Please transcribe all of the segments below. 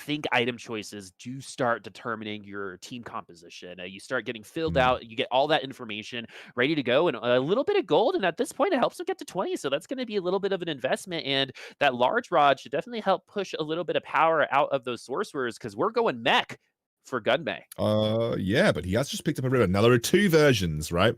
think item choices do start determining your team composition. You start getting filled Mm. out, you get all that information ready to go, and a little bit of gold. And at this point, it helps them get to 20. So that's going to be a little bit of an investment. And that large rod should definitely help push a little bit of power out of those sorcerers because we're going mech for Gunmay. Yeah, but he has just picked up a ribbon. Now there are two versions, right?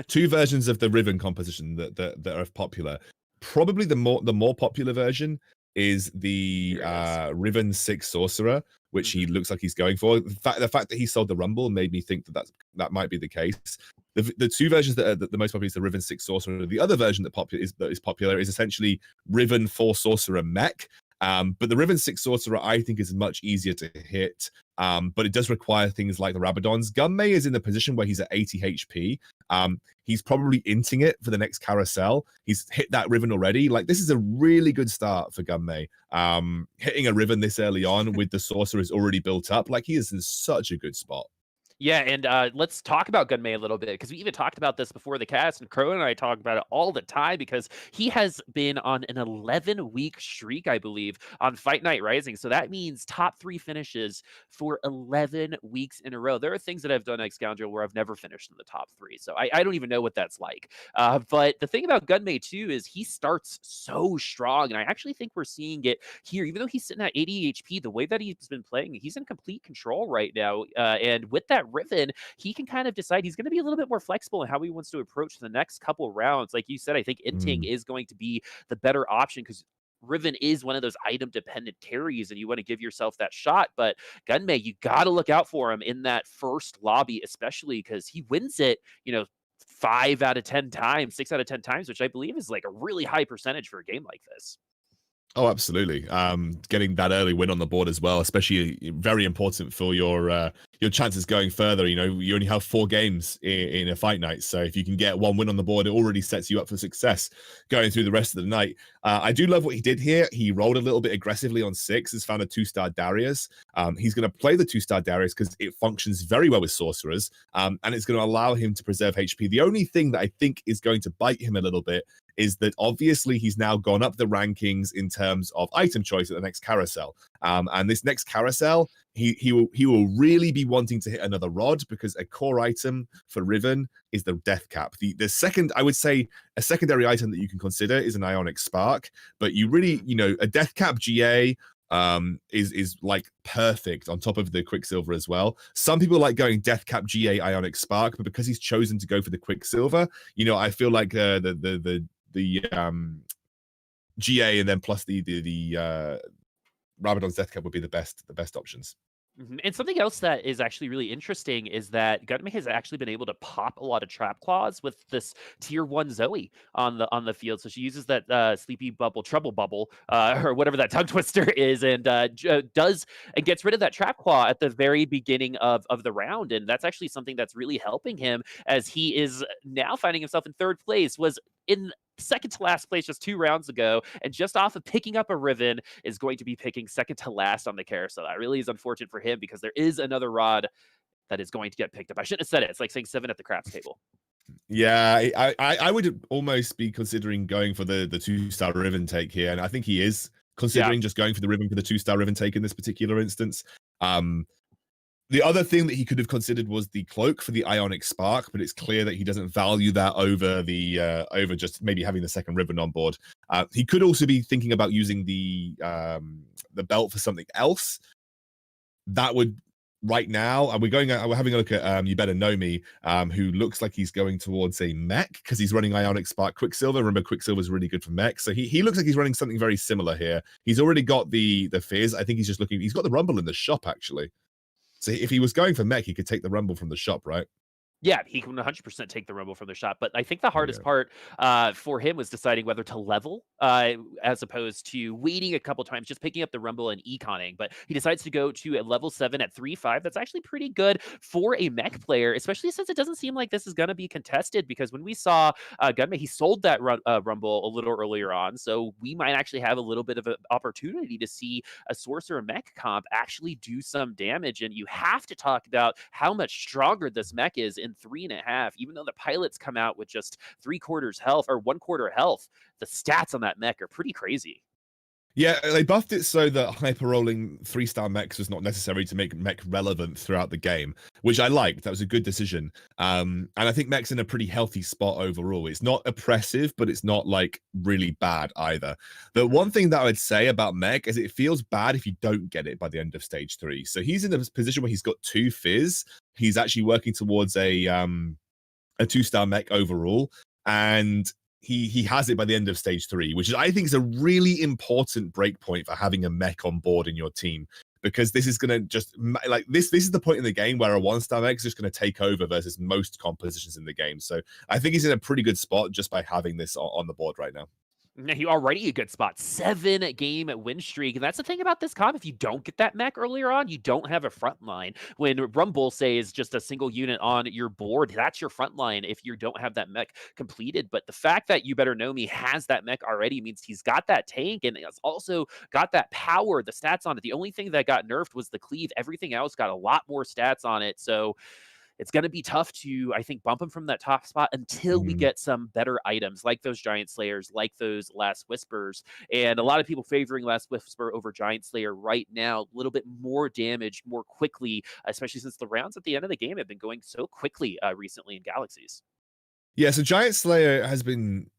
Two versions of the ribbon composition that are popular. Probably the more popular version is the Here it is. Riven 6 Sorcerer, which he looks like he's going for. The fact that he sold the Rumble made me think that might be the case. The two versions that are the most popular is the Riven 6 Sorcerer. The other version that is popular is essentially Riven 4 Sorcerer Mech. But the Riven 6 Sorcerer, I think, is much easier to hit. But it does require things like the Rabadons. Gunmay is in the position where he's at 80 HP. He's probably inting it for the next carousel. He's hit that Riven already. Like, this is a really good start for Gunmay. Hitting a Riven this early on with the Sorcerer is already built up. Like, he is in such a good spot. Yeah, and let's talk about Gunmay a little bit because we even talked about this before the cast, and Crow and I talk about it all the time because he has been on an 11-week streak, I believe, on Fight Night Rising. So that means top 3 finishes for 11 weeks in a row. There are things that I've done at Excoundrel where I've never finished in the top 3, so I don't even know what that's like. But the thing about Gunmay too is he starts so strong, and I actually think we're seeing it here. Even though he's sitting at 80 HP, the way that he's been playing, he's in complete control right now. And with that Riven, he can kind of decide he's going to be a little bit more flexible in how he wants to approach the next couple rounds. Like you said, I think inting is going to be the better option because Riven is one of those item dependent carries and you want to give yourself that shot. But Gunmay, you got to look out for him in that first lobby, especially because he wins it, 5 out of 10 times, 6 out of 10 times, which I believe is like a really high percentage for a game like this. Oh, absolutely. Getting that early win on the board as well, especially very important for your chances going further. You know, you only have 4 games in a fight night, so if you can get 1 win on the board, it already sets you up for success going through the rest of the night. I do love what he did here. He rolled a little bit aggressively on 6, has found a 2-star Darius. He's going to play the 2-star Darius because it functions very well with sorcerers, and it's going to allow him to preserve HP. The only thing that I think is going to bite him a little bit is that obviously he's now gone up the rankings in terms of item choice at the next carousel. And this next carousel, he will really be wanting to hit another rod because a core item for Riven is the death cap. The second, I would say, a secondary item that you can consider is an Ionic Spark, but you really, a death cap GA is like perfect on top of the Quicksilver as well. Some people like going Death Cap GA Ionic Spark, but because he's chosen to go for the Quicksilver, I feel like the GA and then plus the Rabadon's Death Cap would be the best options. And something else that is actually really interesting is that Gunmay has actually been able to pop a lot of trap claws with this tier 1 Zoe on the field. So she uses that sleepy bubble, trouble bubble, or whatever that tongue twister is, and gets rid of that trap claw at the very beginning of the round. And that's actually something that's really helping him as he is now finding himself in 3rd place, was in second to last place just 2 rounds ago, and just off of picking up a Riven is going to be picking second to last on the carousel. That really is unfortunate for him because there is another rod that is going to get picked up. I shouldn't have said it. It's like saying 7 at the craps table. Yeah, I would almost be considering going for the 2-star Riven take here, and I think he is considering just going for the Riven for the 2-star Riven take in this particular instance. The other thing that he could have considered was the cloak for the Ionic Spark, but it's clear that he doesn't value that over over just maybe having the second Riven on board. He could also be thinking about using the belt for something else. That would right now, and we're having a look at YouBetterKnowMe, who looks like he's going towards a mech because he's running Ionic Spark Quicksilver. Remember, Quicksilver is really good for mech, so he looks like he's running something very similar here. He's already got the Fizz. I think he's just looking. He's got the Rumble in the shop actually. So if he was going for mech, he could take the Rumble from the shop, right? Yeah, he can 100% take the Rumble from the shot. But I think the hardest part for him was deciding whether to level as opposed to waiting a couple times, just picking up the Rumble and econing. But he decides to go to a level 7 at 3.5. That's actually pretty good for a mech player, especially since it doesn't seem like this is going to be contested. Because when we saw Gunmay, he sold that Rumble a little earlier on. So we might actually have a little bit of an opportunity to see a Sorcerer mech comp actually do some damage. And you have to talk about how much stronger this mech is in 3.5, even though the pilots come out with just 3/4 health or 1/4 health, the stats on that mech are pretty crazy. Yeah, they buffed it so that hyper rolling 3-star mechs was not necessary to make mech relevant throughout the game, which I liked. That was a good decision. And I think mech's in a pretty healthy spot overall. It's not oppressive, but it's not like really bad either. The one thing that I would say about mech is it feels bad if you don't get it by the end of stage 3. So he's in a position where he's got 2 fizz. He's actually working towards a 2-star mech overall, and he has it by the end of stage 3, which is, I think, is a really important breakpoint for having a mech on board in your team, because this is going to just like this is the point in the game where a 1-star mech is just going to take over versus most compositions in the game. So I think he's in a pretty good spot just by having this on the board right now. Yeah, he already a good spot. 7-game win streak. And that's the thing about this comp. If you don't get that mech earlier on, you don't have a front line. When Rumble says just a single unit on your board, that's your front line if you don't have that mech completed. But the fact that YouBetterKnowMe has that mech already means he's got that tank, and it's also got that power, the stats on it. The only thing that got nerfed was the cleave. Everything else got a lot more stats on it. So it's going to be tough to, I think, bump him from that top spot until we get some better items like those Giant Slayers, like those Last Whispers. And a lot of people favoring Last Whisper over Giant Slayer right now. A little bit more damage more quickly, especially since the rounds at the end of the game have been going so quickly recently in Galaxies. Yeah, so Giant Slayer has been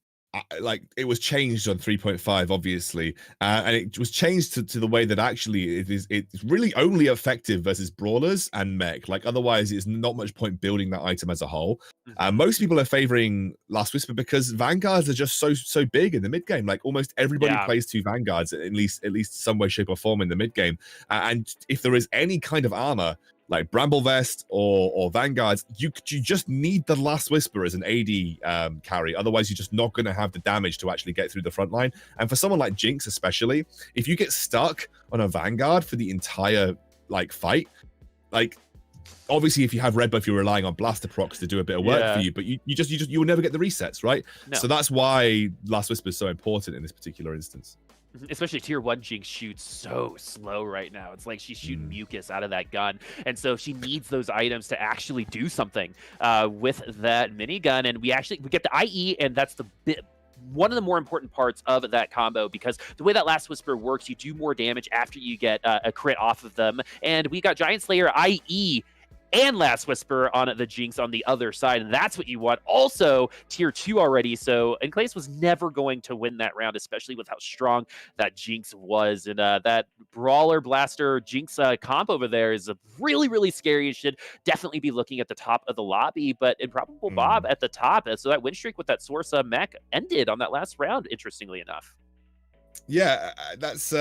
like, it was changed on 3.5 obviously, and it was changed to the way that actually it's really only effective versus brawlers and mech. Like, otherwise it's not much point building that item as a whole. Most people are favoring Last Whisper because vanguards are just so big in the mid game. Like, almost everybody plays 2 vanguards at least some way, shape, or form in the mid game. And if there is any kind of armor like Bramble Vest or Vanguards, you just need the Last Whisper as an AD carry. Otherwise, you're just not going to have the damage to actually get through the front line. And for someone like Jinx especially, if you get stuck on a Vanguard for the entire like fight, like, obviously if you have red buff, you're relying on blaster procs to do a bit of work for you, but you will never get the resets, right? No. So that's why Last Whisper is so important in this particular instance. Especially tier 1 Jinx shoots so slow right now. It's like she's shooting mucus out of that gun. And so she needs those items to actually do something with that minigun. And we get the IE, and that's the one of the more important parts of that combo, because the way that Last Whisper works, you do more damage after you get a crit off of them. And we got Giant Slayer IE and Last Whisper on the Jinx on the other side, and that's what you want. Also, tier 2 already, so TheEnclase was never going to win that round, especially with how strong that Jinx was. And that Brawler Blaster Jinx comp over there is really, really scary. You should definitely be looking at the top of the lobby, but Improbable Bob at the top. So that win streak with that Source mech ended on that last round, interestingly enough. Yeah, that's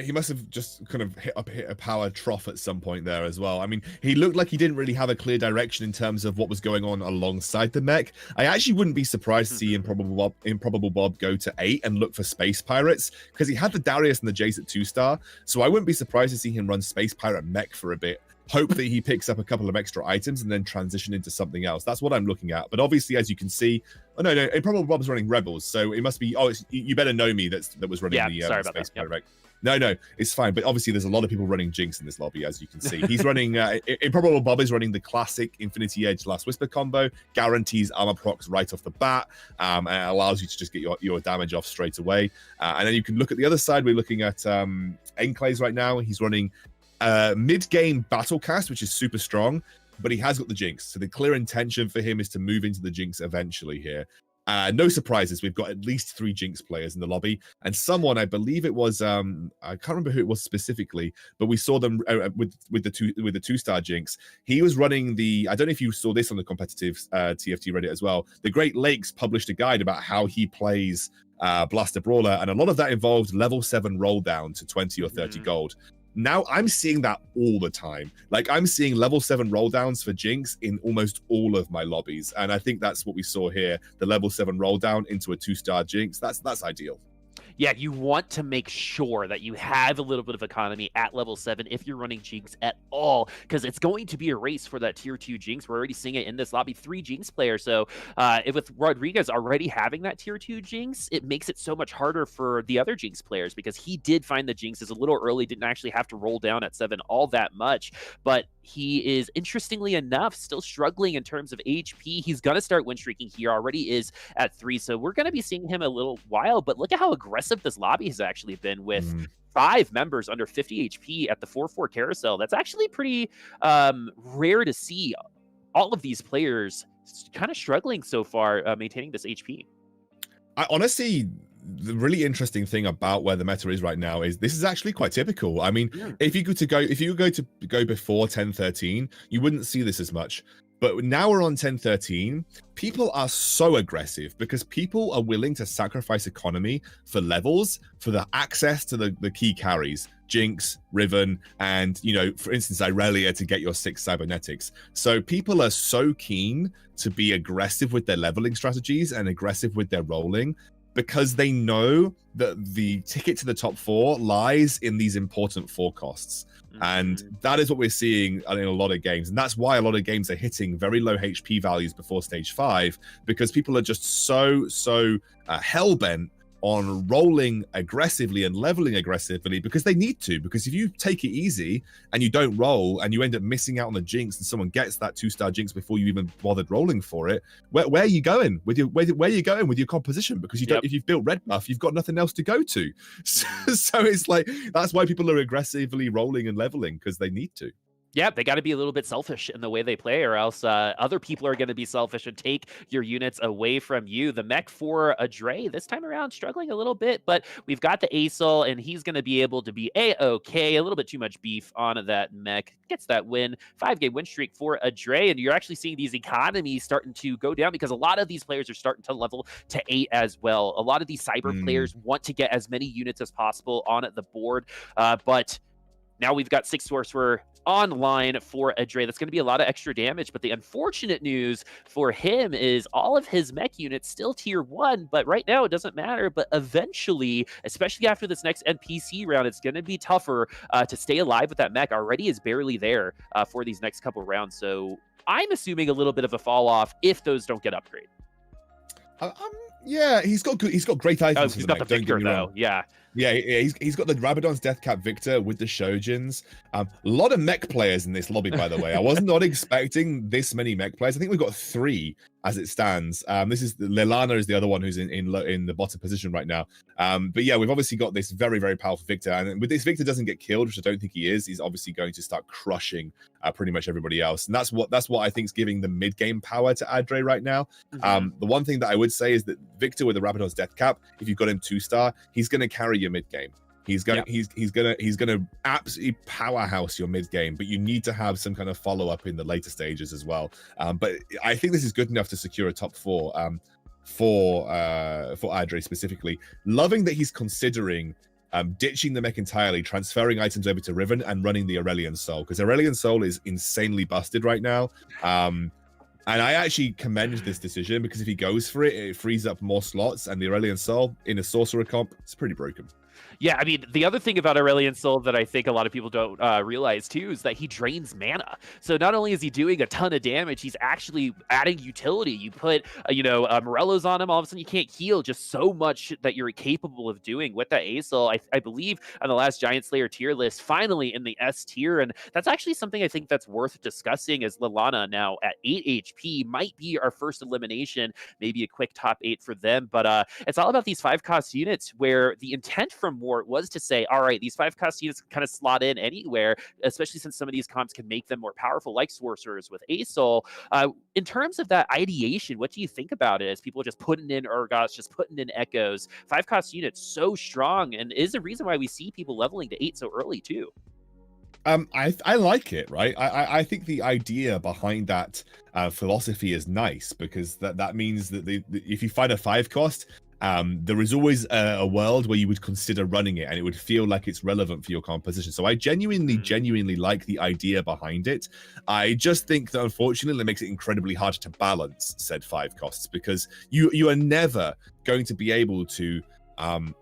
he must have just kind of hit a power trough at some point there as well. I mean, he looked like he didn't really have a clear direction in terms of what was going on alongside the mech. I actually wouldn't be surprised to see Improbable Bob go to 8 and look for Space Pirates, because he had the Darius and the Jace at 2-star, so I wouldn't be surprised to see him run Space Pirate mech for a bit. Hope that he picks up a couple of extra items and then transition into something else. That's what I'm looking at. But obviously, as you can see, no, Improbable Bob's running Rebels, so it must be. Oh, it's YouBetterKnowMe that was running the Space Pirate. No, it's fine. But obviously, there's a lot of people running Jinx in this lobby, as you can see. He's running. Improbable Bob is running the classic Infinity Edge Last Whisper combo. Guarantees armor procs right off the bat, and it allows you to just get your damage off straight away. And then you can look at the other side. We're looking at TheEnclase right now. He's running mid-game Battlecast, which is super strong, but he has got the Jinx. So the clear intention for him is to move into the Jinx eventually here. No surprises. We've got at least 3 Jinx players in the lobby, and someone, I believe it was, I can't remember who it was specifically, but we saw them with the 2-star Jinx. He was running the, I don't know if you saw this on the competitive TFT Reddit as well. The Great Lakes published a guide about how he plays Blaster Brawler, and a lot of that involved level 7 roll down to 20 or 30 gold. Now I'm seeing that all the time. Like, I'm seeing level 7 roll downs for Jinx in almost all of my lobbies. And I think that's what we saw here. The level 7 roll down into a 2-star Jinx. That's ideal. Yeah, you want to make sure that you have a little bit of economy at level 7 if you're running Jinx at all, because it's going to be a race for that tier 2 Jinx. We're already seeing it in this lobby, 3 Jinx players. So with Rodrigues already having that tier 2 Jinx, it makes it so much harder for the other Jinx players, because he did find the Jinx is a little early, didn't actually have to roll down at 7 all that much, but he is, interestingly enough, still struggling in terms of HP. He's going to start win streaking here, already is at 3. So we're going to be seeing him a little while, but look at how aggressive this lobby has actually been with 5 members under 50 HP at the 4-4 carousel. That's actually pretty rare to see. All of these players kind of struggling so far, maintaining this HP. I honestly, the really interesting thing about where the meta is right now is this is actually quite typical. I mean, if you go before 10.13, you wouldn't see this as much. But now we're on 10.13, people are so aggressive because people are willing to sacrifice economy for levels, for the access to the key carries, Jinx, Riven, and, you know, for instance, Irelia to get your 6 cybernetics. So people are so keen to be aggressive with their leveling strategies and aggressive with their rolling because they know that the ticket to the top 4 lies in these important forecasts. And that is what we're seeing in a lot of games. And that's why a lot of games are hitting very low HP values before stage 5, because people are just so hell-bent on rolling aggressively and leveling aggressively because they need to. Because if you take it easy and you don't roll and you end up missing out on the Jinx and someone gets that 2-star Jinx before you even bothered rolling for it, where are you going with your where are you going with your composition? Because you don't, if you've built red buff, you've got nothing else to go to. So it's like that's why people are aggressively rolling and leveling, because they need to. Yeah, they got to be a little bit selfish in the way they play, or else other people are going to be selfish and take your units away from you. The mech for adrehh this time around struggling a little bit, but we've got the Asol, and he's going to be able to be A-okay. A little bit too much beef on that mech. Gets that win. 5-game win streak for adrehh, and you're actually seeing these economies starting to go down because a lot of these players are starting to level to 8 as well. A lot of these cyber players want to get as many units as possible on the board, but now we've got 6 Sorcerer online for adrehh. That's going to be a lot of extra damage, but the unfortunate news for him is all of his mech units still tier 1, but right now it doesn't matter. But eventually, especially after this next NPC round, it's going to be tougher to stay alive with that mech. Already is barely there for these next couple rounds, so I'm assuming a little bit of a fall off if those don't get upgraded. Yeah, he's got great items. He's got the Victor though. Yeah, he's got the Rabadon's Deathcap Victor with the Shojins. A lot of mech players in this lobby, by the way. I was not expecting this many mech players. I think we've got 3 as it stands. This is laellana is the other one who's in the bottom position right now. But yeah, we've obviously got this very, very powerful Victor, and with this Victor doesn't get killed, which I don't think he is. He's obviously going to start crushing pretty much everybody else, and that's what I think is giving the mid game power to adrehh right now. The one thing that I would say is that Victor with the Rabadon's Deathcap, if you've got him 2-star, he's going to carry your mid game. He's gonna absolutely powerhouse your mid game, but you need to have some kind of follow up in the later stages as well. But I think this is good enough to secure a top 4 for adrehh specifically. Loving that he's considering ditching the mech entirely, transferring items over to Riven, and running the Aurelian Soul, because Aurelian Soul is insanely busted right now. And I actually commend this decision, because if he goes for it, it frees up more slots, and the Aurelian Soul in a sorcerer comp, it's pretty broken. Yeah, I mean, the other thing about Aurelian Soul that I think a lot of people don't realize, too, is that he drains mana. So not only is he doing a ton of damage, he's actually adding utility. You put, Morellos on him, all of a sudden you can't heal just so much that you're capable of doing with that Asol. I believe on the last Giant Slayer tier list, finally in the S tier, and that's actually something I think that's worth discussing, as laellana now at 8 HP might be our first elimination, maybe a quick top 8 for them. But it's all about these 5-cost units, where the intent from Wart was to say, all right, these 5-cost units kind of slot in anywhere, especially since some of these comps can make them more powerful, like sorcerers with Asol. In terms of that ideation, what do you think about it, as people just putting in Urgots, just putting in Echoes? 5-cost units so strong, and is a reason why we see people leveling to 8 so early too. I like it, right? I think the idea behind that philosophy is nice, because that means that if you find a 5-cost, there is always a world where you would consider running it, and it would feel like it's relevant for your composition. So I genuinely like the idea behind it. I just think that unfortunately it makes it incredibly hard to balance said 5 costs, because you are never going to be able to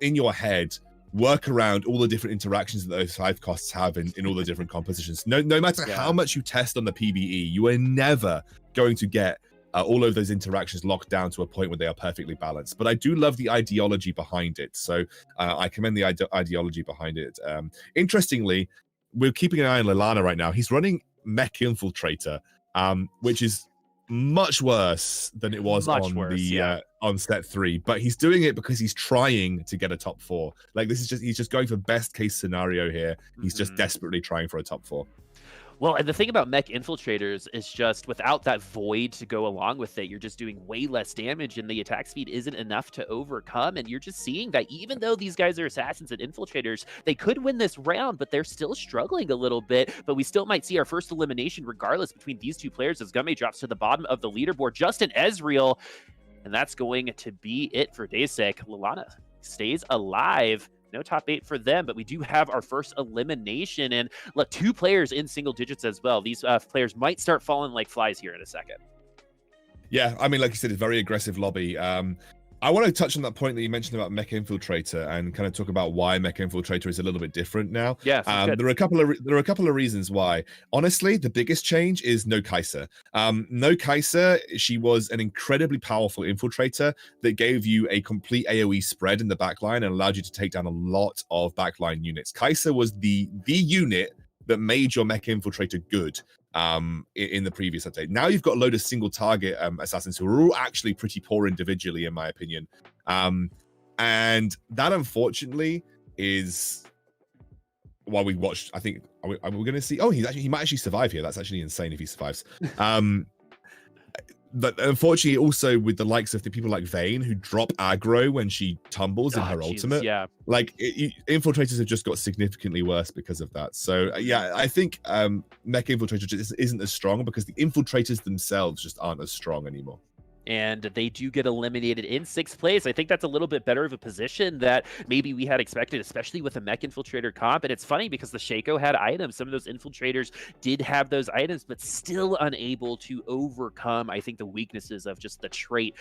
in your head work around all the different interactions that those 5 costs have in all the different compositions. No matter how much you test on the PvE, you are never going to get all of those interactions locked down to a point where they are perfectly balanced. But I do love the ideology behind it. So I commend the ideology behind it. Interestingly, we're keeping an eye on laellana right now. He's running Mech Infiltrator, which is much worse than it was on set 3, but he's doing it because he's trying to get a top 4. Like, this is just, he's just going for best case scenario here. He's just desperately trying for a top 4. Well, and the thing about Mech Infiltrators is just without that void to go along with it, you're just doing way less damage, and the attack speed isn't enough to overcome. And you're just seeing that even though these guys are assassins and infiltrators, they could win this round, but they're still struggling a little bit. But we still might see our first elimination regardless between these two players as Gunmay drops to the bottom of the leaderboard. Justin Ezreal, and that's going to be it for Deisik. laellana stays alive. No top 8 for them, but we do have our first elimination, and look, 2 players in single digits as well. These players might start falling like flies here in a second. Yeah, I mean, like you said, it's a very aggressive lobby. I want to touch on that point that you mentioned about Mech Infiltrator and kind of talk about why Mech Infiltrator is a little bit different now. Yeah, there are a couple of reasons why. Honestly, the biggest change is No Kai'Sa. No Kai'Sa, she was an incredibly powerful infiltrator that gave you a complete AoE spread in the backline and allowed you to take down a lot of backline units. Kai'Sa was the unit that made your Mech Infiltrator good in the previous update. Now you've got a load of single target assassins who are all actually pretty poor individually, in my opinion. And that, unfortunately, is why we watched. I think are we going to see? Oh, he might actually survive here. That's actually insane if he survives. But unfortunately, also with the likes of the people like Vayne who drop aggro when she tumbles in her ultimate. Yeah, like infiltrators have just got significantly worse because of that. So yeah, I think Mech Infiltrator just isn't as strong because the infiltrators themselves just aren't as strong anymore. And they do get eliminated in 6th place. I think that's a little bit better of a position that maybe we had expected, especially with a Mech Infiltrator comp. And it's funny because the Shaco had items. Some of those infiltrators did have those items, but still unable to overcome, I think, the weaknesses of just the trait.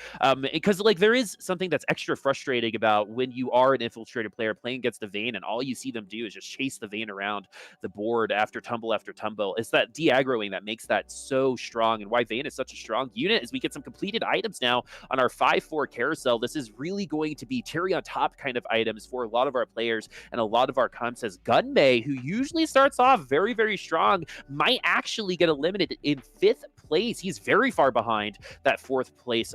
Because, like, there is something that's extra frustrating about when you are an infiltrator player playing against the Vayne and all you see them do is just chase the Vayne around the board after tumble after tumble. It's that de-aggroing that makes that so strong, and why Vayne is such a strong unit is we get some completed items now on our 5-4 carousel. This is really going to be cherry on top kind of items for a lot of our players and a lot of our comps, as Gunmay, who usually starts off very, very strong, might actually get eliminated in 5th place. He's very far behind that 4th place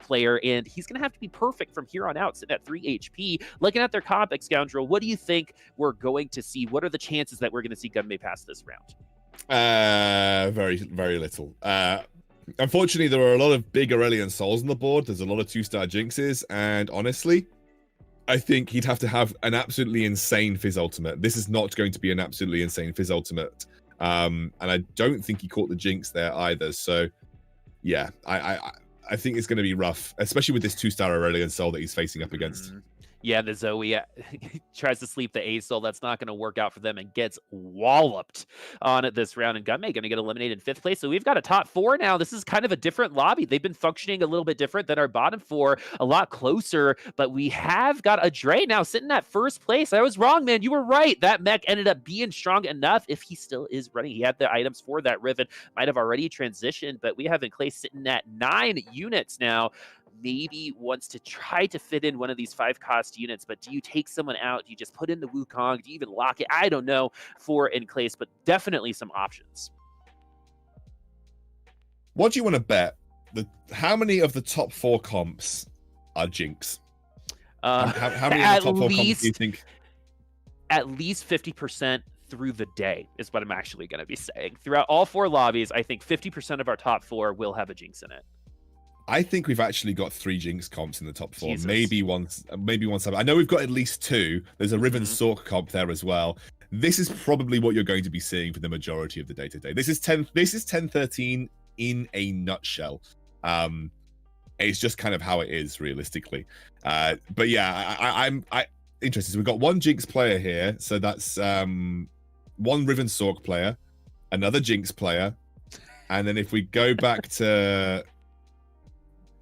player, and he's going to have to be perfect from here on out, sitting at 3 HP. Looking at their comp, Excoundrel, what do you think we're going to see? What are the chances that we're going to see Gunmay pass this round? Very, very little. Unfortunately, there are a lot of big Aurelian Souls on the board. There's a lot of 2-star Jinxes, and honestly, I think he'd have to have an absolutely insane Fizz ultimate. This is not going to be an absolutely insane Fizz ultimate, and I don't think he caught the Jinx there either. So, yeah, I think it's going to be rough, especially with this 2-star Aurelian Soul that he's facing up against. Yeah, the Zoe tries to sleep the A-Soul. That's not going to work out for them and gets walloped on it this round. And Gunmay going to get eliminated in 5th place. So we've got a top 4 now. This is kind of a different lobby. They've been functioning a little bit different than our bottom 4, a lot closer. But we have got adrehhh now sitting at 1st place. I was wrong, man. You were right. That mech ended up being strong enough. If he still is running, he had the items for that Riven. Might have already transitioned, but we have TheEnclase sitting at 9 units now. Maybe wants to try to fit in one of these 5-cost units, but do you take someone out? Do you just put in the Wukong? Do you even lock it? I don't know for TheEnclase, but definitely some options. What do you want to bet? How many of the top 4 comps are Jinx? How many of the top 4 comps do you think? At least 50% through the day is what I'm actually going to be saying. Throughout all 4 lobbies, I think 50% of our top 4 will have a Jinx in it. I think we've actually got 3 Jinx comps in the top 4. Jesus. Maybe once. I know we've got at least 2. There's a Riven Sork comp there as well. This is probably what you're going to be seeing for the majority of the day-to-day. This is 10.13 in a nutshell. It's just kind of how it is realistically. But yeah, I'm interested. So we've got 1 Jinx player here. So that's 1 Riven Sork player, another Jinx player, and then if we go back to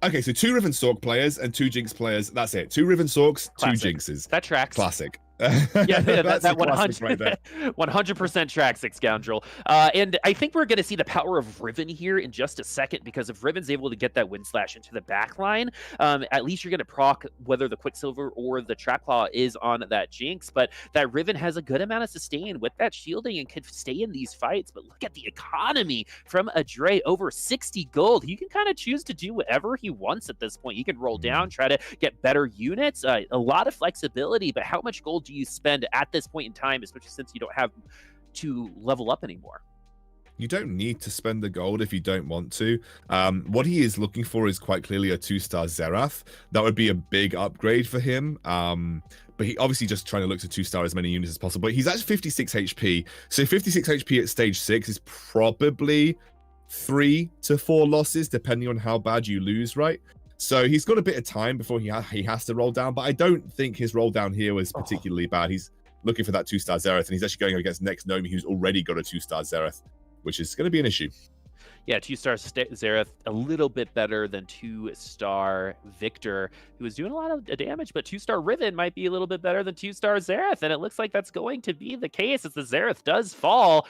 so 2 Riven Sork players and 2 Jinx players. That's it. 2 Riven Sorks, Classic. 2 Jinxes. That tracks. Classic. Yeah, That's that a classic right there. 100% tracks Excoundrel. And I think we're going to see the power of Riven here in just a second, because if Riven's able to get that Wind Slash into the back line, at least you're going to proc whether the Quicksilver or the Trap Claw is on that Jinx. But that Riven has a good amount of sustain with that shielding and can stay in these fights. But look at the economy from adrehh, over 60 gold. He can kind of choose to do whatever he wants at this point. He can roll down, try to get better units, a lot of flexibility. But how much gold do you spend at this point in time, especially since you don't have to level up anymore? You don't need to spend the gold if you don't want to. What he is looking for is quite clearly a 2-star Xerath. That would be a big upgrade for him. But he obviously just trying to look to 2-star as many units as possible. But he's at 56 HP. So 56 HP at stage 6 is probably 3 to 4 losses, depending on how bad you lose, right? So he's got a bit of time before he has to roll down, but I don't think his roll down here was particularly bad. He's looking for that 2-star Xerath, and he's actually going against TheEnclase, who's already got a 2-star Xerath, which is going to be an issue. Yeah, 2-star Xerath, a little bit better than 2-star Victor, who was doing a lot of damage, but 2-star Riven might be a little bit better than 2-star Xerath, and it looks like that's going to be the case as the Xerath does fall.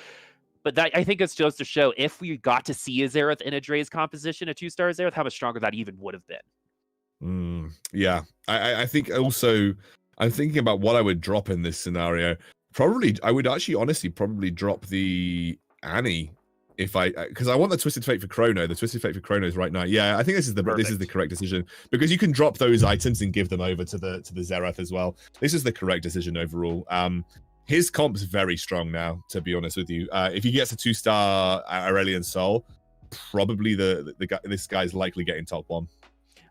But that, I think it's just to show, if we got to see a Xerath in adrehh's composition, a 2-star Xerath, how much stronger that even would have been. Yeah, I think also, I'm thinking about what I would drop in this scenario. Probably, I would actually honestly probably drop the Annie because I want the Twisted Fate for Chrono. The Twisted Fate for Chrono is right now. Yeah, I think this is the correct decision, because you can drop those items and give them over to the Xerath as well. This is the correct decision overall. His comp's very strong now, to be honest with you. If he gets a 2-star Aurelion Soul, probably this guy's likely getting top 1.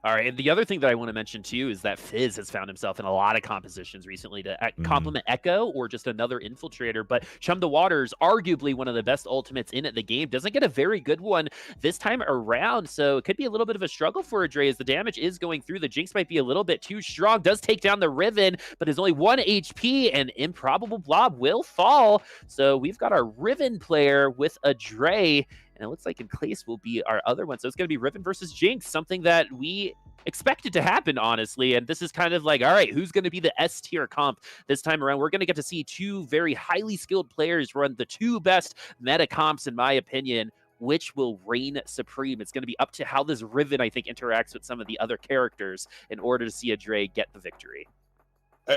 All right, and the other thing that I want to mention too is that Fizz has found himself in a lot of compositions recently to complement Echo or just another infiltrator. But Chum the Water's arguably one of the best ultimates in the game. Doesn't get a very good one this time around, so it could be a little bit of a struggle for adrehh as the damage is going through. The Jinx might be a little bit too strong. Does take down the Riven, but is only 1 HP, and Improbable Blob will fall. So we've got our Riven player with adrehh, and it looks like TheEnclase will be our other one. So it's going to be Riven versus Jinx, something that we expected to happen, honestly. And this is kind of like, all right, who's going to be the S tier comp this time around? We're going to get to see 2 very highly skilled players run the 2 best meta comps, in my opinion. Which will reign supreme? It's going to be up to how this Riven, I think, interacts with some of the other characters in order to see adrehh get the victory.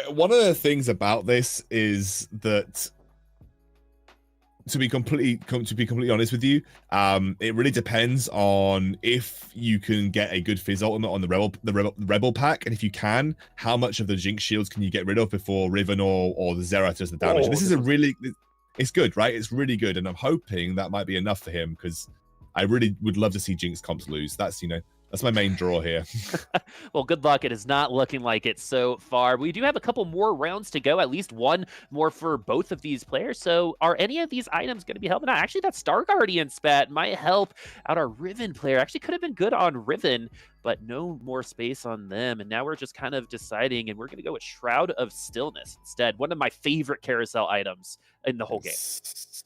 One of the things about this is that, to be completely honest with you, it really depends on if you can get a good Fizz ultimate on the rebel pack, and if you can, how much of the Jinx shields can you get rid of before Riven or the Xerath does the damage. This is it's good, right? It's really good, and I'm hoping that might be enough for him, because I really would love to see Jinx comps lose. That's that's my main draw here. Well, good luck. It is not looking like it so far. We do have a couple more rounds to go, at least one more for both of these players. So are any of these items going to be helping out? Actually, that Star Guardian spat might help out our Riven player. Actually could have been good on Riven, but no more space on them. And now we're just kind of deciding, and we're going to go with Shroud of Stillness instead. One of my favorite carousel items in the whole game.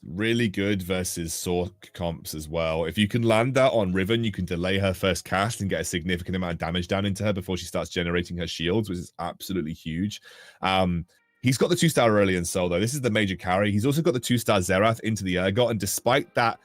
Really good versus Sork comps as well. If you can land that on Riven, you can delay her first cast and get a significant amount of damage down into her before she starts generating her shields, which is absolutely huge. He's got the 2-star Aurelion Soul, though. This is the major carry. He's also got the 2-star Xerath into the Urgot, and despite that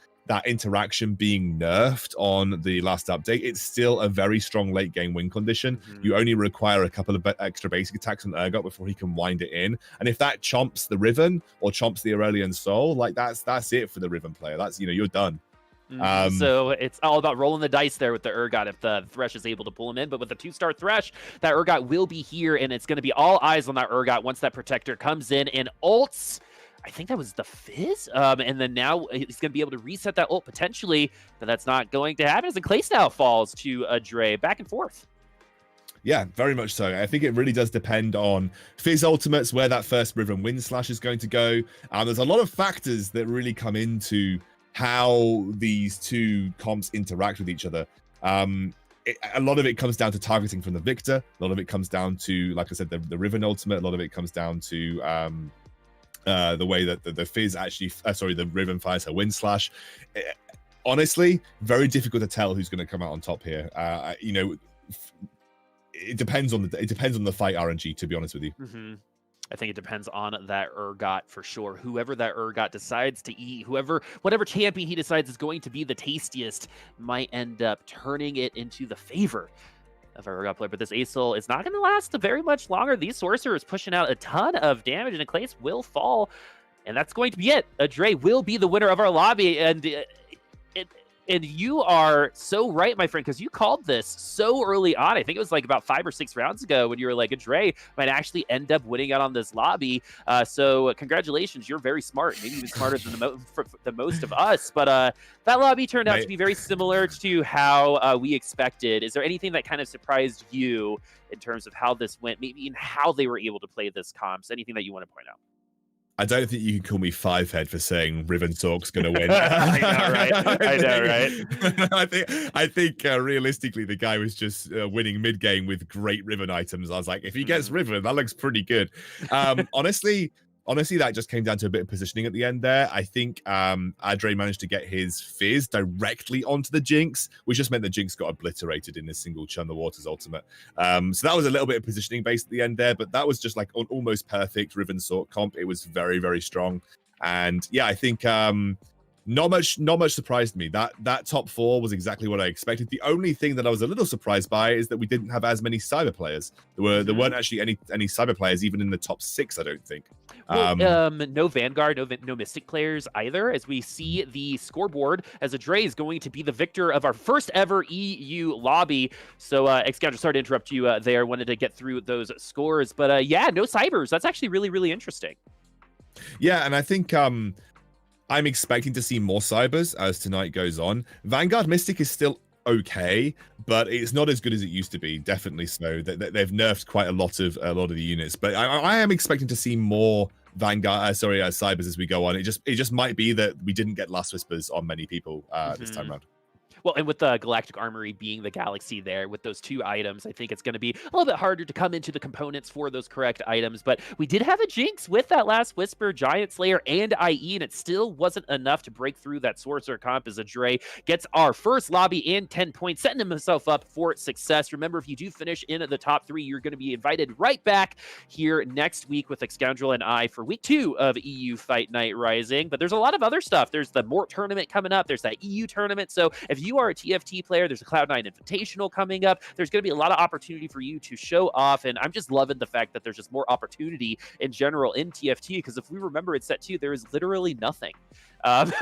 interaction being nerfed on the last update, it's still a very strong late game win condition. You only require a couple of extra basic attacks on Urgot before he can wind it in. And if that chomps the Riven or chomps the Aurelion Soul, like that's it for the Riven player. That's, you're done. So it's all about rolling the dice there with the Urgot if the Thresh is able to pull him in. But with the 2-star Thresh, that Urgot will be here, and it's going to be all eyes on that Urgot once that Protector comes in and ults. I think that was the Fizz. And then now he's going to be able to reset that ult potentially, but that's not going to happen as TheEnclase now falls to adrehh. Back and forth. Yeah, very much so. I think it really does depend on Fizz ultimates, where that first Riven Wind Slash is going to go. There's a lot of factors that really come into how these 2 comps interact with each other. A lot of it comes down to targeting from the Victor. A lot of it comes down to, like I said, the Riven ultimate. A lot of it comes down to the way that the Fizz actually, the Riven fires her Wind Slash. Honestly, very difficult to tell who's going to come out on top here. It depends on the fight RNG, to be honest with you. I think it depends on that Urgot for sure. Whoever that Urgot decides to eat, whatever champion he decides is going to be the tastiest, might end up turning it into the favor of our Urgot player. But this Acel is not going to last very much longer. These sorcerers pushing out a ton of damage, and TheEnclase will fall. And that's going to be it. adrehh will be the winner of our lobby. And you are so right, my friend, because you called this so early on. I think it was like about 5 or 6 rounds ago when you were like, adrehh might actually end up winning out on this lobby. So congratulations. You're very smart, maybe even smarter than the most of us. But that lobby turned out to be very similar to how we expected. Is there anything that kind of surprised you in terms of how this went, maybe in how they were able to play this comps? Anything that you want to point out? I don't think you can call me five-head for saying Riven Sork's going to win. I know, right? I know, right? I think realistically, the guy was just winning mid-game with great Riven items. I was like, if he gets Riven, that looks pretty good. Honestly, that just came down to a bit of positioning at the end there. I think adrehh managed to get his Fizz directly onto the Jinx, which just meant the Jinx got obliterated in a single Churn the Waters ultimate. So that was a little bit of positioning based at the end there, but that was just like an almost perfect Riven Sork comp. It was very, very strong. And yeah, I think not much surprised me. That top 4 was exactly what I expected. The only thing that I was a little surprised by is that we didn't have as many cyber players. There weren't actually any cyber players even in the top 6, I don't think. Well, no Vanguard, no Mystic players either, as we see the scoreboard as adrehh is going to be the victor of our first ever EU lobby. So, Excoundrel, sorry to interrupt you there. Wanted to get through those scores, but yeah, no cybers. That's actually really, really interesting. Yeah, and I think I'm expecting to see more cybers as tonight goes on. Vanguard Mystic is still okay, but it's not as good as it used to be. Definitely so. They've nerfed quite a lot of the units, but I am expecting to see more Vanguard, cybers as we go on. It just might be that we didn't get Last Whispers on many people this time around. Well, and with the Galactic Armory being the Galaxy there, with those 2 items, I think it's going to be a little bit harder to come into the components for those correct items. But we did have a Jinx with that Last Whisper, Giant Slayer, and IE, and it still wasn't enough to break through that Sorcerer comp as adrehh gets our first lobby and 10 points, setting himself up for success. Remember, if you do finish in the top 3, you're going to be invited right back here next week with Excoundrel and I for week 2 of EU Fight Night Rising. But there's a lot of other stuff. There's the Mort tournament coming up. There's that EU tournament. So if you are a TFT player, there's a Cloud9 Invitational coming up. There's going to be a lot of opportunity for you to show off, and I'm just loving the fact that there's just more opportunity in general in TFT, because if we remember in set 2, there is literally nothing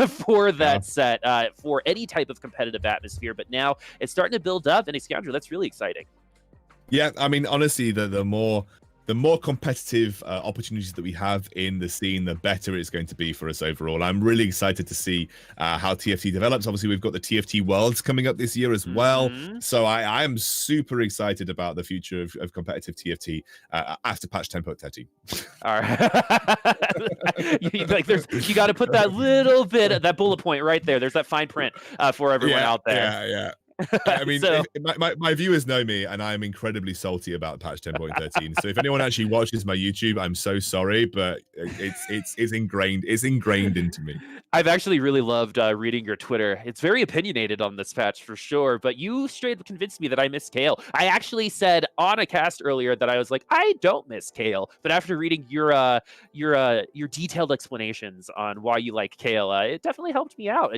for that set, for any type of competitive atmosphere, but now it's starting to build up, and Excoundrel, that's really exciting. Yeah, I mean, honestly, the more competitive opportunities that we have in the scene, the better it's going to be for us overall. I'm really excited to see how TFT develops. Obviously, we've got the TFT Worlds coming up this year as well. So I am super excited about the future of competitive TFT after patch 10.13. All right. you got to put that little bit, that bullet point right there. There's that fine print for everyone out there. Yeah. I mean, so, my viewers know me, and I'm incredibly salty about patch 10.13. So if anyone actually watches my YouTube, I'm so sorry, but it's ingrained. It's ingrained into me. I've actually really loved reading your Twitter. It's very opinionated on this patch for sure, but you straight up convinced me that I miss Kayle. I actually said on a cast earlier that I was like, I don't miss Kayle, but after reading your detailed explanations on why you like Kayle, it definitely helped me out.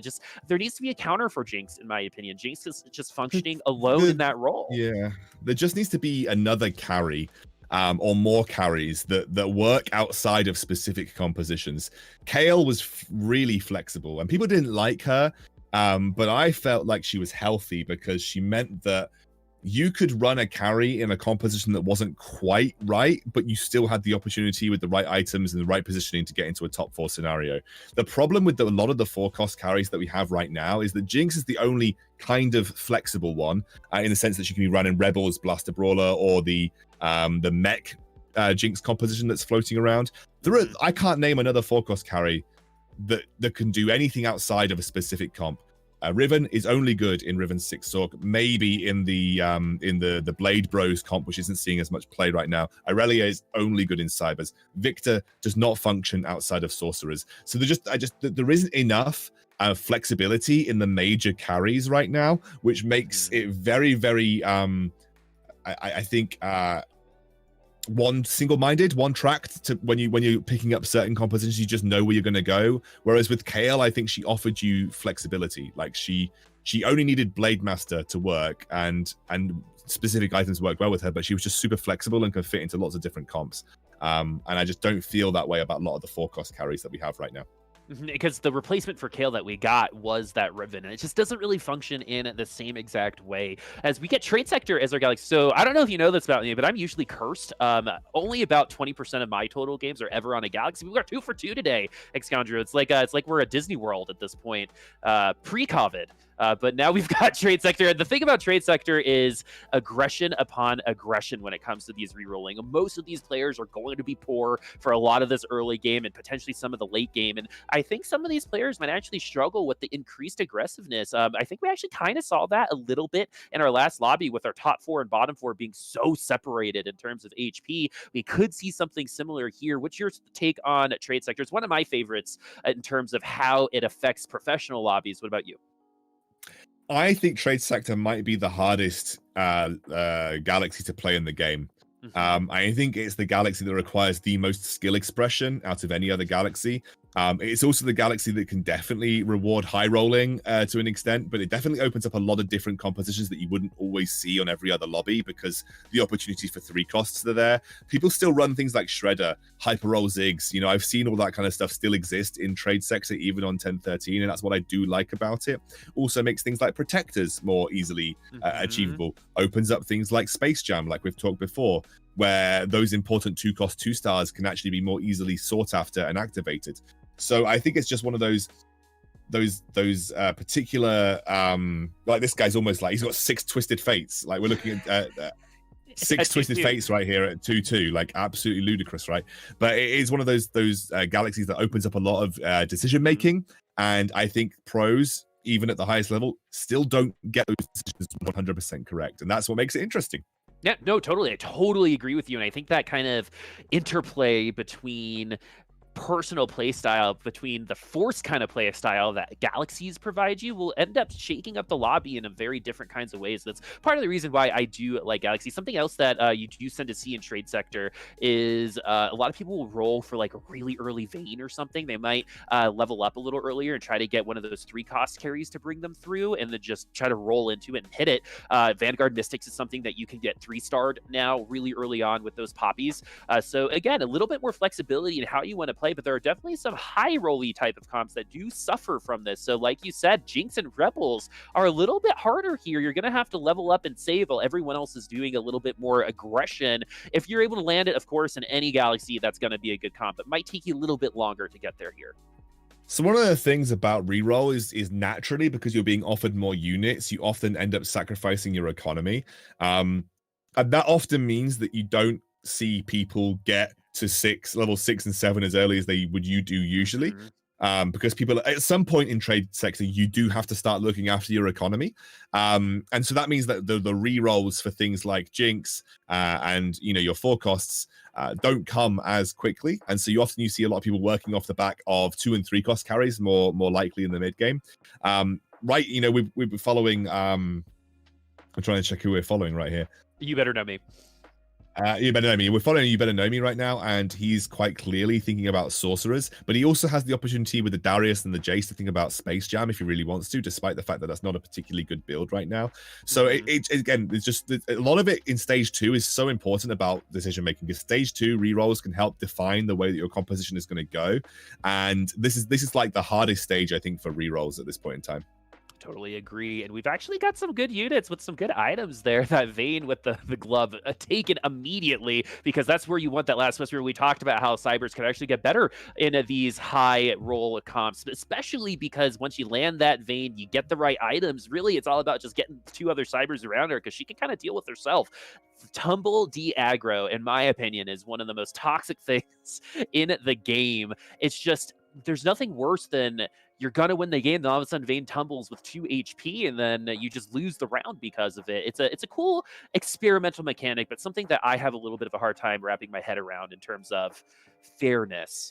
There needs to be a counter for Jinx, in my opinion. Jinx is just functioning alone in that role. Yeah, there just needs to be another carry or more carries that work outside of specific compositions. Kayle was really flexible, and people didn't like her, but I felt like she was healthy because she meant that you could run a carry in a composition that wasn't quite right, but you still had the opportunity with the right items and the right positioning to get into a top 4 scenario. The problem with a lot of the 4-cost carries that we have right now is that Jinx is the only kind of flexible one, in the sense that she can be running Rebels, Blaster Brawler, or the mech Jinx composition that's floating around. I can't name another 4-cost carry that can do anything outside of a specific comp. Riven is only good in Riven 6 Sork, maybe in the Blade Bros comp, which isn't seeing as much play right now. Irelia is only good in Cybers. Victor does not function outside of Sorcerers. So there isn't enough flexibility in the major carries right now, which makes it very, very, I think, one single-minded, one tracked to when you're picking up certain compositions, you just know where you're going to go. Whereas with Kayle, I think she offered you flexibility. Like she only needed Blade Master to work, and specific items worked well with her, but she was just super flexible and could fit into lots of different comps. And I just don't feel that way about a lot of the 4-cost carries that we have right now. Because the replacement for Kayle that we got was that Riven, and it just doesn't really function in the same exact way as we get Trade Sector as our Galaxy. So I don't know if you know this about me, but I'm usually cursed. Only about 20% of my total games are ever on a Galaxy. We got 2 for 2 today, Excoundrel. It's like we're at Disney World at this point, pre-COVID. But now we've got Trade Sector. And the thing about Trade Sector is aggression upon aggression when it comes to these rerolling. Most of these players are going to be poor for a lot of this early game and potentially some of the late game. And I think some of these players might actually struggle with the increased aggressiveness. I think we actually kind of saw that a little bit in our last lobby with our top 4 and bottom 4 being so separated in terms of HP. We could see something similar here. What's your take on Trade Sector? It's one of my favorites in terms of how it affects professional lobbies. What about you? I think Trade Sector might be the hardest galaxy to play in the game. I think it's the galaxy that requires the most skill expression out of any other galaxy. It's also the galaxy that can definitely reward high rolling to an extent, but it definitely opens up a lot of different compositions that you wouldn't always see on every other lobby because the opportunities for 3 costs are there. People still run things like Shredder, Hyper Roll Ziggs. You know, I've seen all that kind of stuff still exist in Trade Sector, even on 10.13, and that's what I do like about it. Also makes things like Protectors more easily achievable. Opens up things like Space Jam, like we've talked before, where those important 2-cost 2-stars can actually be more easily sought after and activated. So I think it's just one of those particular like this guy's almost like he's got 6 twisted fates. Like we're looking at 6 twisted fates right here at 2-2, like absolutely ludicrous, right? But it is one of those galaxies that opens up a lot of decision making, and I think pros, even at the highest level, still don't get those decisions 100% correct, and that's what makes it interesting. Yeah, no, totally. I totally agree with you. And I think that kind of interplay between personal play style, between the force kind of play style that galaxies provide you, will end up shaking up the lobby in a very different kinds of ways. That's part of the reason why I do like Galaxy. Something else that you do tend to see in Trade Sector is a lot of people will roll for like a really early vein or something. They might level up a little earlier and try to get one of those 3-cost carries to bring them through, and then just try to roll into it and hit it. Vanguard Mystics is something that you can get 3-starred now really early on with those poppies. So again, a little bit more flexibility in how you want to play, but there are definitely some high rolly type of comps that do suffer from this. So like you said, Jinx and Rebels are a little bit harder here. You're going to have to level up and save while everyone else is doing a little bit more aggression. If you're able to land it, of course, in any galaxy, that's going to be a good comp. It might take you a little bit longer to get there here. So one of the things about reroll is naturally, because you're being offered more units, you often end up sacrificing your economy. And that often means that you don't see people get to level 6 and 7 as early as they would do usually. Because people at some point in Trade Sector, you do have to start looking after your economy. And so that means that the re-rolls for things like Jinx and your 4-costs don't come as quickly. And so you see a lot of people working off the back of 2 and 3-cost carries more likely in the mid game. Right, we've been following I'm trying to check who we're following right here. You better know me. YouBetterKnowMe. We're following YouBetterKnowMe right now, and he's quite clearly thinking about sorcerers, but he also has the opportunity with the Darius and the Jace to think about Space Jam if he really wants to, despite the fact that that's not a particularly good build right now. So again, it's just a lot of it in stage 2 is so important about decision making, because stage 2 rerolls can help define the way that your composition is going to go, and this is like the hardest stage, I think, for rerolls at this point in time. Totally agree. And we've actually got some good units with some good items there. That Vayne with the glove taken immediately, because that's where you want that last whisper. We talked about how Cybers can actually get better in these high roll comps, especially because once you land that Vayne, you get the right items. Really, it's all about just getting 2 other Cybers around her, because she can kind of deal with herself. Tumble de-aggro, in my opinion, is one of the most toxic things in the game. It's just, there's nothing worse than you're going to win the game, then all of a sudden Vayne tumbles with 2 HP, and then you just lose the round because of it. It's a cool experimental mechanic, but something that I have a little bit of a hard time wrapping my head around in terms of fairness.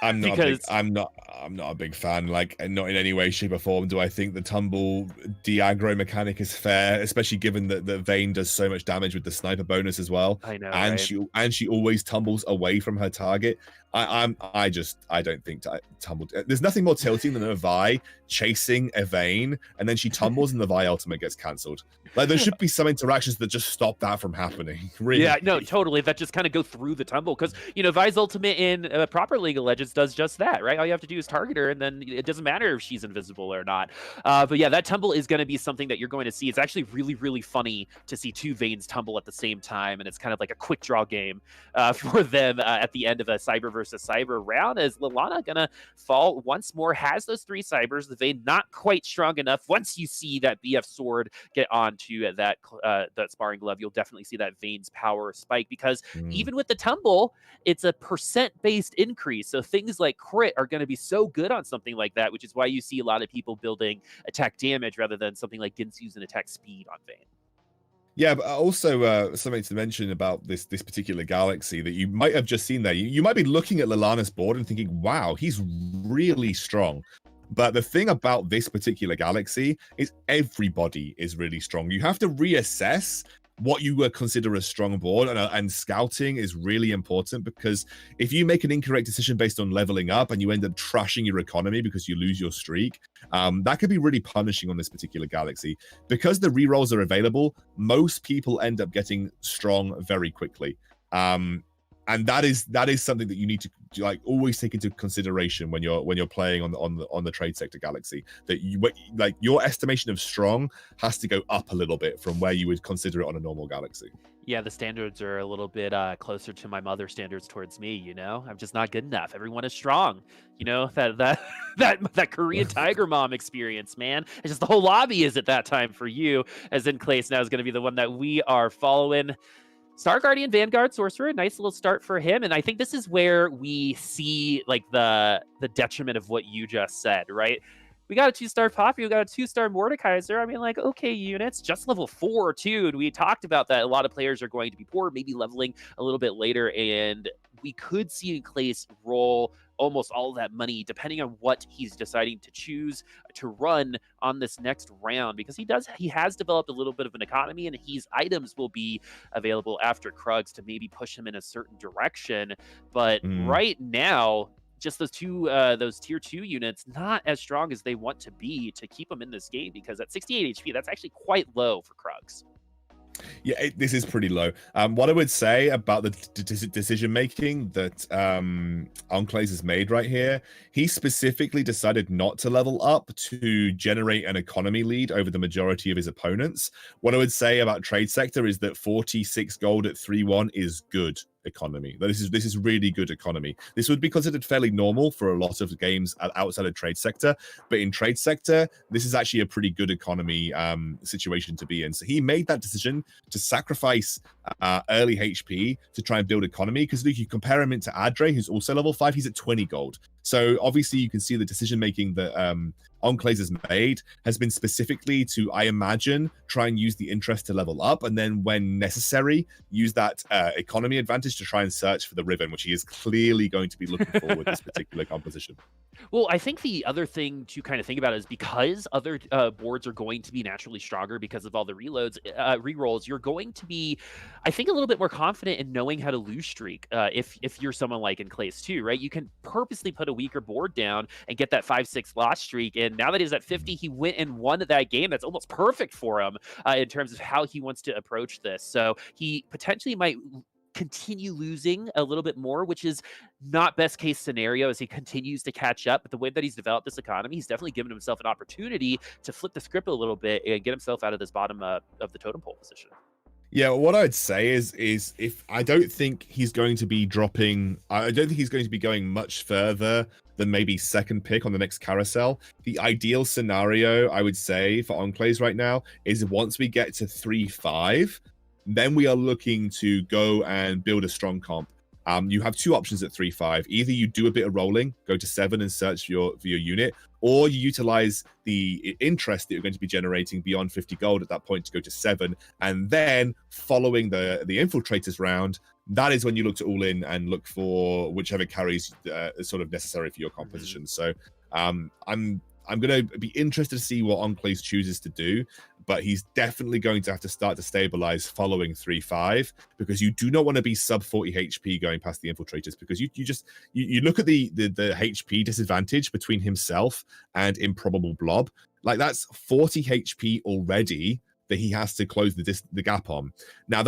because I'm not a big fan. Like, not in any way, shape, or form do I think the tumble de-aggro mechanic is fair, especially given that Vayne does so much damage with the sniper bonus as well. I know, And right? she always tumbles away from her target. I don't think tumble. There's nothing more tilting than a Vi chasing a Vayne, and then she tumbles and the Vi ultimate gets cancelled. Like, there should be some interactions that just stop that from happening. Really. Yeah, no, totally. That just kind of go through the tumble because, you know, Vi's ultimate in proper League of Legends does just that, right? All you have to do is target her, and then it doesn't matter if she's invisible or not. But yeah, that tumble is going to be something that you're going to see. It's actually really, really funny to see two Vaynes tumble at the same time, and it's kind of like a quick draw game for them at the end of a cyber versus cyber round, as laellana going to fall once more, has those 3 cybers. The Vayne not quite strong enough. Once you see that BF sword get onto that sparring glove, you'll definitely see that Vayne's power spike, because even with the tumble, it's a percent-based increase. So things like crit are going to be so good on something like that, which is why you see a lot of people building attack damage rather than something like Ginsu's and attack speed on Vayne. Yeah, but also something to mention about this particular galaxy that you might have just seen there. You might be looking at laellana's board and thinking, wow, he's really strong. But the thing about this particular galaxy is everybody is really strong. You have to reassess what you would consider a strong board, and scouting is really important, because if you make an incorrect decision based on leveling up and you end up trashing your economy because you lose your streak, that could be really punishing on this particular galaxy. Because the rerolls are available, most people end up getting strong very quickly. And that is something that you need to like always take into consideration when you're playing on the trade sector galaxy, that like your estimation of strong has to go up a little bit from where you would consider it on a normal galaxy. Yeah, the standards are a little bit closer to my mother's standards towards me. You know, I'm just not good enough. Everyone is strong. You know, that Korean Tiger Mom experience, man. It's just the whole lobby is at that time for you. As TheEnclase now is going to be the one that we are following. Star Guardian, Vanguard, Sorcerer, nice little start for him. And I think this is where we see like the detriment of what you just said, right? We got a 2-star Poppy, we got a 2-star Mordekaiser. I mean, like, okay, units, just level 4 too. And we talked about that. A lot of players are going to be poor, maybe leveling a little bit later. And we could see TheEnclase roll almost all of that money, depending on what he's deciding to choose to run on this next round, because he has developed a little bit of an economy, and his items will be available after Krugs to maybe push him in a certain direction. But right now, just those tier 2 units not as strong as they want to be to keep them in this game, because at 68 HP, that's actually quite low for Krugs. Yeah, this is pretty low. What I would say about the decision making that TheEnclase has made right here, he specifically decided not to level up to generate an economy lead over the majority of his opponents. What I would say about trade sector is that 46 gold at 3-1 is good economy. This is really good economy. This would be considered fairly normal for a lot of games outside of trade sector, but in trade sector, this is actually a pretty good economy situation to be in. So he made that decision to sacrifice early HP to try and build economy, because if you compare him into adrehhh, who's also level 5, he's at 20 gold. So obviously you can see the decision making that TheEnclase has made has been specifically to, I imagine, try and use the interest to level up, and then when necessary, use that economy advantage to try and search for the Riven, which he is clearly going to be looking for with this particular composition. Well, I think the other thing to kind of think about is, because other boards are going to be naturally stronger because of all the reloads, rerolls, you're going to be, I think, a little bit more confident in knowing how to lose streak. If you're someone like TheEnclase too, right? You can purposely put a weaker board down and get that 5-6 loss streak. And now that he's at 50, he went and won that game. That's almost perfect for him in terms of how he wants to approach this. So he potentially might continue losing a little bit more, which is not best case scenario as he continues to catch up. But the way that he's developed this economy, he's definitely given himself an opportunity to flip the script a little bit and get himself out of this bottom of the totem pole position. Yeah, what I'd say is if I don't think he's going to be dropping, I don't think he's going to be going much further than maybe second pick on the next carousel. The ideal scenario, I would say, for TheEnclase right now is once we get to 3-5, then we are looking to go and build a strong comp. You have 2 options at 3-5. Either you do a bit of rolling, go to 7 and search for your unit, or you utilize the interest that you're going to be generating beyond 50 gold at that point to go to 7, and then following the infiltrators round, that is when you look to all in and look for whichever carries is sort of necessary for your composition. So I'm going to be interested to see what TheEnclase chooses to do, but he's definitely going to have to start to stabilize following 3-5, because you do not want to be sub 40 HP going past the infiltrators, because you look at the HP disadvantage between himself and Improbable Blob. Like, that's 40 HP already that he has to close the gap on. Now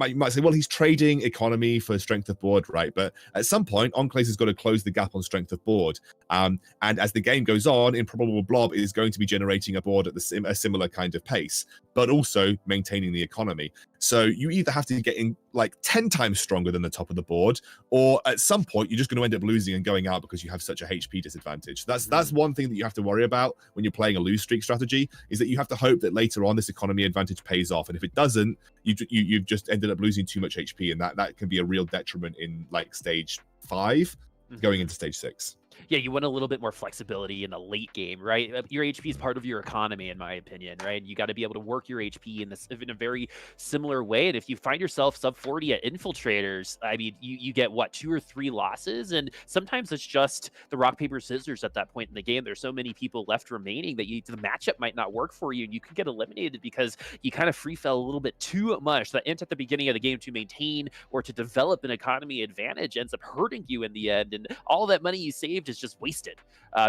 you might say, well, he's trading economy for strength of board, right? But at some point, TheEnclase has got to close the gap on strength of board. And as the game goes on, Improbable Blob is going to be generating a board at a similar kind of pace, but also maintaining the economy. So you either have to get in like 10 times stronger than the top of the board, or at some point you're just going to end up losing and going out because you have such a HP disadvantage. That's one thing that you have to worry about when you're playing a lose streak strategy, is that you have to hope that later on this economy advantage pays off. And if it doesn't, you've just ended up losing too much HP, and that can be a real detriment in like stage 5 going into stage 6. Yeah, you want a little bit more flexibility in the late game, right? Your HP is part of your economy, in my opinion, right? You got to be able to work your HP in a very similar way. And if you find yourself sub 40 at infiltrators, I mean, you get what, 2 or 3 losses, and sometimes it's just the rock paper scissors at that point in the game. There's so many people left remaining that the matchup might not work for you, and you could get eliminated because you kind of free fell a little bit too much. That int at the beginning of the game to maintain or to develop an economy advantage ends up hurting you in the end, and all that money you saved is just wasted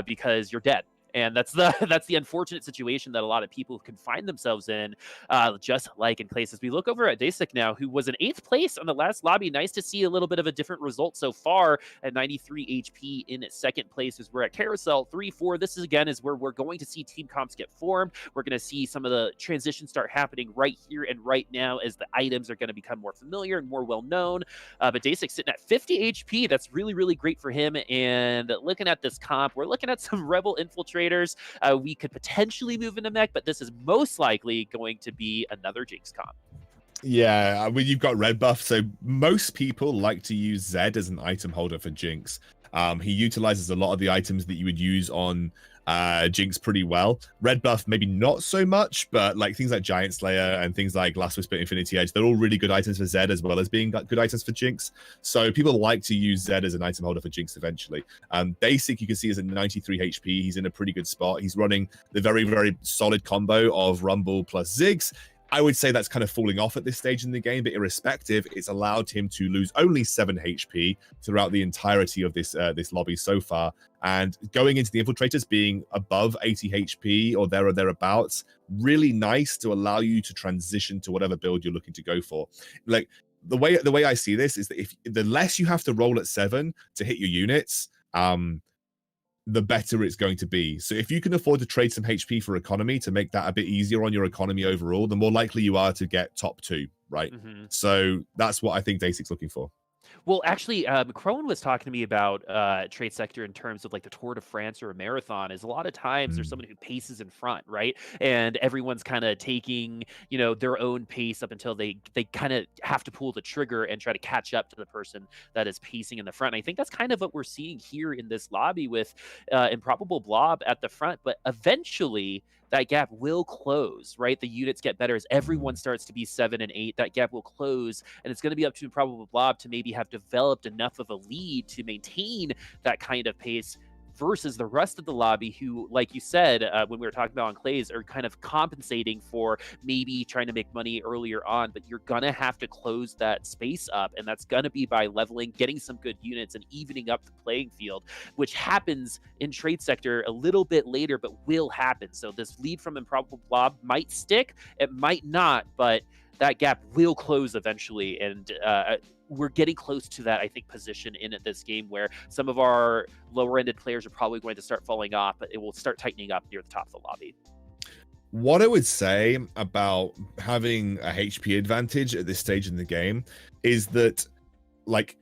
because you're dead. And that's the unfortunate situation that a lot of people can find themselves in, just like TheEnclase. As we look over at Deisik now, who was in 8th place on the last lobby. Nice to see a little bit of a different result so far at 93 HP in 2nd place, as we're at Carousel 3-4. This is where we're going to see team comps get formed. We're going to see some of the transitions start happening right here and right now as the items are going to become more familiar and more well-known. But Deisik sitting at 50 HP. That's really, really great for him. And looking at this comp, we're looking at some Rebel infiltrators. We could potentially move into mech, but this is most likely going to be another Jinx comp. Yeah, I mean, you've got red buff, so most people like to use Zed as an item holder for Jinx. He utilizes a lot of the items that you would use on Jinx pretty well. Red buff, maybe not so much, but like things like Giant Slayer and things like Last Whisper Infinity Edge, they're all really good items for Zed as well as being good items for Jinx. So people like to use Zed as an item holder for Jinx eventually. Deisik, you can see, is at 93 HP. He's in a pretty good spot. He's running the very, very solid combo of Rumble plus Ziggs. I would say that's kind of falling off at this stage in the game, but irrespective, it's allowed him to lose only 7 HP throughout the entirety of this lobby so far. And going into the infiltrators being above 80 HP or there or thereabouts, really nice to allow you to transition to whatever build you're looking to go for. Like, the way I see this is that if the less you have to roll at 7 to hit your units, the better it's going to be. So if you can afford to trade some HP for economy to make that a bit easier on your economy overall, the more likely you are to get top 2, right? So that's what I think Deisik's looking for. Well, actually, Crone was talking to me about trade sector in terms of like the Tour de France or a marathon. Is a lot of times there's someone who paces in front, right? And everyone's kind of taking, their own pace up until they kind of have to pull the trigger and try to catch up to the person that is pacing in the front. And I think that's kind of what we're seeing here in this lobby with Improbable Blob at the front. But eventually, that gap will close, right? The units get better as everyone starts to be 7 and 8. That gap will close, and it's going to be up to Improbable Blob to maybe have developed enough of a lead to maintain that kind of pace versus the rest of the lobby who, like you said, when we were talking about TheEnclase, are kind of compensating for maybe trying to make money earlier on, but you're going to have to close that space up, and that's going to be by leveling, getting some good units, and evening up the playing field, which happens in trade sector a little bit later, but will happen. So this lead from Improbable Blob might stick, it might not, but that gap will close eventually, and we're getting close to that, I think, position in this game where some of our lower-ended players are probably going to start falling off, but it will start tightening up near the top of the lobby. What I would say about having a HP advantage at this stage in the game is that, like,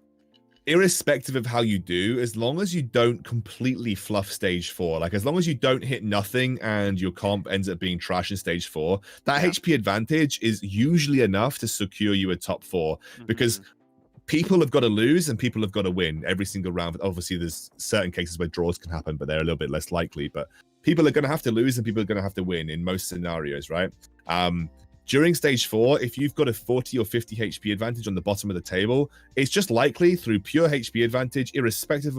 irrespective of how you do, as long as you don't completely fluff stage 4, like as long as you don't hit nothing and your comp ends up being trash in stage 4, that HP advantage is usually enough to secure you a top 4, because people have got to lose and people have got to win every single round. Obviously, there's certain cases where draws can happen, but they're a little bit less likely. But people are going to have to lose and people are going to have to win in most scenarios, right? During stage 4, if you've got a 40 or 50 HP advantage on the bottom of the table, it's just likely through pure HP advantage, irrespective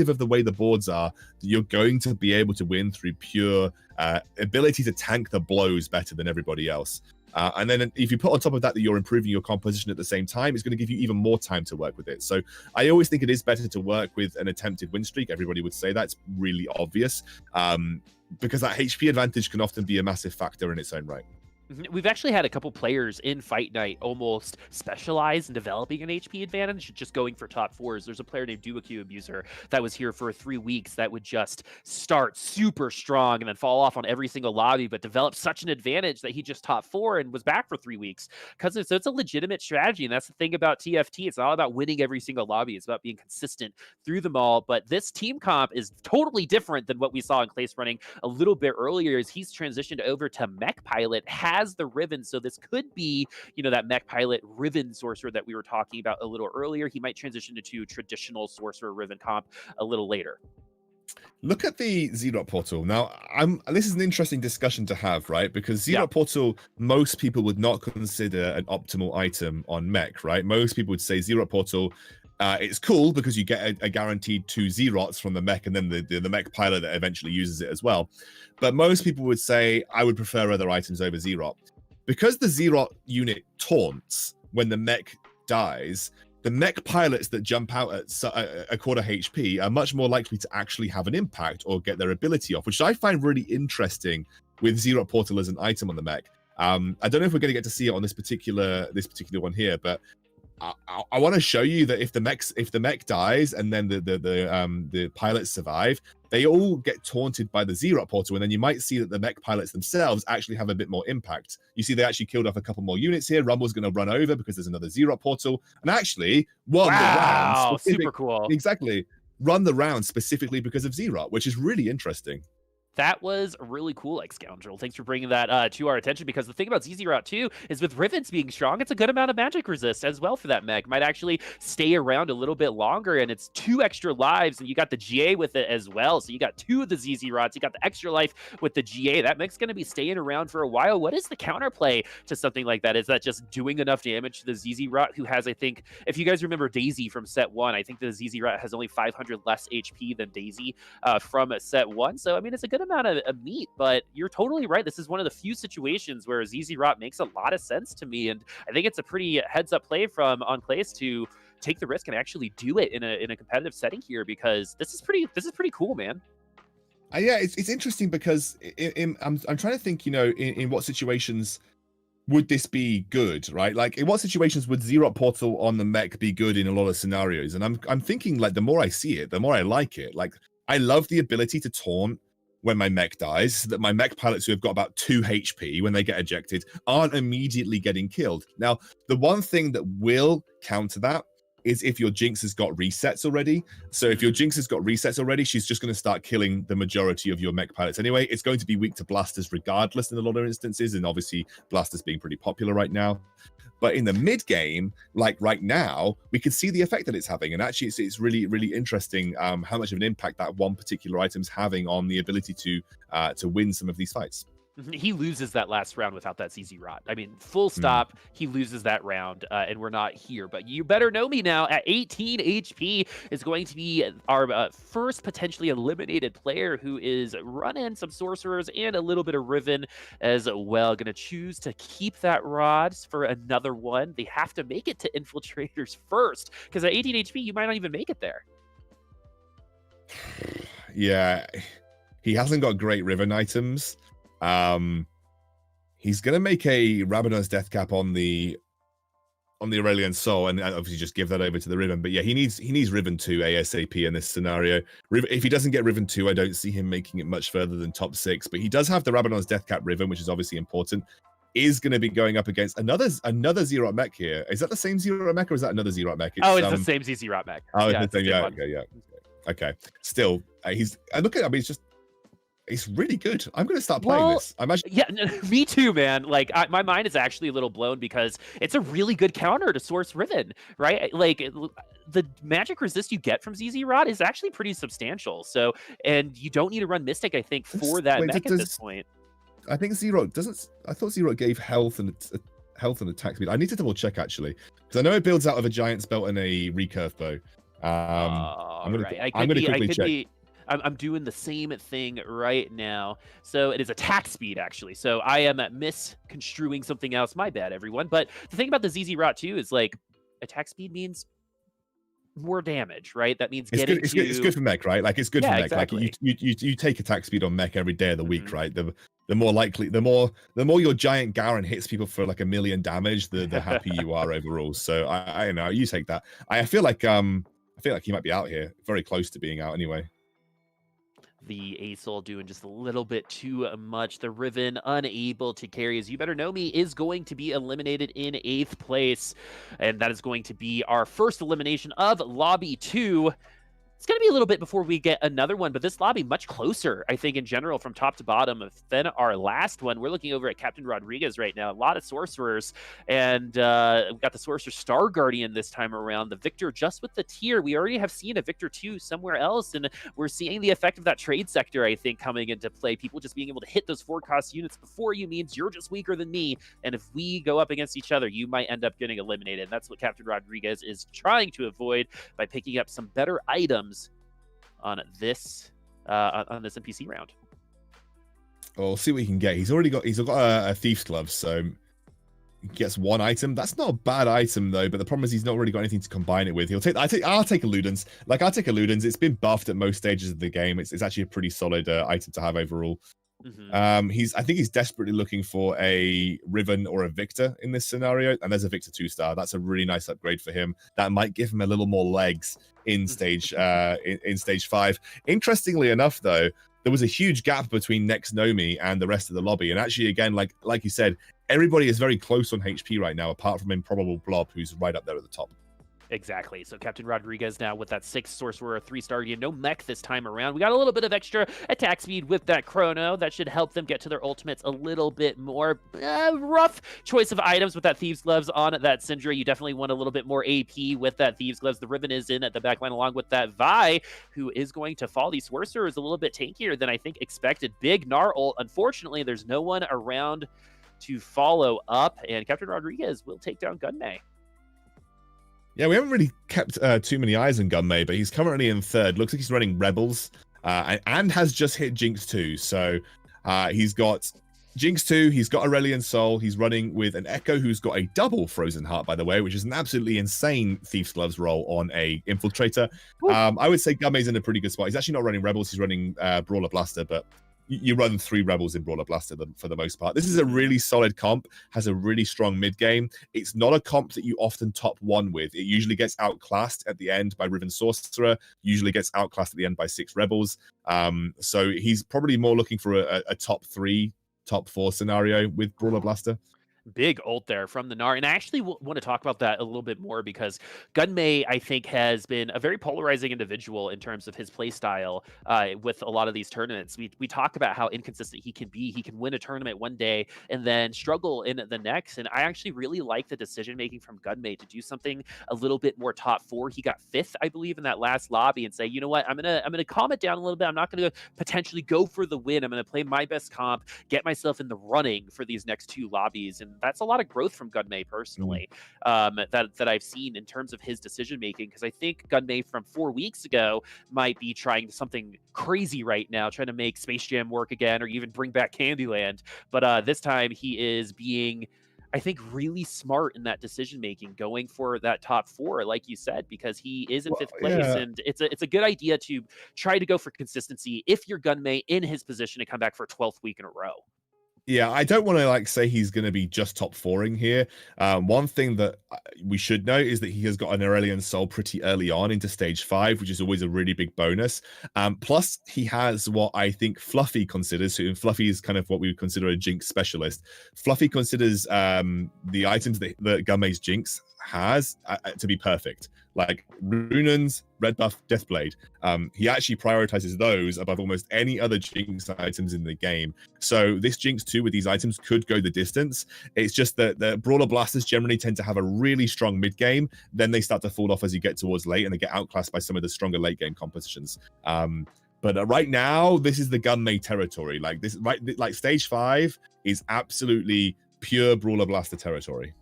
of the way the boards are, that you're going to be able to win through pure ability to tank the blows better than everybody else. And then if you put on top of that you're improving your composition at the same time, it's going to give you even more time to work with it. So I always think it is better to work with an attempted win streak. Everybody would say that's really obvious, because that HP advantage can often be a massive factor in its own right. We've actually had a couple players in Fight Night almost specialize in developing an HP advantage, just going for top 4s. There's a player named Duaku Abuser that was here for 3 weeks that would just start super strong and then fall off on every single lobby, but develop such an advantage that he just top 4 and was back for 3 weeks. So it's a legitimate strategy, and that's the thing about TFT. It's not about winning every single lobby. It's about being consistent through them all. But this team comp is totally different than what we saw in Clace running a little bit earlier, as he's transitioned over to Mech Pilot, has the Riven. So this could be, that Mech Pilot Riven sorcerer that we were talking about a little earlier. He might transition into traditional sorcerer Riven comp a little later. Look at the Z-Rot portal. Now, this is an interesting discussion to have, right? Because Z-Rot portal, most people would not consider an optimal item on Mech, right? Most people would say Z-Rot portal, it's cool because you get a guaranteed 2 Z-Rots from the Mech, and then the Mech Pilot that eventually uses it as well. But most people would say, I would prefer other items over Z-Rot. Because the Z-Rot unit taunts when the Mech dies, the Mech Pilots that jump out at a quarter HP are much more likely to actually have an impact or get their ability off, which I find really interesting with Z-Rot portal as an item on the Mech. I don't know if we're going to get to see it on this particular one here, but I want to show you that if the mech dies and then the pilots survive, they all get taunted by the Z-Rot portal, and then you might see that the Mech Pilots themselves actually have a bit more impact. You see they actually killed off a couple more units here. Rumble's going to run over because there's another Z-Rot portal, and actually won the round. Super cool. Exactly. Run the round specifically because of Z-Rot, which is really interesting. That was really cool, Excoundrel. Thanks for bringing that to our attention, because the thing about ZZ Route 2 is with Rivens being strong, it's a good amount of magic resist as well for that mech. Might actually stay around a little bit longer, and it's 2 extra lives, and you got the GA with it as well. So you got 2 of the ZZ Routes, you got the extra life with the GA. That mech's going to be staying around for a while. What is the counterplay to something like that? Is that just doing enough damage to the ZZ Route, who has, I think, if you guys remember Daisy from set 1, I think the ZZ Route has only 500 less HP than Daisy from set 1. So, I mean, it's a good amount of meat, but you're totally right. This is one of the few situations where ZZ Rot makes a lot of sense to me, and I think it's a pretty heads-up play from TheEnclase to take the risk and actually do it in a competitive setting here, because this is pretty cool, man. Yeah, it's interesting because I'm trying to think, in what situations would this be good, right? Like, in what situations would Z-Rot portal on the mech be good in a lot of scenarios? And I'm thinking, like, the more I see it, the more I like it. Like, I love the ability to taunt when my mech dies, so that my mech pilots who have got about 2 HP when they get ejected aren't immediately getting killed. Now, the one thing that will counter that is if your Jinx has got resets already. So if your Jinx has got resets already, she's just going to start killing the majority of your mech pilots anyway. It's going to be weak to blasters regardless in a lot of instances, and obviously blasters being pretty popular right now. But in the mid game, like right now, we can see the effect that it's having, and actually it's really, really interesting how much of an impact that one particular item's having on the ability to win some of these fights. He loses that last round without that ZZ Rot. I mean, full stop, he loses that round, and we're not here. But You Better Know Me now at 18 HP is going to be our first potentially eliminated player, who is running some sorcerers and a little bit of Riven as well. Going to choose to keep that rod for another one. They have to make it to Infiltrators first, because at 18 HP, you might not even make it there. Yeah, he hasn't got great Riven items. He's gonna make a Rabadon's Death Cap on the Aurelian Soul, and obviously just give that over to the Riven. But yeah, he needs Riven 2 ASAP in this scenario. If he doesn't get Riven 2, I don't see him making it much further than top 6. But he does have the Rabadon's Death Cap Riven, which is obviously important. Is going to be going up against another Z-Rot mech here. Is that the same Z-Rot mech, or is that another Z-Rot mech? It's the same ZZ Rot mech. Oh, yeah, it's the same. Yeah. Okay. Still, it's really good. I'm going to start playing this. Yeah, me too, man. Like, my mind is actually a little blown, because it's a really good counter to Source Riven, right? Like, the magic resist you get from ZZ Rot is actually pretty substantial. So, and you don't need to run Mystic, I think, for that mech at this point. I think Zero doesn't. I thought Zero gave health and attack speed. I need to double check actually, because I know it builds out of a giant's belt and a recurve bow. I'm gonna quickly check. I'm doing the same thing right now. So it is attack speed, actually. So I am misconstruing something else. My bad, everyone. But the thing about the ZZ Rot too is like attack speed means more damage, right? That means it's good for mech, right? Like it's good for mech. Exactly. Like you take attack speed on mech every day of the week, right? The more likely, the more your giant Garen hits people for like 1 million damage, the happy you are overall. So I know you take that. I feel like he might be out here, very close to being out anyway. The Asol doing just a little bit too much. The Riven unable to carry as YouBetterKnowMe is going to be eliminated in 8th place. And that is going to be our first elimination of Lobby 2. It's going to be a little bit before we get another one, but this lobby much closer, I think, in general, from top to bottom than our last one. We're looking over at CaptainRodrigues right now. A lot of Sorcerers, and we've got the Sorcerer Star Guardian this time around. The Victor just with the tier. We already have seen a Victor 2 somewhere else, and we're seeing the effect of that trade sector, I think, coming into play. People just being able to hit those 4-cost units before you means you're just weaker than me, and if we go up against each other, you might end up getting eliminated. And that's what CaptainRodrigues is trying to avoid by picking up some better items on this NPC round. Well, we'll see what he can get. He's got a thief's glove, so he gets 1 item. That's not a bad item though, but the problem is he's not really got anything to combine it with. I'll take a Ludens. I'll take a Ludens. It's been buffed at most stages of the game. It's actually a pretty solid item to have overall. I think he's desperately looking for a Riven or a Victor in this scenario, and there's a Victor 2-star. That's a really nice upgrade for him. That might give him a little more legs in stage in stage 5. Interestingly enough, though, there was a huge gap between NextKnowMe and the rest of the lobby, and actually, again, like you said, everybody is very close on HP right now, apart from Improbable Blob, who's right up there at the top. Exactly. So CaptainRodrigues now with that 6 Sorcerer, 3-star Guardian, no mech this time around. We got a little bit of extra attack speed with that Chrono. That should help them get to their ultimates a little bit more. Rough choice of items with that Thieves Gloves on that Syndra. You definitely want a little bit more AP with that Thieves Gloves. The Riven is in at the backline along with that Vi, who is going to fall. These Sorcerers a little bit tankier than I think expected. Big Gnar ult. Unfortunately, there's no one around to follow up, and CaptainRodrigues will take down Gunmay. Yeah, we haven't really kept too many eyes on Gunmay, but he's currently in 3rd. Looks like he's running Rebels and has just hit Jinx 2. So he's got Jinx 2, he's got Aurelion Soul, he's running with an Echo who's got a double Frozen Heart, by the way, which is an absolutely insane Thief's Gloves roll on a Infiltrator. I would say Gunmay's in a pretty good spot. He's actually not running Rebels, he's running Brawler Blaster, but you run 3 Rebels in Brawler Blaster for the most part. This is a really solid comp, has a really strong mid game. It's not a comp that you often top 1 with. It usually gets outclassed at the end by Riven Sorcerer, usually gets outclassed at the end by 6 Rebels. So he's probably more looking for a top 3, top 4 scenario with Brawler Blaster. Big ult there from the Gnar. And I actually want to talk about that a little bit more because Gunmay, I think, has been a very polarizing individual in terms of his play style with a lot of these tournaments. We talk about how inconsistent he can be. He can win a tournament one day and then struggle in the next. And I actually really like the decision making from Gunmay to do something a little bit more top 4. He got 5th, I believe, in that last lobby and say, you know what, I'm gonna calm it down a little bit. I'm not gonna potentially go for the win. I'm gonna play my best comp, get myself in the running for these next 2 lobbies. And that's a lot of growth from Gunmay personally, that I've seen in terms of his decision making, because I think Gunmay from 4 weeks ago might be trying something crazy right now, trying to make Space Jam work again or even bring back Candyland. But this time he is being, I think, really smart in that decision making, going for that top 4, like you said, because he is in 5th place, and it's a good idea to try to go for consistency if you're Gunmay in his position to come back for a 12th week in a row. Yeah, I don't want to say he's going to be just top 4ing here. One thing that we should know is that he has got an Aurelion Soul pretty early on into stage 5, which is always a really big bonus. Plus, he has what I think Fluffy considers, and Fluffy is kind of what we would consider a Jinx specialist. Fluffy considers the items that Gunmay's Jinx has to be perfect, like Runans, Red Buff, Deathblade. He actually prioritizes those above almost any other Jinx items in the game. So this Jinx 2 with these items could go the distance. It's just that the Brawler Blasters generally tend to have a really strong mid game. Then they start to fall off as you get towards late, and they get outclassed by some of the stronger late game compositions. But right now, this is the Gunmay territory. Like this, right? Like stage 5 is absolutely pure Brawler Blaster territory.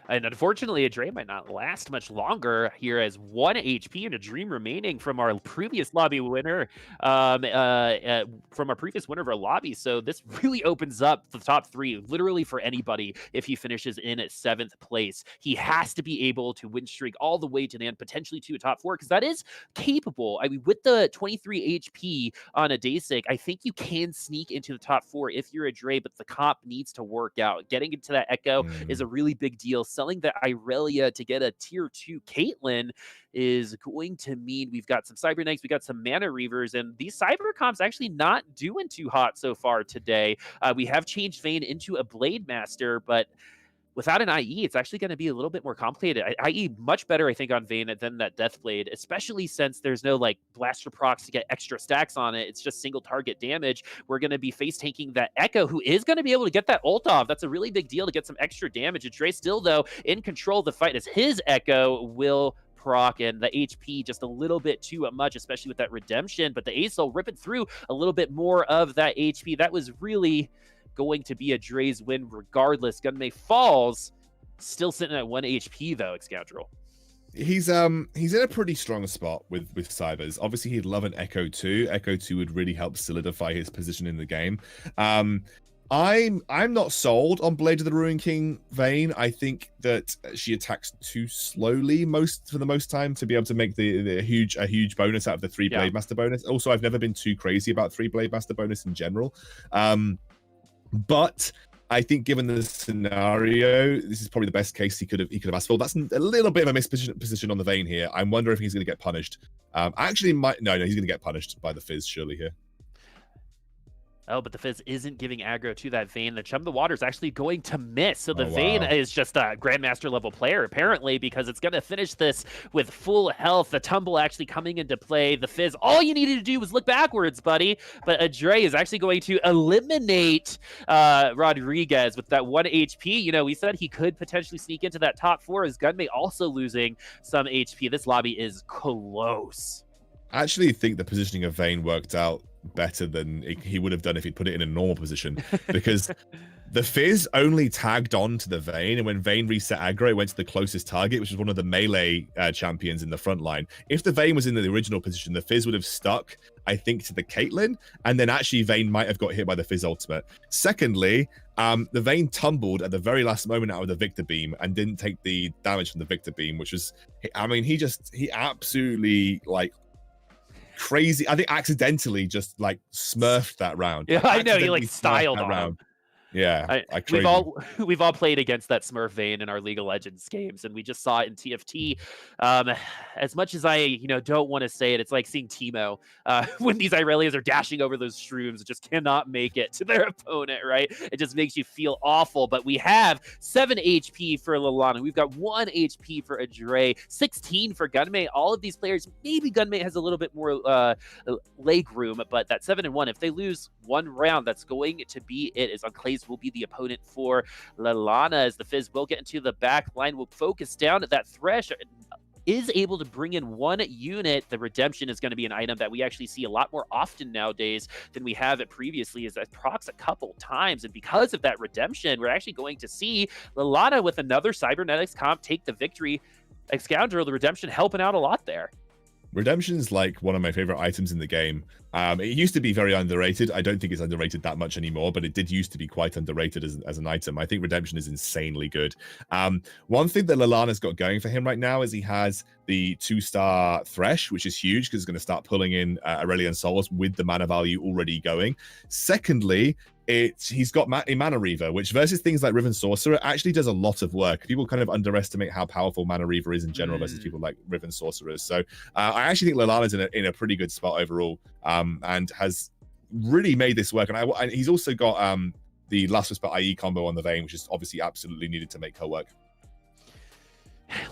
And unfortunately, adrehh might not last much longer here, as 1 HP and a dream remaining from our previous lobby winner, from our previous winner of our lobby. So this really opens up the top 3, literally for anybody if he finishes in 7th place. He has to be able to win streak all the way to the end, potentially to a top 4, because that is capable. I mean, with the 23 HP on a Deisik, I think you can sneak into the top 4 if you're adrehh, but the comp needs to work out. Getting into that Echo is a really big deal. Selling the Irelia to get a tier 2 Caitlyn is going to mean we've got some Cyber Knights, we got some Mana Reavers, and these Cyber comps actually not doing too hot so far today. We have changed Vayne into a Blade Master, but without an IE, it's actually going to be a little bit more complicated. IE much better, I think, on Vayne than that Deathblade, especially since there's no like blaster procs to get extra stacks on it. It's just single target damage. We're going to be face tanking that Echo, who is going to be able to get that ult off. That's a really big deal to get some extra damage. adrehh still, though, in control of the fight, as his Echo will proc, and the HP just a little bit too much, especially with that redemption. But the Acel ripping through a little bit more of that HP. That was really going to be adrehh's win regardless. Gunmay falls, still sitting at 1 HP though, Excoundrel. He's in a pretty strong spot with Cybers. Obviously, he'd love an Echo 2. Echo 2 would really help solidify his position in the game. I'm not sold on Blade of the Ruin King Vayne. I think that she attacks too slowly for the most time to be able to make a huge bonus out of the 3 Blade Master bonus. Also, I've never been too crazy about 3 Blade Master bonus in general. But I think given the scenario, this is probably the best case he could have asked for. That's a little bit of a misposition on the Vayne here. I'm wondering if he's going to get punished. No, he's going to get punished by the Fizz surely here. Oh, but the Fizz isn't giving aggro to that Vayne. The Chum the Water is actually going to miss. So the Vayne is just a Grandmaster level player, apparently, because it's going to finish this with full health. The Tumble actually coming into play. The Fizz, all you needed to do was look backwards, buddy. But adrehh is actually going to eliminate Rodrigues with that 1 HP. You know, we said he could potentially sneak into that top 4, as Gunmay also losing some HP. This lobby is close. I actually think the positioning of Vayne worked out better than he would have done if he'd put it in a normal position, because the Fizz only tagged on to the Vayne, and when Vayne reset aggro, it went to the closest target, which was one of the melee champions in the front line. If the Vayne was in the original position, the Fizz would have stuck, I think, to the Caitlyn, and then actually Vayne might have got hit by the Fizz ultimate. Secondly, the Vayne tumbled at the very last moment out of the Victor Beam and didn't take the damage from the Victor Beam, which was, I mean, he absolutely, like, crazy. I think accidentally just like smurfed that round. Yeah, I know, he like styled on him. Yeah, we've all played against that Smurf Vayne in our League of Legends games, and we just saw it in TFT. As much as I, don't want to say it, it's like seeing Teemo when these Irelias are dashing over those shrooms, just cannot make it to their opponent, right? It just makes you feel awful. But we have 7 HP for laellana. We've got 1 HP for adrehh, 16 for Gunmay. All of these players, maybe Gunmay has a little bit more leg room, but that 7 and 1, if they lose one round, that's going to be it. As TheEnclase will be the opponent for laellana, as the Fizz will get into the back line, will focus down at that Thresh, is able to bring in 1 unit. The redemption is going to be an item that we actually see a lot more often nowadays than we have it previously, as that procs a couple times, and because of that redemption, we're actually going to see laellana with another Cybernetics comp take the victory. Excoundrel, the redemption helping out a lot there. Redemption is like one of my favorite items in the game. It used to be very underrated. I don't think it's underrated that much anymore, but it did used to be quite underrated as an item. I think Redemption is insanely good. One thing that laellana's got going for him right now is he has the 2-star Thresh, which is huge because it's going to start pulling in Aurelian Souls with the mana value already going. Secondly, he's got a Mana Reaver, which versus things like Riven Sorcerer actually does a lot of work. People kind of underestimate how powerful Mana Reaver is in general versus people like Riven Sorcerers. So I actually think laellana's in a pretty good spot overall, and has really made this work. And he's also got the Last Whisper IE combo on the Vayne, which is obviously absolutely needed to make her work.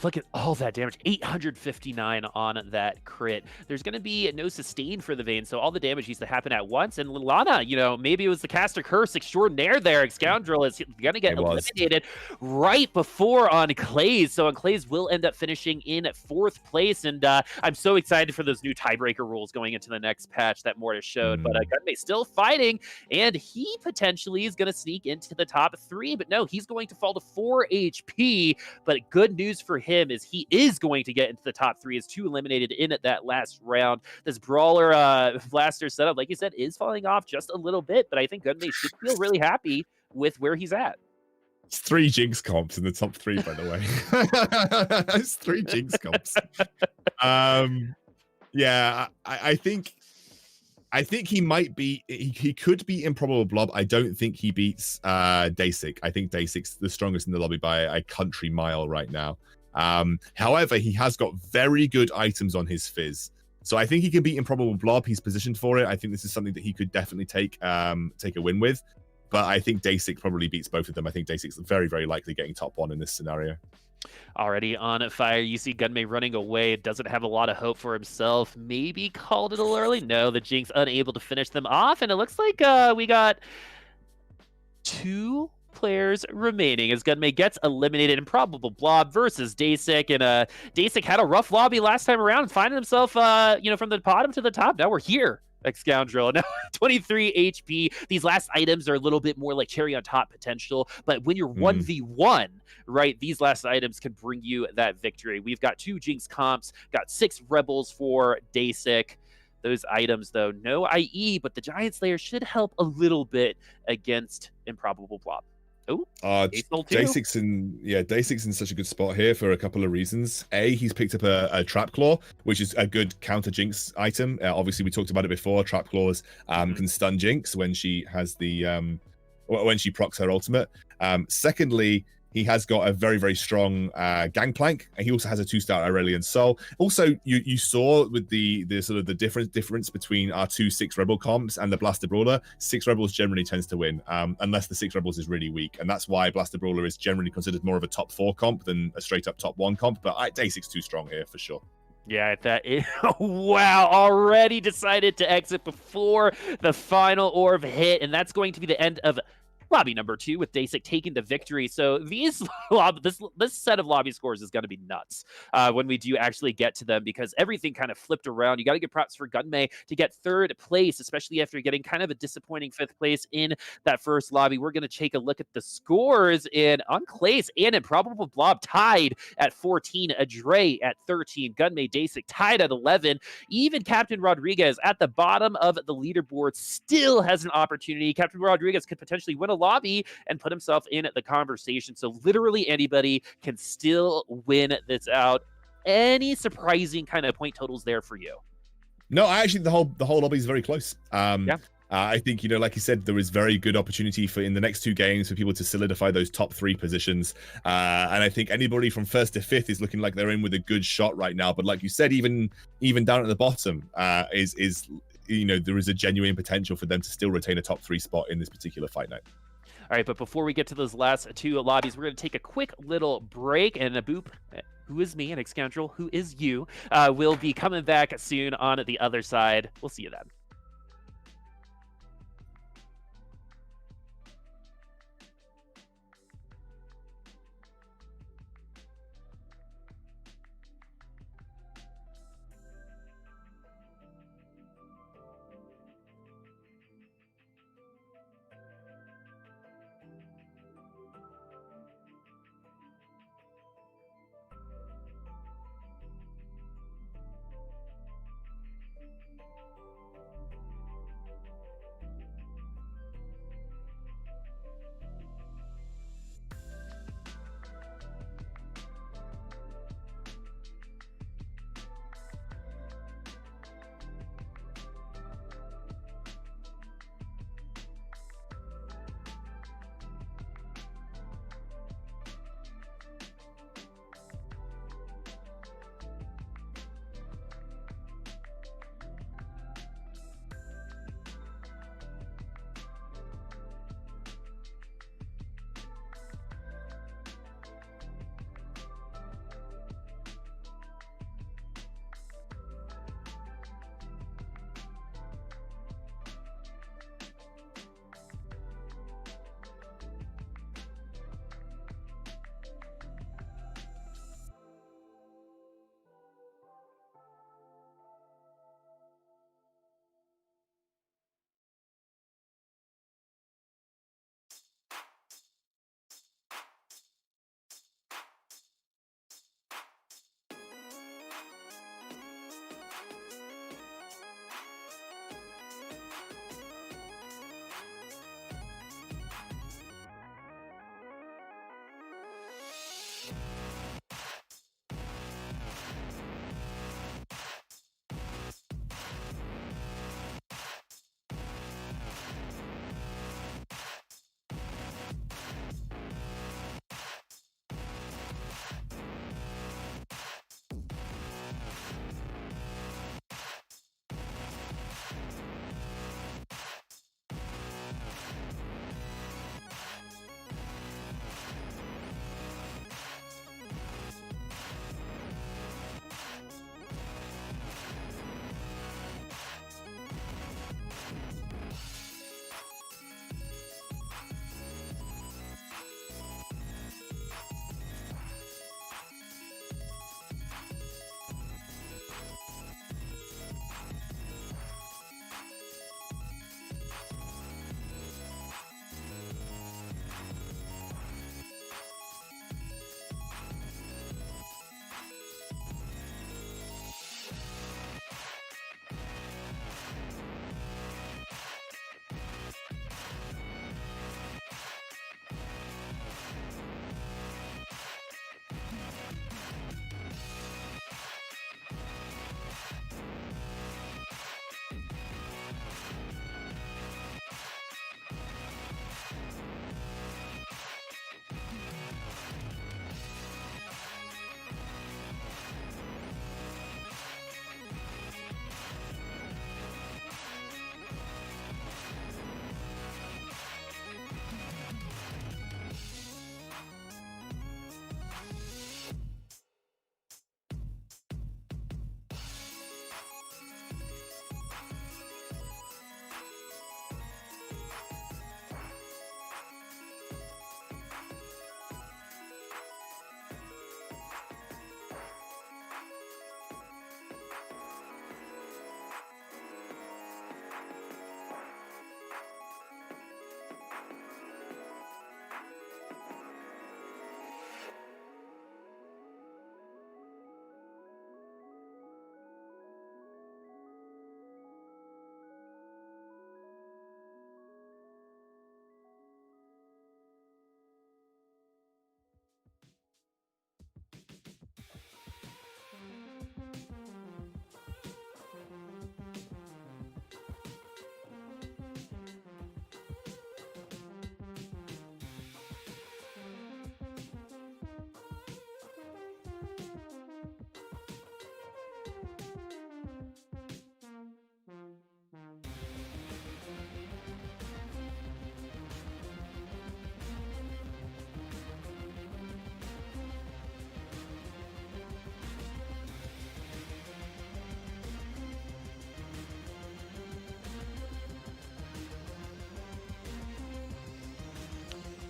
look at all that damage. 859 on that crit. There's going to be no sustain for the Vayne, so all the damage needs to happen at once. And laellana, you know, maybe it was the caster curse extraordinaire there. Excoundrel is going to get eliminated right before EncClaze. So EncClaze will end up finishing in 4th place. And I'm so excited for those new tiebreaker rules going into the next patch that Mortis showed. But Gunmay still fighting, and he potentially is going to sneak into the top 3. But no, he's going to fall to 4 HP. But good news for him is he is going to get into the top 3 as 2 eliminated in that last round. This Brawler Blaster setup, like you said, is falling off just a little bit, but I think Gunmay should feel really happy with where he's at. It's 3 Jinx comps in the top 3, by the way. It's 3 Jinx comps. Yeah, I think he might be. He could be Improbable Blob. I don't think he beats Deisik. I think Deisik's the strongest in the lobby by a country mile right now. However, he has got very good items on his Fizz, so I think he can beat Improbable Blob. He's positioned for it. I think this is something that he could definitely take a win with. But I think Deisik probably beats both of them. I think Deisik's very, very likely getting top 1 in this scenario. Already on fire. You see Gunmay running away. Doesn't have a lot of hope for himself. Maybe called it a little early. No, the Jinx unable to finish them off. And it looks like we got 2 players remaining as Gunmay gets eliminated. Improbable Blob versus Deisik. And Deisik had a rough lobby last time around, finding himself, you know, from the bottom to the top. Now we're here. Excoundrel. Now 23 HP. These last items are a little bit more like cherry on top potential, but when you're 1v1, right, these last items can bring you that victory. We've got 2 Jinx comps, got 6 Rebels for Deisik. Those items, though, no IE, but the Giant Slayer should help a little bit against Improbable Blob. Oh, Deisik's in such a good spot here for a couple of reasons. A, he's picked up a Trap Claw, which is a good counter Jinx item. Obviously, we talked about it before. Trap Claws can stun Jinx when she has the when she procs her ultimate. Secondly, he has got a very, very strong Gangplank, and he also has a 2-star Aurelion Soul. Also, you saw with the sort of the difference between our 2 6 Rebel comps and the Blaster Brawler. 6 Rebels generally tends to win, unless the 6 Rebels is really weak, and that's why Blaster Brawler is generally considered more of a top 4 comp than a straight up top 1 comp. But Deisik's too strong here for sure. Yeah, that is, wow, already decided to exit before the final orb hit, and that's going to be the end of lobby number 2 with Deisik taking the victory. So these this set of lobby scores is going to be nuts when we do actually get to them, because everything kind of flipped around. You got to give props for Gunmay to get 3rd place, especially after getting kind of a disappointing 5th place in that first lobby. We're going to take a look at the scores in EncClaze and Improbable Blob tied at 14, adrehh at 13, Gunmay, Deisik tied at 11. Even CaptainRodrigues at the bottom of the leaderboard still has an opportunity. CaptainRodrigues could potentially win a lobby and put himself in the conversation. So literally anybody can still win this out. Any surprising kind of point totals there for you? No, actually the whole lobby is very close. I think, you know, like you said, there is very good opportunity for in the next 2 games for people to solidify those top 3 positions. And I think anybody from 1st to 5th is looking like they're in with a good shot right now. But like you said, even down at the bottom is you know, there is a genuine potential for them to still retain a top 3 spot in this particular fight night. All right, but before we get to those last 2 lobbies, we're going to take a quick little break, and Boop, who is me, and Excoundrel, who is you, will be coming back soon on the other side. We'll see you then.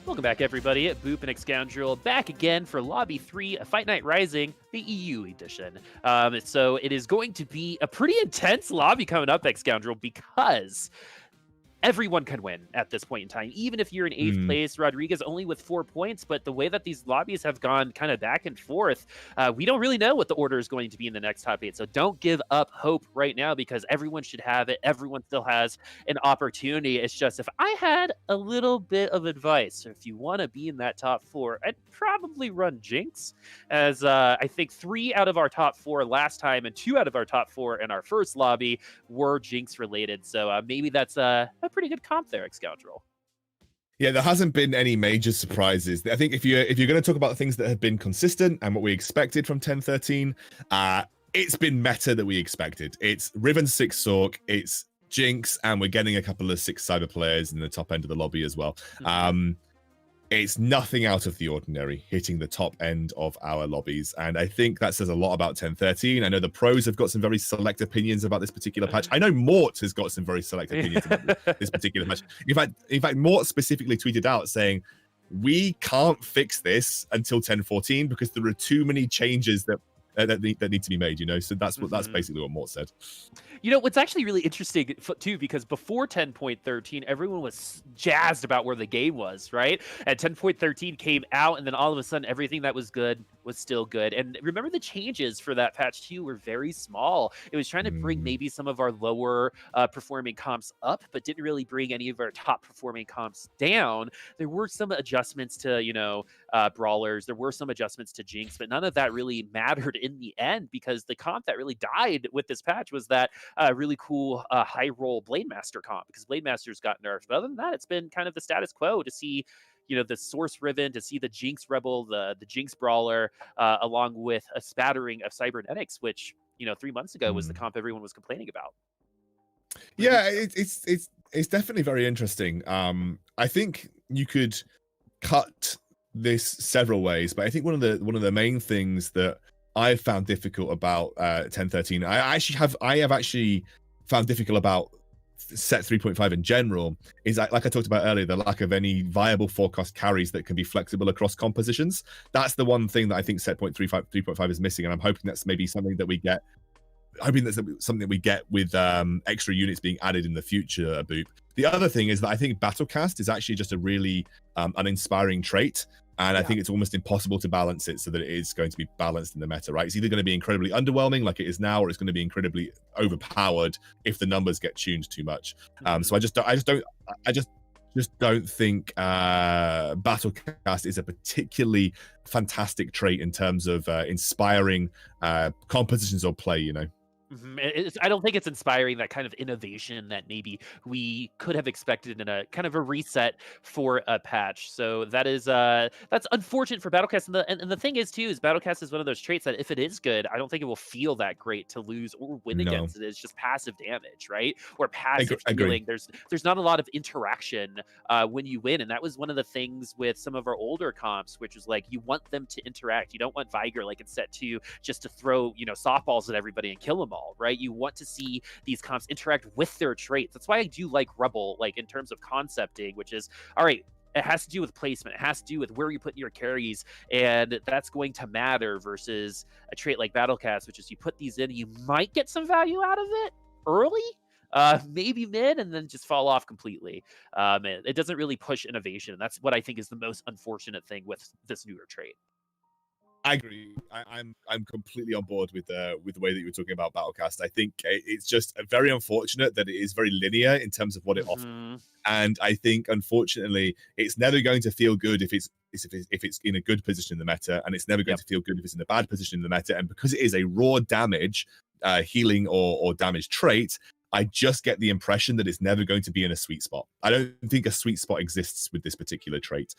Welcome back, everybody. Boop and Excoundrel back again for Lobby 3, Fight Night Rising, the EU edition. So it is going to be a pretty intense lobby coming up, Excoundrel, because everyone can win at this point in time, even if you're in 8th place. Rodriguez only with 4 points, but the way that these lobbies have gone kind of back and forth, we don't really know what the order is going to be in the next top 8. So don't give up hope right now, because everyone should have it. Everyone still has an opportunity. It's just, if I had a little bit of advice, if you want to be in that top 4, I'd probably run Jinx, as I think 3 out of our top 4 last time and 2 out of our top 4 in our first lobby were Jinx related. So maybe that's a pretty good comp there, Excoundrel. Yeah, there hasn't been any major surprises. I think if you're going to talk about things that have been consistent and what we expected from 10.13, it's been meta that we expected. It's Riven 6 Sork, it's Jinx, and we're getting a couple of 6 cyber players in the top end of the lobby as well. It's nothing out of the ordinary hitting the top end of our lobbies, and I think that says a lot about 10.13. I know the pros have got some very select opinions about this particular patch. I know Mort has got some very select opinions about this particular patch. In fact, Mort specifically tweeted out saying, "We can't fix this until 10.14 because there are too many changes that need to be made." You know, so that's basically what Mort said. You know, what's actually really interesting, too, because before 10.13, everyone was jazzed about where the game was, right? And 10.13 came out, and then all of a sudden, everything that was good was still good. And remember, the changes for that patch, too, were very small. It was trying to bring maybe some of our lower performing comps up, but didn't really bring any of our top performing comps down. There were some adjustments to, you know, brawlers. There were some adjustments to Jinx, but none of that really mattered in the end, because the comp that really died with this patch was that really cool high roll Blade Master comp, because Blade Master's got nerfed. But other than that, it's been kind of the status quo to see, you know, the Source Riven, to see the Jinx Rebel, the Jinx Brawler, along with a spattering of Cybernetics, which, you know, 3 months ago was the comp everyone was complaining about. Yeah, it's definitely very interesting. I think you could cut this several ways, but I think one of the main things that I've found difficult about 10.13, I have actually found difficult about set 3.5 in general, is like I talked about earlier, the lack of any viable forecast carries that can be flexible across compositions. That's the one thing that I think set 3.5 is missing, and I'm hoping that's maybe something that we get. Hoping that's something that we get with extra units being added in the future, Boop. The other thing is that I think Battlecast is actually just a really uninspiring trait. And I think it's almost impossible to balance it so that it is going to be balanced in the meta, right? It's either going to be incredibly underwhelming like it is now, or it's going to be incredibly overpowered if the numbers get tuned too much. So I just don't think Battlecast is a particularly fantastic trait in terms of inspiring compositions or play, you know? I don't think it's inspiring that kind of innovation that maybe we could have expected in a kind of a reset for a patch. So that is that's unfortunate for Battlecast. And the thing is too, is Battlecast is one of those traits that if it is good, I don't think it will feel that great to lose or win against it. It's just passive damage, right? Or passive healing. There's not a lot of interaction when you win. And that was one of the things with some of our older comps, which is like, you want them to interact. You don't want Viger like in set 2 just to throw, you know, softballs at everybody and kill them all. Right? You want to see these comps interact with their traits. That's why I do like Rebel, like in terms of concepting, which is, all right, it has to do with placement. It has to do with where you put your carries, and that's going to matter versus a trait like Battlecast, which is you put these in, you might get some value out of it early, maybe mid, and then just fall off completely. It doesn't really push innovation. That's what I think is the most unfortunate thing with this newer trait. I agree. I'm completely on board with the way that you were talking about Battlecast. I think it's just very unfortunate that it is very linear in terms of what it offers, and I think unfortunately it's never going to feel good if it's in a good position in the meta, and it's never going to feel good if it's in a bad position in the meta. And because it is a raw damage, healing or damage trait, I just get the impression that it's never going to be in a sweet spot. I don't think a sweet spot exists with this particular trait.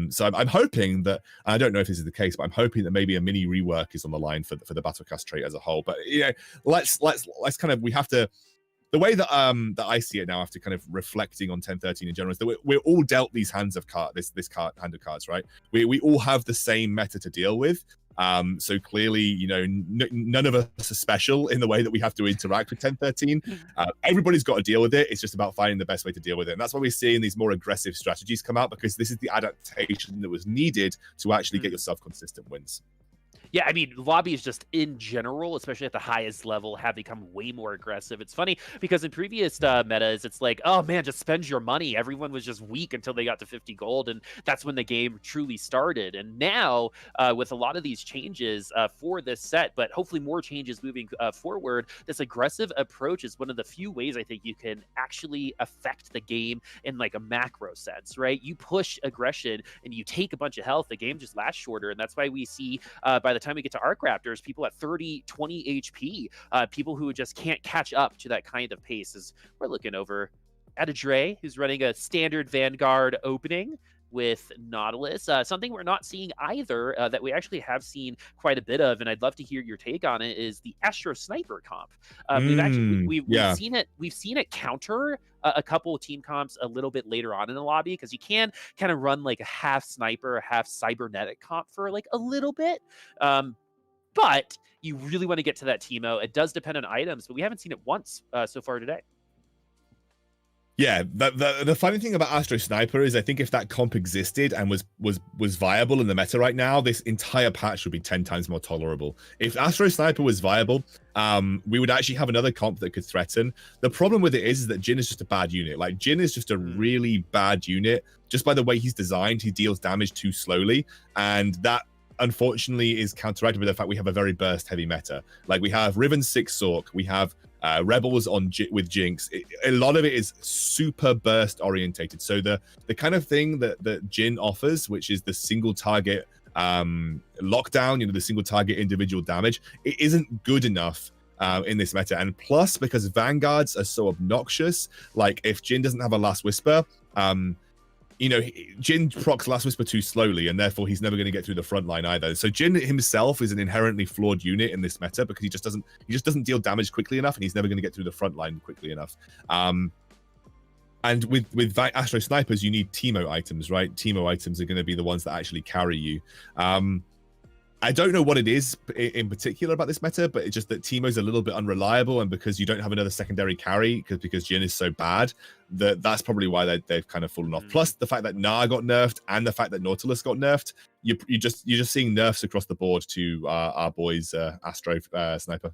So I'm hoping that, I don't know if this is the case, but I'm hoping that maybe a mini rework is on the line for the Battlecast trait as a whole. But you know, let's kind of, we have to, the way that that I see it now after kind of reflecting on 10.13 in general is that we're all dealt these hands of hand of cards, right? We all have the same meta to deal with. So clearly, you know, none of us are special in the way that we have to interact with 10.13. Everybody's got to deal with it. It's just about finding the best way to deal with it. And that's why we're seeing these more aggressive strategies come out, because this is the adaptation that was needed to actually get yourself consistent wins. Yeah, I mean, lobbies just in general, especially at the highest level, have become way more aggressive. It's funny because in previous metas, it's like, oh man, just spend your money. Everyone was just weak until they got to 50 gold, and that's when the game truly started. And now, with a lot of these changes for this set, but hopefully more changes moving forward, this aggressive approach is one of the few ways I think you can actually affect the game in like a macro sense, right? You push aggression and you take a bunch of health, the game just lasts shorter, and that's why we see by the time we get to Arc Raptors, people at 30, 20 HP, people who just can't catch up to that kind of pace. As we're looking over at adrehhh, who's running a standard Vanguard opening with Nautilus. Something we're not seeing either that we actually have seen quite a bit of, and I'd love to hear your take on it, is the Astro Sniper comp. We've seen it counter a couple of team comps a little bit later on in the lobby, because you can kind of run like a half sniper, a half cybernetic comp for like a little bit. But you really want to get to that Teemo. It does depend on items, but we haven't seen it once so far today. Yeah, the funny thing about Astro Sniper is I think if that comp existed and was viable in the meta right now, this entire patch would be 10 times more tolerable. If Astro Sniper was viable, we would actually have another comp that could threaten. The problem with it is that Jhin is just a bad unit. Like, Jhin is just a really bad unit. Just by the way he's designed, he deals damage too slowly, and that unfortunately is counteracted by the fact we have a very burst heavy meta. Like, we have Riven 6 Sork, we have Rebels with Jinx. A lot of it is super burst orientated. So the kind of thing that Jhin offers, which is the single target lockdown, you know, the single target individual damage, it isn't good enough in this meta. And plus, because Vanguards are so obnoxious, like if Jhin doesn't have a Last Whisper, you know, Jhin procs Last Whisper too slowly, and therefore he's never going to get through the front line either. So Jhin himself is an inherently flawed unit in this meta, because he just doesn't deal damage quickly enough, and he's never going to get through the front line quickly enough. And with Astro Snipers, you need Teemo items, right? Teemo items are going to be the ones that actually carry you. I don't know what it is in particular about this meta, but it's just that Teemo's a little bit unreliable, and because you don't have another secondary carry, because Jhin is so bad, that's probably why they've kind of fallen off. Plus the fact that Gnar got nerfed and the fact that Nautilus got nerfed, you're just seeing nerfs across the board to our boys Astro Sniper.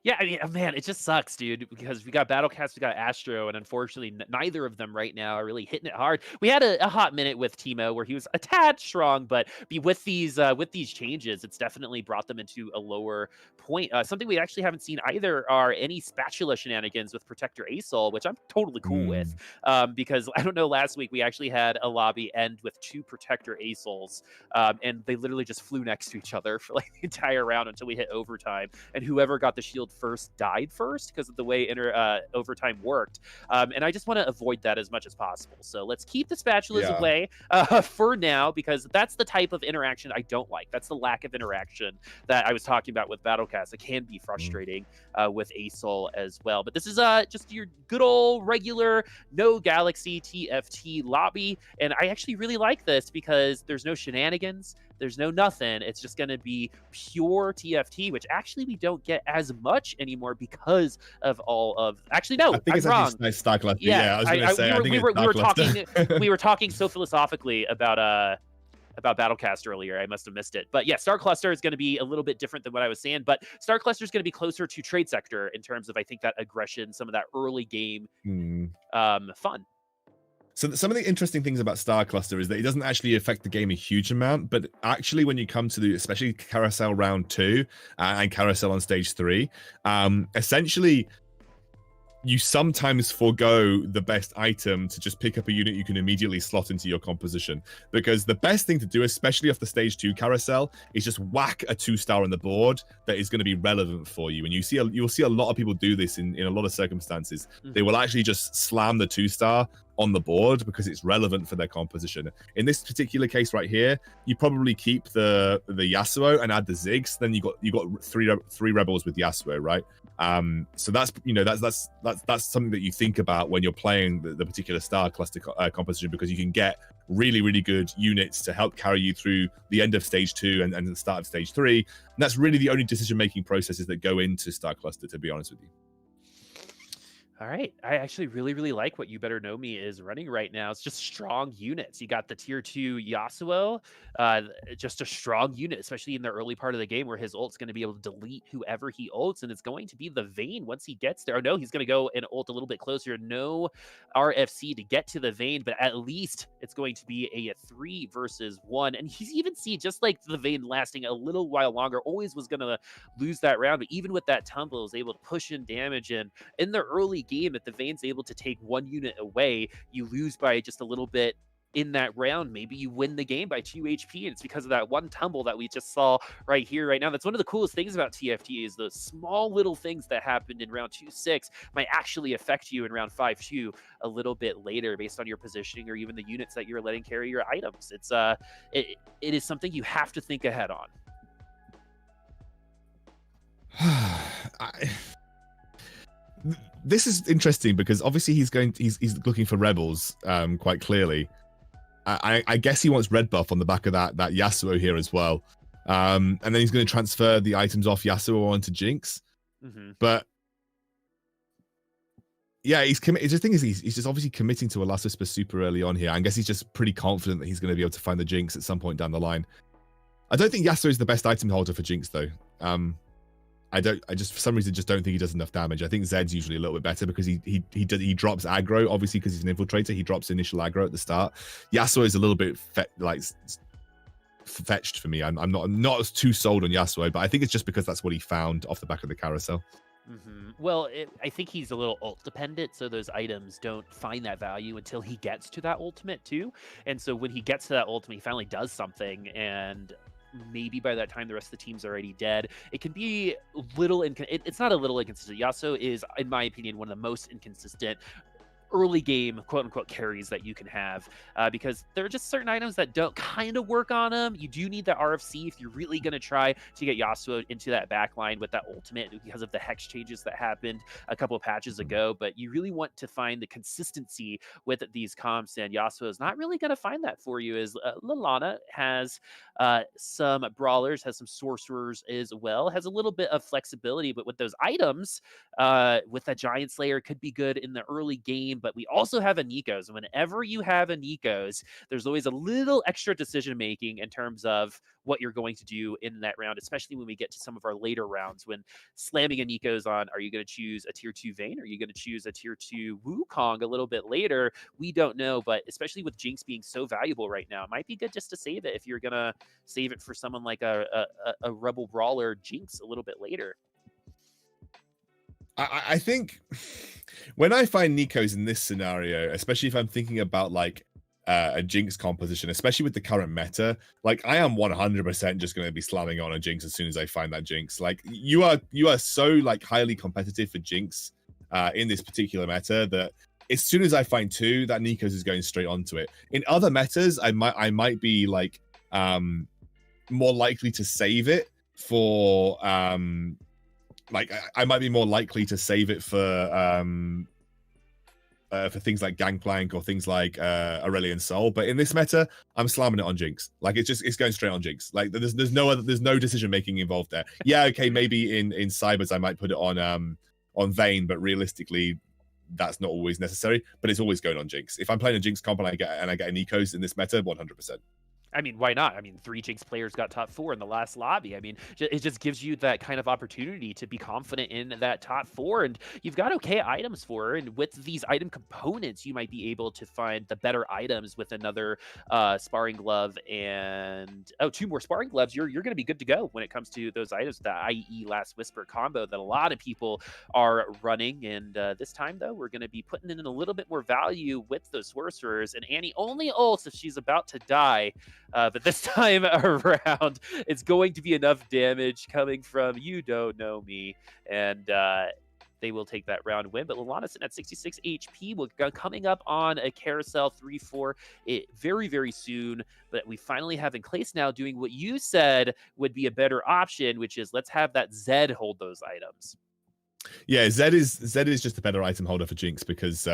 Yeah, I mean, man, it just sucks, dude, because we got Battlecast, we got Astro, and unfortunately, neither of them right now are really hitting it hard. We had a hot minute with Teemo where he was a tad strong, but with these changes, it's definitely brought them into a lower point. Something we actually haven't seen either are any spatula shenanigans with Protector Asol, which I'm totally cool with, because I don't know, last week we actually had a lobby end with 2 Protector Asols, and they literally just flew next to each other for like the entire round until we hit overtime, and whoever got the shield first died first because of the way overtime worked, and I just want to avoid that as much as possible. So let's keep the spatulas away for now, because that's the type of interaction I don't like. That's the lack of interaction that I was talking about with Battlecast. It can be frustrating with Asol as well. But this is just your good old regular no Galaxy TFT lobby, and I actually really like this because there's no shenanigans. There's no nothing. It's just going to be pure TFT, which actually we don't get as much anymore because of all of. Actually, no, I think it's wrong. Nice Star Cluster. Yeah, I was going to say. We were talking so philosophically about Battlecast earlier. I must have missed it. But yeah, Star Cluster is going to be a little bit different than what I was saying. But Star Cluster is going to be closer to Trade Sector in terms of, I think, that aggression, some of that early game fun. So some of the interesting things about Star Cluster is that it doesn't actually affect the game a huge amount, but actually when you come to especially Carousel Round 2 and Carousel on Stage 3, essentially you sometimes forego the best item to just pick up a unit you can immediately slot into your composition. Because the best thing to do, especially off the Stage 2 carousel, is just whack a 2-star on the board that is going to be relevant for you. And you'll see a lot of people do this in a lot of circumstances. They will actually just slam the 2-star on the board because it's relevant for their composition. In this particular case right here, you probably keep the Yasuo and add the Ziggs. Then you got three rebels with Yasuo, right? So that's that's something that you think about when you're playing the particular star cluster composition, because you can get really good units to help carry you through the end of stage 2 and the start of stage 3. And that's really the only decision-making processes that go into star cluster, to be honest with you. All right. I actually really like what YouBetterKnowMe is running right now. It's just strong units. You got the tier 2 Yasuo, just a strong unit, especially in the early part of the game where his ult's going to be able to delete whoever he ults, and it's going to be the Vayne once he gets there. Oh, no, he's going to go and ult a little bit closer. No RFC to get to the Vayne, but at least it's going to be a 3 versus 1. And he's even seen, just like the Vayne lasting a little while longer, always was going to lose that round, but even with that tumble, was able to push in damage. And in the early game, if the Vayne's able to take 1 unit away, you lose by just a little bit in that round. Maybe you win the game by 2 HP, and it's because of that one tumble that we just saw right here, right now. That's one of the coolest things about TFT, is the small little things that happened in round 2-6 might actually affect you in round 5-2 a little bit later, based on your positioning or even the units that you're letting carry your items. It's it is something you have to think ahead on. This is interesting because obviously he's looking for rebels quite clearly. I guess he wants red buff on the back of that Yasuo here as well, and then he's going to transfer the items off Yasuo onto Jinx. But yeah, he's committed. The thing is, he's just obviously committing to a Last Whisper super early on here. I guess he's just pretty confident that he's going to be able to find the Jinx at some point down the line. I don't think Yasuo is the best item holder for Jinx though. I just for some reason just don't think he does enough damage. I think Zed's usually a little bit better because he drops aggro, obviously, because he's an infiltrator. He drops initial aggro at the start. Yasuo is a little bit fetched for me. I'm not too sold on Yasuo, but I think it's just because that's what he found off the back of the carousel. Well, I think he's a little ult dependent, so those items don't find that value until he gets to that ultimate too. And so when he gets to that ultimate, he finally does something, and maybe by that time the rest of the team's already dead. It can be it's not a little inconsistent. Yasuo is, in my opinion, one of the most inconsistent early game quote-unquote carries that you can have, because there are just certain items that don't kind of work on him. You do need the RFC if you're really going to try to get Yasuo into that backline with that ultimate, because of the hex changes that happened a couple of patches ago. But you really want to find the consistency with these comps, and Yasuo is not really going to find that for you, as laellana has some brawlers, has some sorcerers as well, has a little bit of flexibility, but with those items, with that giant slayer, could be good in the early game. But we also have a Nikos, and whenever you have a Nikos, there's always a little extra decision making in terms of what you're going to do in that round, especially when we get to some of our later rounds, when slamming a Nikos on, are you going to choose a tier 2 Vayne? Are you going to choose a tier 2 Wukong a little bit later? We don't know, but especially with Jinx being so valuable right now, it might be good just to save it if you're going to save it for someone like a Rebel Brawler Jinx a little bit later. I think when I find Nikos in this scenario, especially if I'm thinking about like a Jinx composition, especially with the current meta, like I am 100% just going to be slamming on a Jinx as soon as I find that Jinx. Like you are so like highly competitive for Jinx in this particular meta that as soon as I find 2, that Nikos is going straight onto it. In other metas, I might be like more likely to save it for like I might be more likely to save it for things like Gangplank or things like Aurelion Sol. But in this meta, I'm slamming it on Jinx. Like it's going straight on Jinx. Like there's no decision making involved there. Yeah, okay, maybe in Cybers I might put it on Vayne, but realistically that's not always necessary. But it's always going on Jinx. If I'm playing a Jinx comp and I get a Nikos in this meta, 100%. I mean, why not? I mean, 3 Jinx players got top 4 in the last lobby. I mean, it just gives you that kind of opportunity to be confident in that top 4, and you've got okay items for her. And with these item components, you might be able to find the better items with another sparring glove and 2 more sparring gloves. You're going to be good to go when it comes to those items. The IE Last Whisper combo that a lot of people are running, and this time though, we're going to be putting in a little bit more value with those sorcerers. And Annie only ults if she's about to die. But this time around, it's going to be enough damage coming from You Don't Know Me, and they will take that round win. But laellana's sitting at 66 HP. We're coming up on a carousel 3-4 very, very soon. But we finally have TheEnclase now doing what you said would be a better option, which is let's have that Zed hold those items. Yeah, Zed is just a better item holder for Jinx because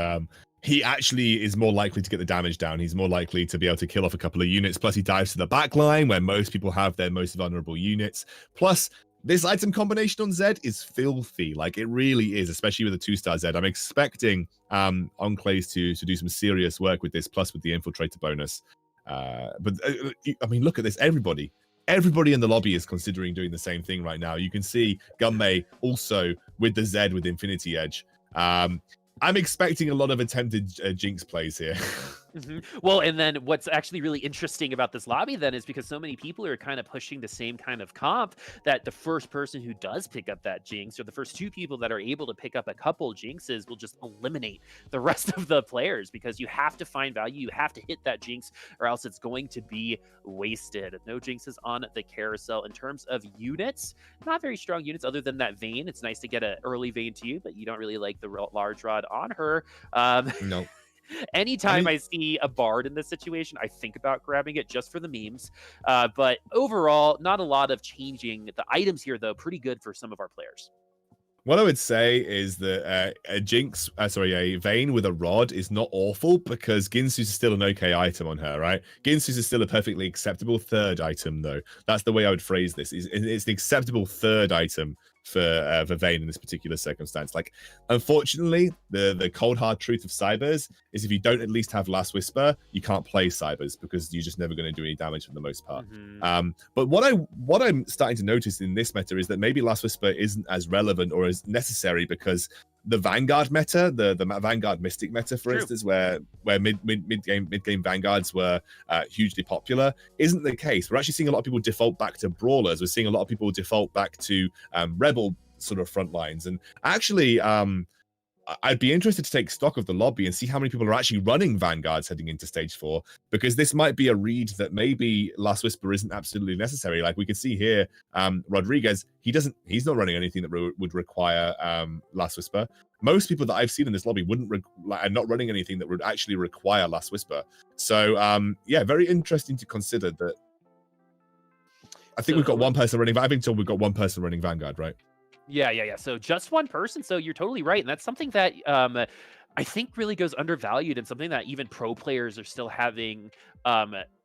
he actually is more likely to get the damage down. He's more likely to be able to kill off a couple of units. Plus, he dives to the back line where most people have their most vulnerable units. Plus, this item combination on Zed is filthy. Like, it really is, especially with a 2-star Zed. I'm expecting TheEnclase to do some serious work with this, plus with the Infiltrator bonus. But I mean, look at this. Everybody in the lobby is considering doing the same thing right now. You can see Gunmay also with the Zed with Infinity Edge. I'm expecting a lot of attempted Jinx plays here. Well, and then what's actually really interesting about this lobby then is because so many people are kind of pushing the same kind of comp, that the first person who does pick up that Jinx, or the first 2 people that are able to pick up a couple Jinxes, will just eliminate the rest of the players, because you have to find value, you have to hit that Jinx, or else it's going to be wasted. No Jinxes on the carousel. In terms of units, not very strong units other than that Vayne. It's nice to get an early Vayne to you, but you don't really like the large rod on her. No. Anytime I see a Bard in this situation, I think about grabbing it just for the memes. But overall, not a lot of changing. The items here, though, pretty good for some of our players. What I would say is that a Vayne with a rod is not awful, because Ginsu's is still an okay item on her, right? Ginsu's is still a perfectly acceptable 3rd item, though. That's the way I would phrase this. It's the acceptable 3rd item for Vayne in this particular circumstance. Like, unfortunately, the cold hard truth of Cybers is if you don't at least have Last Whisper, you can't play Cybers, because you're just never going to do any damage for the most part. But what I'm starting to notice in this meta is that maybe Last Whisper isn't as relevant or as necessary, because the Vanguard meta, the Vanguard Mystic meta, for instance, where mid-game Vanguards were hugely popular, isn't the case. We're actually seeing a lot of people default back to Brawlers. We're seeing a lot of people default back to Rebel sort of front lines. And actually, I'd be interested to take stock of the lobby and see how many people are actually running Vanguards heading into stage 4, because this might be a read that maybe Last Whisper isn't absolutely necessary. Like, we could see here, Rodrigues, he's not running anything that would require Last Whisper. Most people that I've seen in this lobby are not running anything that would actually require Last Whisper. So yeah, very interesting to consider that. I think we've got one person running. I've been told we've got one person running Vanguard, right? Yeah. So just one person. So you're totally right. And that's something that I think really goes undervalued, and something that even pro players are still having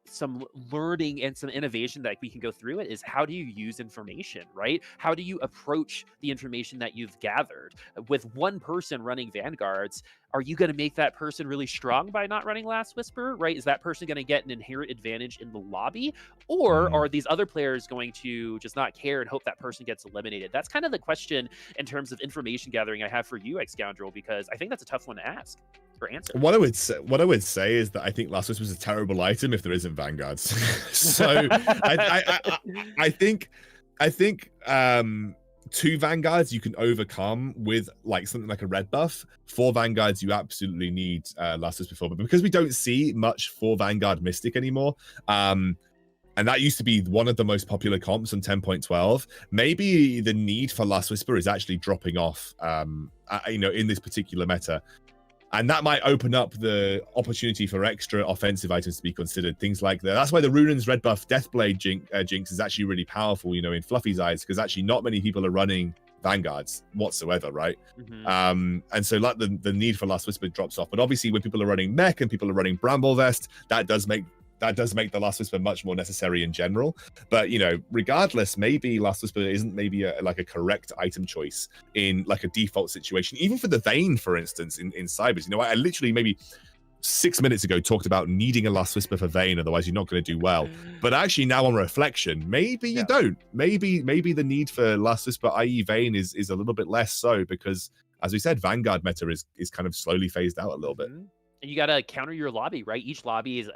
some learning and some innovation that we can go through. It is, how do you use information, right? How do you approach the information that you've gathered? With one person running Vanguards, are you going to make that person really strong by not running Last Whisper, right? Is that person going to get an inherent advantage in the lobby? Or are these other players going to just not care and hope that person gets eliminated? That's kind of the question in terms of information gathering I have for you, Excoundrel, because I think that's a tough one to ask or answer. What I would say is that I think Last Whisper is a terrible item if there isn't Vanguards. So I think 2 Vanguards you can overcome with like something like a red buff. 4 Vanguards you absolutely need Last Whisper for, but because we don't see much 4 Vanguard Mystic anymore, and that used to be one of the most popular comps on 10.12. Maybe the need for Last Whisper is actually dropping off, in this particular meta. And that might open up the opportunity for extra offensive items to be considered. Things like that. That's why the Runan's red buff Deathblade Jinx is actually really powerful, in Fluffy's eyes, because actually not many people are running Vanguards whatsoever, right? And so like the need for Last Whisper drops off. But obviously when people are running Mech and people are running Bramble Vest, that does make the Last Whisper much more necessary in general. But regardless, maybe Last Whisper isn't maybe a correct item choice in like a default situation, even for the Vayne, for instance, in Cybers. I literally maybe 6 minutes ago talked about needing a Last Whisper for Vayne, otherwise you're not going to do well. But actually now on reflection, maybe you don't. Maybe the need for Last Whisper, i.e. Vayne, is a little bit less so, because as we said, Vanguard meta is kind of slowly phased out a little bit. And you got to counter your lobby, right? Each lobby is,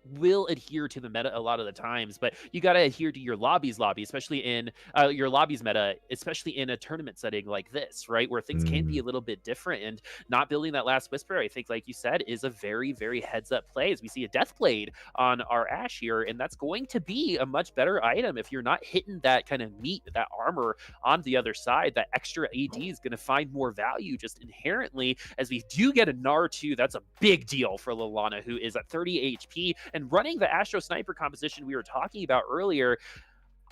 will adhere to the meta a lot of the times, but you got to adhere to your lobby's lobby, especially in your lobby's meta, especially in a tournament setting like this, right? Where things can be a little bit different, and not building that Last Whisper, I think, like you said, is a very, very heads up play, as we see a Deathblade on our Ashe here. And that's going to be a much better item if you're not hitting that kind of meat, that armor on the other side. That extra AD is going to find more value just inherently, as we do get a Gnar 2. That's a big deal for laellana, who is at 30 HP and running the Astro Sniper composition we were talking about earlier.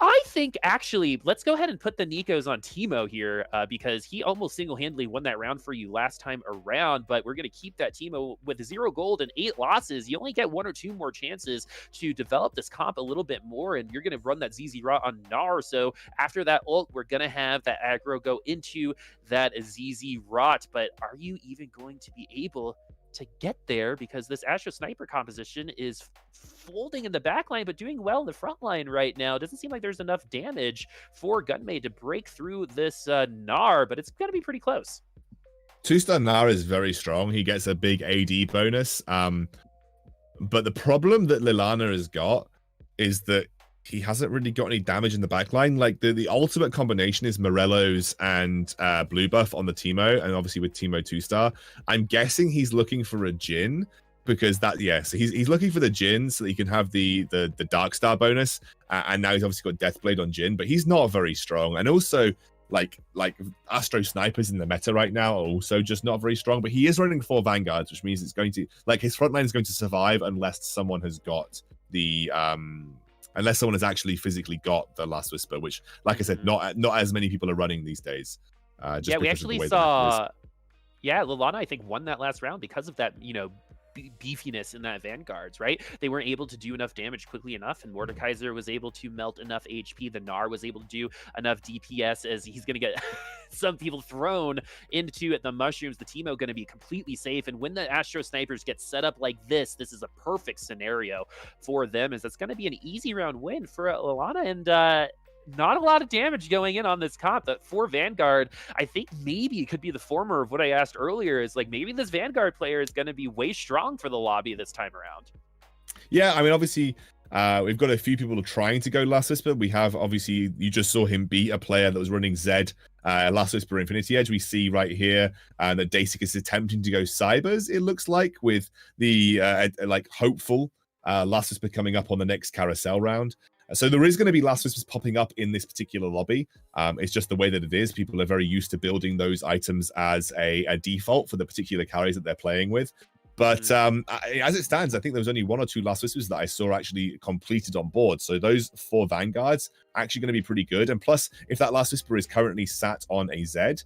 I think actually, let's go ahead and put the Nikos on Teemo here because he almost single-handedly won that round for you last time around. But we're going to keep that Teemo with 0 gold and 8 losses. You only get 1 or 2 more chances to develop this comp a little bit more, and you're going to run that ZZ Rot on Gnar. So after that ult, we're going to have that aggro go into that ZZ Rot. But are you even going to be able to get there, because this Astro Sniper composition is folding in the back line, but doing well in the front line right now? It doesn't seem like there's enough damage for Gunmay to break through this Gnar, but it's going to be pretty close. 2-star Gnar is very strong. He gets a big AD bonus. But the problem that laellana has got is that he hasn't really got any damage in the backline. Like the ultimate combination is Morello's and blue buff on the Teemo, and obviously with Teemo 2-star. I'm guessing he's looking for a Jhin, because so he's looking for the Jhin so that he can have the Dark Star bonus. And now he's obviously got Deathblade on Jhin, but he's not very strong. And also like Astro Snipers in the meta right now are also just not very strong. But he is running 4 Vanguards, which means it's going to, like, his front line is going to survive unless someone has got the unless someone has actually physically got the Last Whisper, which, like I said, not as many people are running these days. Yeah, we actually saw, laellana, I think, won that last round because of that, beefiness in that Vanguards, right? They weren't able to do enough damage quickly enough, and Mordekaiser was able to melt enough HP. The Gnar was able to do enough DPS, as he's going to get some people thrown into the mushrooms. The Teemo going to be completely safe, and when the Astro Snipers get set up like this is a perfect scenario for them, as it's going to be an easy round win for laellana. And not a lot of damage going in on this comp. That 4 Vanguard, I think maybe it could be the former of what I asked earlier, is like maybe this Vanguard player is going to be way strong for the lobby this time around. Yeah, I mean, obviously, we've got a few people trying to go Last Whisper. We have, obviously, you just saw him beat a player that was running Zed, Last Whisper Infinity Edge. We see right here that Deisik is attempting to go Cybers, it looks like, with the, hopeful Last Whisper coming up on the next carousel round. So there is going to be Last Whispers popping up in this particular lobby. It's just the way that it is. People are very used to building those items as a default for the particular carries that they're playing with. But as it stands, I think there was only 1 or 2 Last Whispers that I saw actually completed on board. So those 4 Vanguards actually going to be pretty good. And plus, if that Last Whisper is currently sat on a Zed,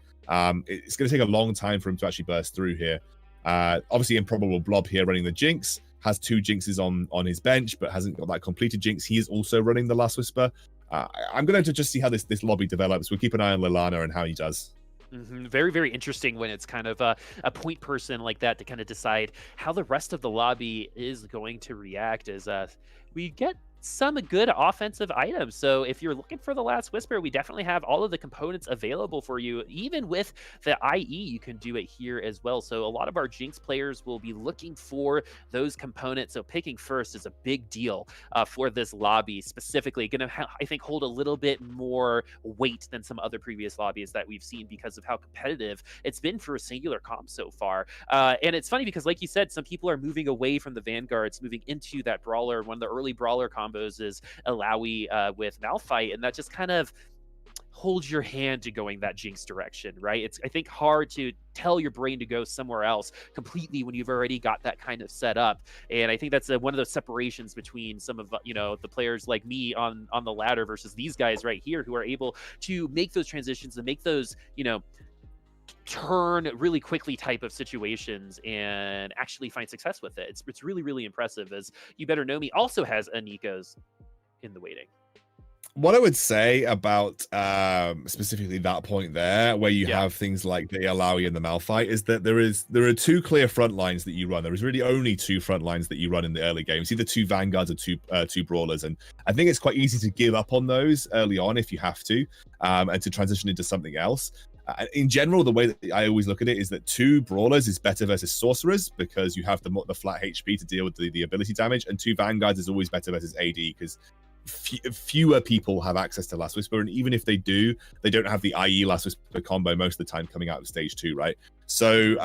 it's going to take a long time for him to actually burst through here. Obviously, Improbable Blob here running the Jinx. Has 2 Jinxes on his bench, but hasn't got that completed Jinx. He is also running the Last Whisper. I'm going to just see how this lobby develops. We'll keep an eye on laellana and how he does. Very, very interesting when it's kind of a point person like that to kind of decide how the rest of the lobby is going to react, as we get some good offensive items. So if you're looking for the Last Whisper, we definitely have all of the components available for you. Even with the IE, you can do it here as well. So a lot of our Jinx players will be looking for those components. So picking first is a big deal for this lobby specifically. Going to, I think, hold a little bit more weight than some other previous lobbies that we've seen because of how competitive it's been for a singular comp so far. And it's funny because, like you said, some people are moving away from the Vanguards, moving into that Brawler. One of the early Brawler combos is Alawi with Malphite, and that just kind of holds your hand to going that Jinx direction, right? It's, I think, hard to tell your brain to go somewhere else completely when you've already got that kind of set up. And I think that's one of those separations between some of the players like me on the ladder versus these guys right here, who are able to make those transitions and make those turn really quickly type of situations and actually find success with it. It's really, really impressive, as YouBetterKnowMe also has a Nikos in the waiting. What I would say about specifically that point there, where you have things like the Alawi and the Malphite, is that there are 2 clear front lines that you run. There is really only 2 front lines that you run in the early games, either 2 Vanguards or 2 Brawlers. And I think it's quite easy to give up on those early on if you have to, and to transition into something else. In general, the way that I always look at it is that 2 Brawlers is better versus Sorcerers, because you have the flat HP to deal with the ability damage, and 2 Vanguards is always better versus AD, because fewer people have access to Last Whisper, and even if they do, they don't have the IE Last Whisper combo most of the time coming out of stage 2, right? So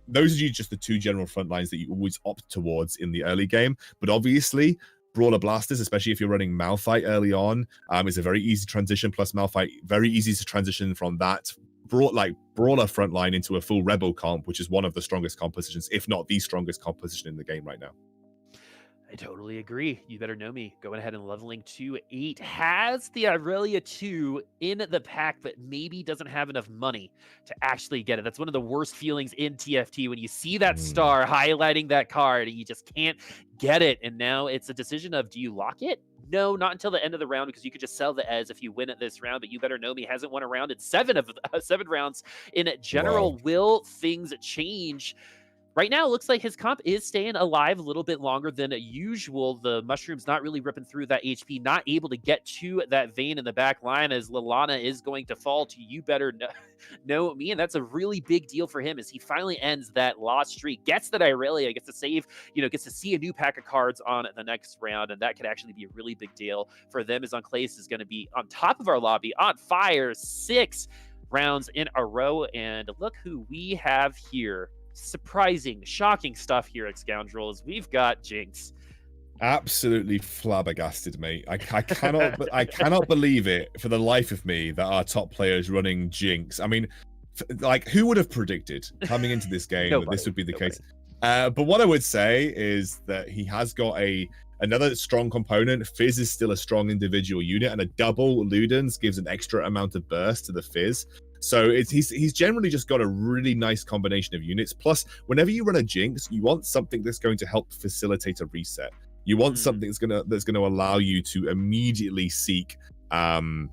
those are just the 2 general front lines that you always opt towards in the early game. But obviously, Brawler Blasters, especially if you're running Malphite early on, is a very easy transition. Plus Malphite, very easy to transition from that Brawler front line into a full Rebel comp, which is one of the strongest compositions, if not the strongest composition in the game right now. I totally agree. You better know me. Going ahead and leveling to 8. Has the Aurelia 2 in the pack, but maybe doesn't have enough money to actually get it. That's one of the worst feelings in TFT when you see that Mm, star highlighting that card and you just can't get it. And now it's a decision of, do you lock it? No, not until the end of the round, because you could just sell the Ez if you win at this round. But You Better Know Me hasn't won a round in 7 rounds in wow. general. Will things change? Right now, it looks like his comp is staying alive a little bit longer than usual. The mushroom's not really ripping through that HP, not able to get to that vein in the back line, as laellana is going to fall to You Better Know Me. And that's a really big deal for him as he finally ends that lost streak, gets that Irelia, gets to save, gets to see a new pack of cards on the next round. And that could actually be a really big deal for them, as TheEnclase is going to be on top of our lobby, on fire, 6 rounds in a row. And look who we have here. Surprising, shocking stuff here at Excoundrel is we've got Jinx. Absolutely flabbergasted, mate. I cannot believe it for the life of me that our top player is running Jinx. I mean, like, who would have predicted coming into this game that this would be the Nobody. case? But what I would say is that he has got another strong component. Fizz is still a strong individual unit, and a double Ludens gives an extra amount of burst to the Fizz. So he's generally just got a really nice combination of units. Plus, whenever you run a Jinx, you want something that's going to help facilitate a reset. You want something that's gonna allow you to immediately seek like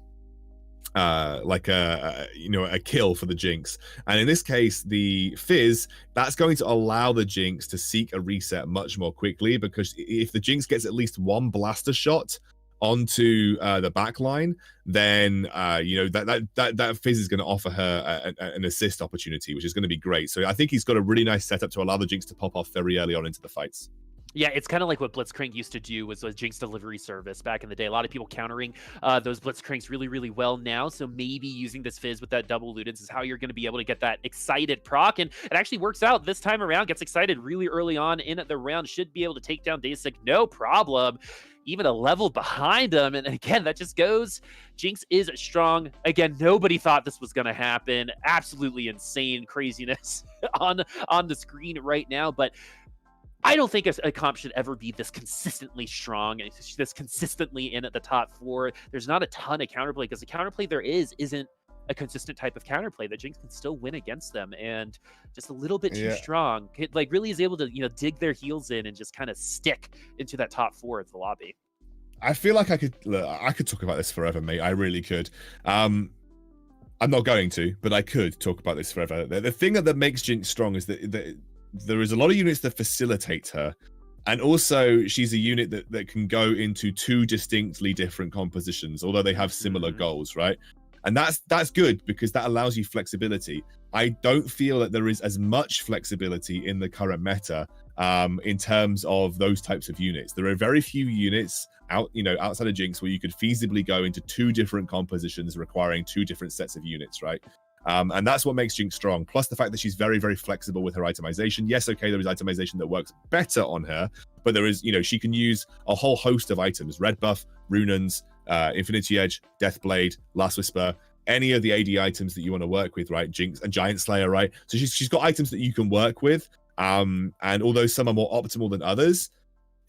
a kill for the Jinx. And in this case, the Fizz, that's going to allow the Jinx to seek a reset much more quickly, because if the Jinx gets at least one blaster shot onto the back line, then that Fizz is going to offer her an assist opportunity, which is going to be great. So I think he's got a really nice setup to allow the Jinx to pop off very early on into the fights. Yeah, it's kind of like what Blitzcrank used to do was a Jinx delivery service back in the day. A lot of people countering those Blitzcranks really, really well now. So maybe using this Fizz with that double Ludens is how you're going to be able to get that excited proc. And it actually works out this time around. Gets excited really early on in the round. Should be able to take down Deisik, no problem. Even a level behind him. And again, that just goes. Jinx is strong. Again, nobody thought this was going to happen. Absolutely insane craziness on the screen right now. But I don't think a comp should ever be this consistently strong and this consistently in at the top 4. There's not a ton of counterplay, because the counterplay there isn't a consistent type of counterplay. That Jinx can still win against them, and just a little bit too strong. It like really is able to dig their heels in and just kind of stick into that top 4 of the lobby. I feel like I could talk about this forever, mate. I really could. I'm not going to, but I could talk about this forever. The thing that makes Jinx strong is that there is a lot of units that facilitate her, and also she's a unit that can go into 2 distinctly different compositions, although they have similar goals, right? And that's good, because that allows you flexibility. I don't feel that there is as much flexibility in the current meta in terms of those types of units. There are very few units outside of Jinx where you could feasibly go into 2 different compositions requiring 2 different sets of units, right? And that's what makes Jinx strong. Plus the fact that she's very, very flexible with her itemization. Yes, okay, there is itemization that works better on her, but there is, she can use a whole host of items: red buff, runans, infinity edge, deathblade, last whisper, any of the AD items that you want to work with, right? Jinx and giant slayer, right? So she's got items that you can work with. And although some are more optimal than others,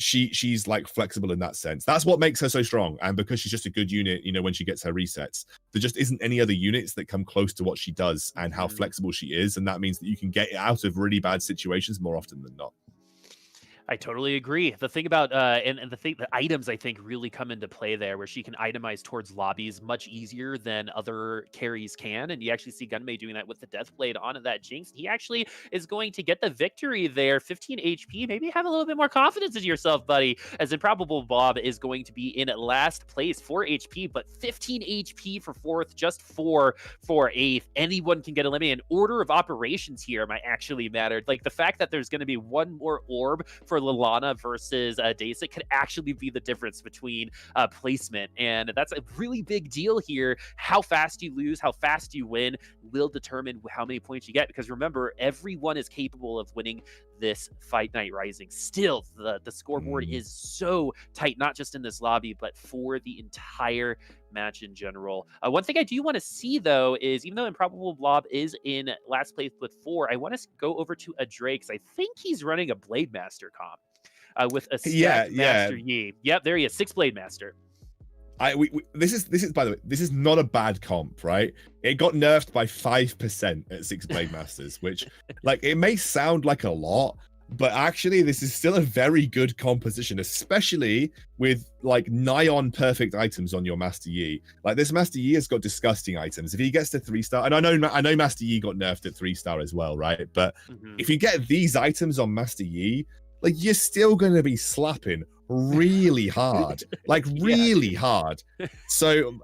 she's like flexible in that sense. That's what makes her so strong. And because she's just a good unit, when she gets her resets, there just isn't any other units that come close to what she does and how flexible she is. And that means that you can get out of really bad situations more often than not. I totally agree. The thing about and the items I think really come into play there, where she can itemize towards lobbies much easier than other carries can, and you actually see Gunmay doing that with the Deathblade on that Jinx. He actually is going to get the victory there. 15 HP. Maybe have a little bit more confidence in yourself, buddy. As Improbable Bob is going to be in last place, 4 HP, but 15 HP for 4th, just 4 for 8th. Anyone can get eliminated. Order of operations here might actually matter. Like the fact that there's going to be one more orb for laellana versus Deisik could actually be the difference between placement, and that's a really big deal here. How fast you lose, how fast you win will determine how many points you get, because remember, everyone is capable of winning this Fight Night Rising. Still, the scoreboard is so tight, not just in this lobby, but for the entire match in general. One thing I do want to see, though, is even though Improbable Blob is in last place with 4, I want to go over to adrehhh, because I think he's running a Blade Master comp. with a Yeah, stacked yeah. Master Yi. Yep, there he is, 6-blade Master. This is by the way, this is not a bad comp, right? It got nerfed by 5% at 6-blade Masters, which like it may sound like a lot, but actually this is still a very good composition, especially with like nigh on perfect items on your Master Yi. Like this Master Yi has got disgusting items. If he gets to 3-star, and I know Master Yi got nerfed at 3-star as well, right? But if you get these items on Master Yi, like you're still gonna be slapping really hard, like really hard. So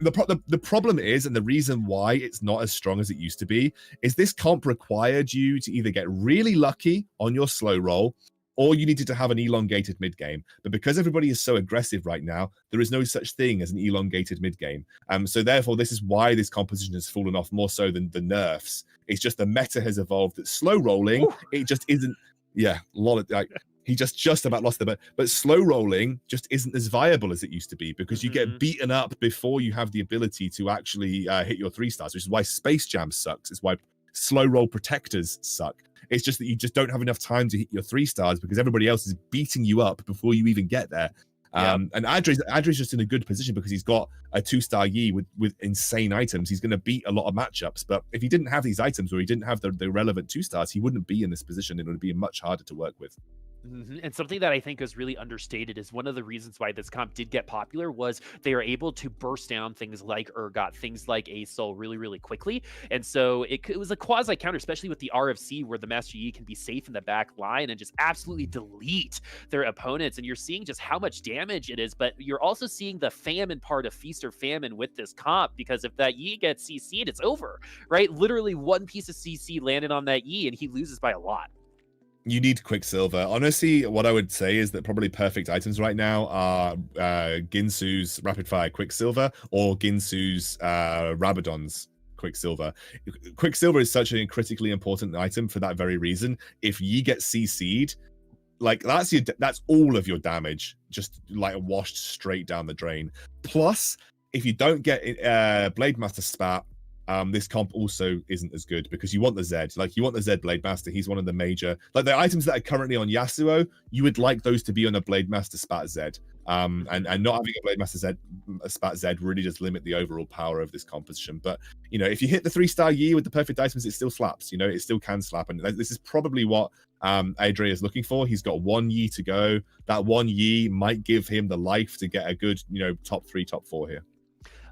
the problem is, and the reason why it's not as strong as it used to be, is this comp required you to either get really lucky on your slow roll, or you needed to have an elongated mid game. But because everybody is so aggressive right now, there is no such thing as an elongated mid game. So therefore, this is why this composition has fallen off more so than the nerfs. It's just the meta has evolved that slow rolling, it just isn't. Yeah, a lot of like he just about lost it, but slow rolling just isn't as viable as it used to be, because you get beaten up before you have the ability to actually hit your 3-stars, which is why Space Jam sucks. It's why slow roll protectors suck. It's just that you just don't have enough time to hit your 3-stars because everybody else is beating you up before you even get there. And adrehh's just in a good position because he's got a 2-star Yi with insane items. He's going to beat a lot of matchups. But if he didn't have these items, or he didn't have the relevant 2-stars, he wouldn't be in this position. It would be much harder to work with. And something that I think is really understated is one of the reasons why this comp did get popular was they are able to burst down things like Urgot, things like Asol really, really quickly. And so it was a quasi counter, especially with the RFC, where the Master Yi can be safe in the back line and just absolutely delete their opponents. And you're seeing just how much damage it is, but you're also seeing the famine part of Feast or Famine with this comp, because if that Yi gets CC'd, it's over, right? Literally one piece of CC landed on that Yi and he loses by a lot. You need Quicksilver. Honestly, what I would say is that probably perfect items right now are Ginsu's Rapid Fire Quicksilver or Ginsu's Rabadon's Quicksilver. Quicksilver is such a critically important item for that very reason. If Yi gets CC'd, like that's all of your damage just like washed straight down the drain. Plus, if you don't get Blade Master Spat, this comp also isn't as good, because you want the Zed. Like, you want the Zed Blade Master. He's one of the major, like, the items that are currently on Yasuo, you would like those to be on a Blade Master Spat Zed. And not having a Blade Master Zed, a Spat Zed, really does limit the overall power of this composition. But, you know, if you hit the 3-star Yi with the perfect items, it still slaps. You know, it still can slap. And this is probably what adrehh is looking for. He's got one Yi to go. That one Yi might give him the life to get a good, you know, top 3, top 4 here.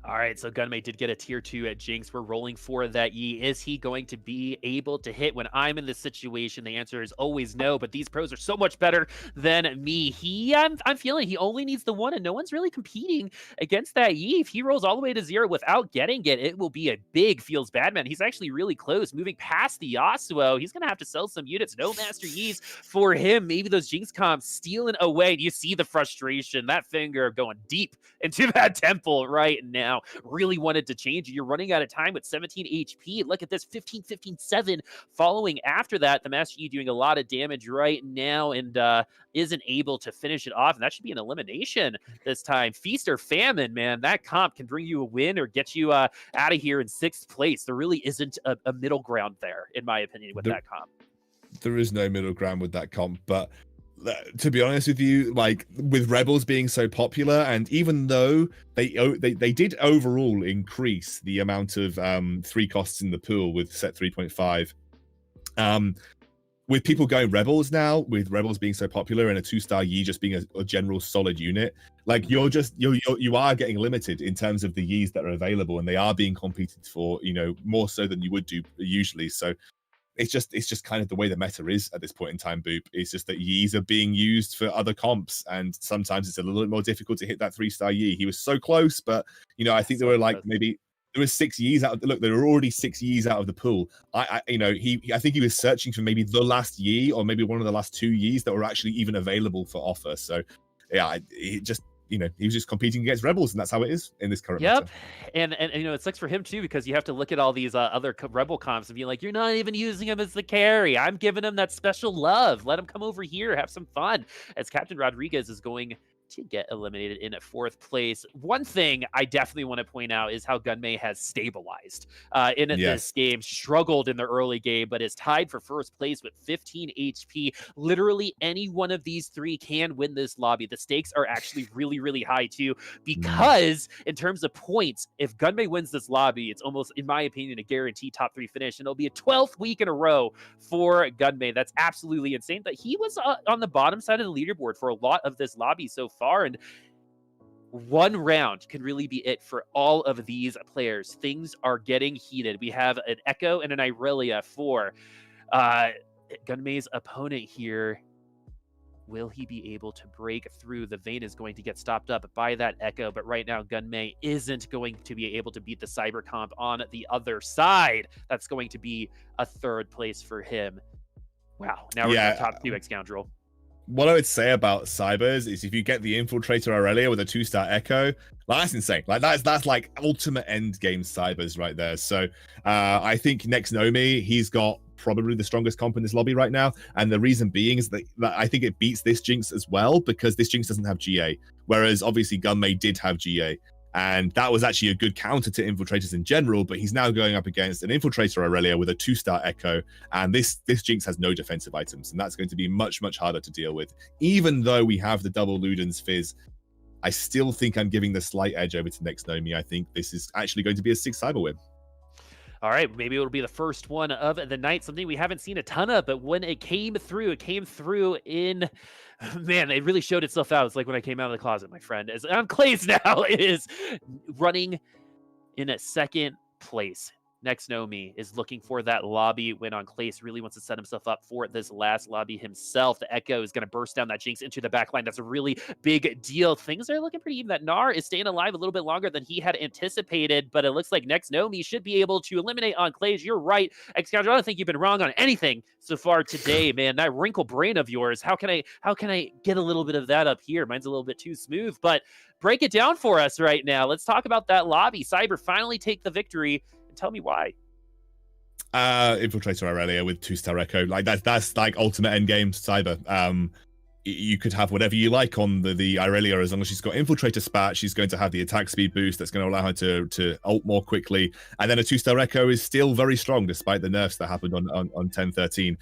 All right, so Gunmay did get a tier 2 at Jinx. We're rolling for that Yi. Is he going to be able to hit when I'm in this situation? The answer is always no, but these pros are so much better than me. I'm feeling he only needs the 1, and no one's really competing against that Yi. If he rolls all the way to 0 without getting it, it will be a big feels bad man. He's actually really close, moving past the Yasuo. He's going to have to sell some units. No Master Yis for him. Maybe those Jinx comps stealing away. You see the frustration, that finger going deep into that temple right now. Really wanted to change it. You're running out of time with 17 HP. Look at this, 15, 15, 7 following after that. The Master Yi doing a lot of damage right now and isn't able to finish it off. And that should be an elimination this time. Feast or Famine, man. That comp can bring you a win or get you out of here in 6th place. There really isn't a middle ground there, in my opinion, with that comp. There is no middle ground with that comp, but to be honest with you, like, with Rebels being so popular, and even though they did overall increase the amount of 3 costs in the pool with set 3.5, with people going Rebels now, with Rebels being so popular and a 2-star Yi just being a general solid unit, like, you are getting limited in terms of the Yis that are available, and they are being competed for, you know, more so than you would do usually. So it's just kind of the way the meta is at this point in time, Boop. It's just that Yis are being used for other comps, and sometimes it's a little bit more difficult to hit that 3-star Yi. He was so close, but, you know, I think there were like maybe there were 6 Yis out. Look, there were already 6 Yis out of the pool. I think he was searching for maybe the last Yi, or maybe one of the last 2 Yis that were actually even available for offer. So yeah, it just, you know, he was just competing against Rebels, and that's how it is in this current meta. And you know, it sucks for him too, because you have to look at all these other Rebel comps and be like, you're not even using him as the carry. I'm giving him that special love. Let him come over here, have some fun. As CaptainRodrigues is going to get eliminated in at 4th place. One thing I definitely want to point out is how Gunmay has stabilized in this game, struggled in the early game, but is tied for 1st place with 15 HP. Literally any one of these 3 can win this lobby. The stakes are actually really, really high too, because in terms of points, if Gunmay wins this lobby, it's almost, in my opinion, a guaranteed top 3 finish, and it'll be a 12th week in a row for Gunmay. That's absolutely insane. But he was on the bottom side of the leaderboard for a lot of this lobby so far, and one round can really be it for all of these players. Things are getting heated. We have an Echo and an Irelia for Gunmay's opponent here. Will he be able to break through? The Vayne is going to get stopped up by that Echo, but right now Gunmay isn't going to be able to beat the Cyber Comp on the other side. That's going to be a 3rd place for him. Wow, now we're in the top 2 Excoundrel. What I would say about Cybers is if you get the Infiltrator Irelia with a 2-star Echo, like, that's insane. Like that's like ultimate end game Cybers right there. So I think next Nomi, he's got probably the strongest comp in this lobby right now. And the reason being is that I think it beats this Jinx as well, because this Jinx doesn't have GA. Whereas obviously Gunmay did have GA. And that was actually a good counter to Infiltrators in general, but he's now going up against an Infiltrator Irelia with a 2-star Echo, and this Jinx has no defensive items, and that's going to be much, much harder to deal with. Even though we have the double Luden's Fizz, I still think I'm giving the slight edge over to next Nomi. I think this is actually going to be a 6 Cyber win. All right, maybe it'll be the first one of the night, something we haven't seen a ton of, but when it came through in, man, it really showed itself out. It's like when I came out of the closet, my friend, as TheEnclase now is running in a 2nd place. Next Nomi is looking for that lobby when TheEnclase really wants to set himself up for this last lobby himself. The Echo is going to burst down that Jinx into the backline. That's a really big deal. Things are looking pretty even. That Gnar is staying alive a little bit longer than he had anticipated, but it looks like next Nomi should be able to eliminate TheEnclase. You're right, Excoundrel. I don't think you've been wrong on anything so far today, man. That wrinkle brain of yours, how can I get a little bit of that up here? Mine's a little bit too smooth, but break it down for us right now. Let's talk about that lobby. Cyber finally take the victory. Tell me why. Infiltrator Irelia with 2-star Echo, like that's like ultimate end game Cyber. You could have whatever you like on the Irelia, as long as she's got Infiltrator spat. She's going to have the attack speed boost that's going to allow her to ult more quickly, and then a 2-star Echo is still very strong despite the nerfs that happened on 10.13.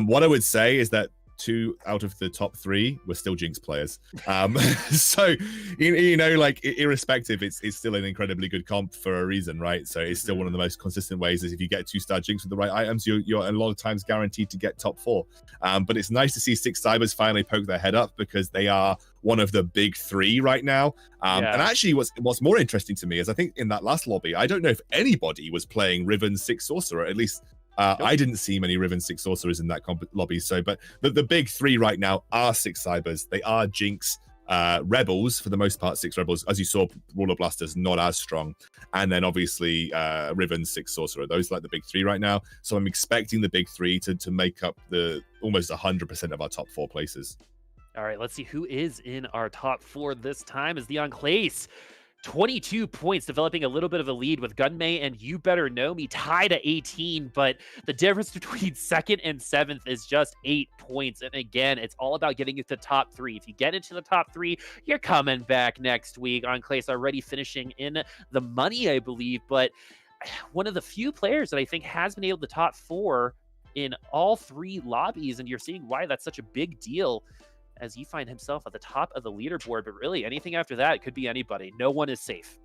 What I would say is that 2 out of the top 3 were still Jinx players. So, you know, like irrespective, it's still an incredibly good comp for a reason, right? So it's still one of the most consistent ways is if you get 2-star Jinx with the right items, you're a lot of times guaranteed to get top 4. But it's nice to see 6 Cybers finally poke their head up because they are one of the big 3 right now. And actually what's more interesting to me is I think in that last lobby, I don't know if anybody was playing Riven 6 Sorcerer, at least I didn't see many Riven 6 Sorcerers in that lobby. So, but the big 3 right now are 6 Cybers. They are Jinx, Rebels, for the most part, 6 Rebels. As you saw, Ruler Blasters not as strong. And then obviously Riven 6 Sorcerer. Those are like the big 3 right now. So I'm expecting the big 3 to make up the almost 100% of our top 4 places. All right, let's see who is in our top 4 this time is TheEnclase. 22 points, developing a little bit of a lead with Gunmay and YouBetterKnowMe tied at 18, but the difference between 2nd and 7th is just 8 points. And again, it's all about getting into the top 3. If you get into the top 3, you're coming back next week. TheEnclase already finishing in the money, I believe, but one of the few players that I think has been able to top 4 in all 3 lobbies, and you're seeing why that's such a big deal as he finds himself at the top of the leaderboard. But really, anything after that could be anybody. No one is safe.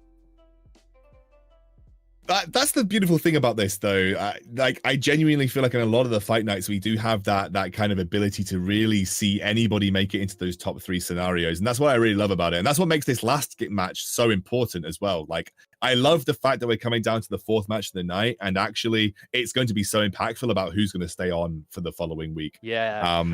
That's the beautiful thing about this, though. Like, I genuinely feel like in a lot of the fight nights, we do have that kind of ability to really see anybody make it into those top 3 scenarios. And that's what I really love about it. And that's what makes this last match so important as well. Like, I love the fact that we're coming down to the 4th match of the night, and actually it's going to be so impactful about who's going to stay on for the following week. Yeah.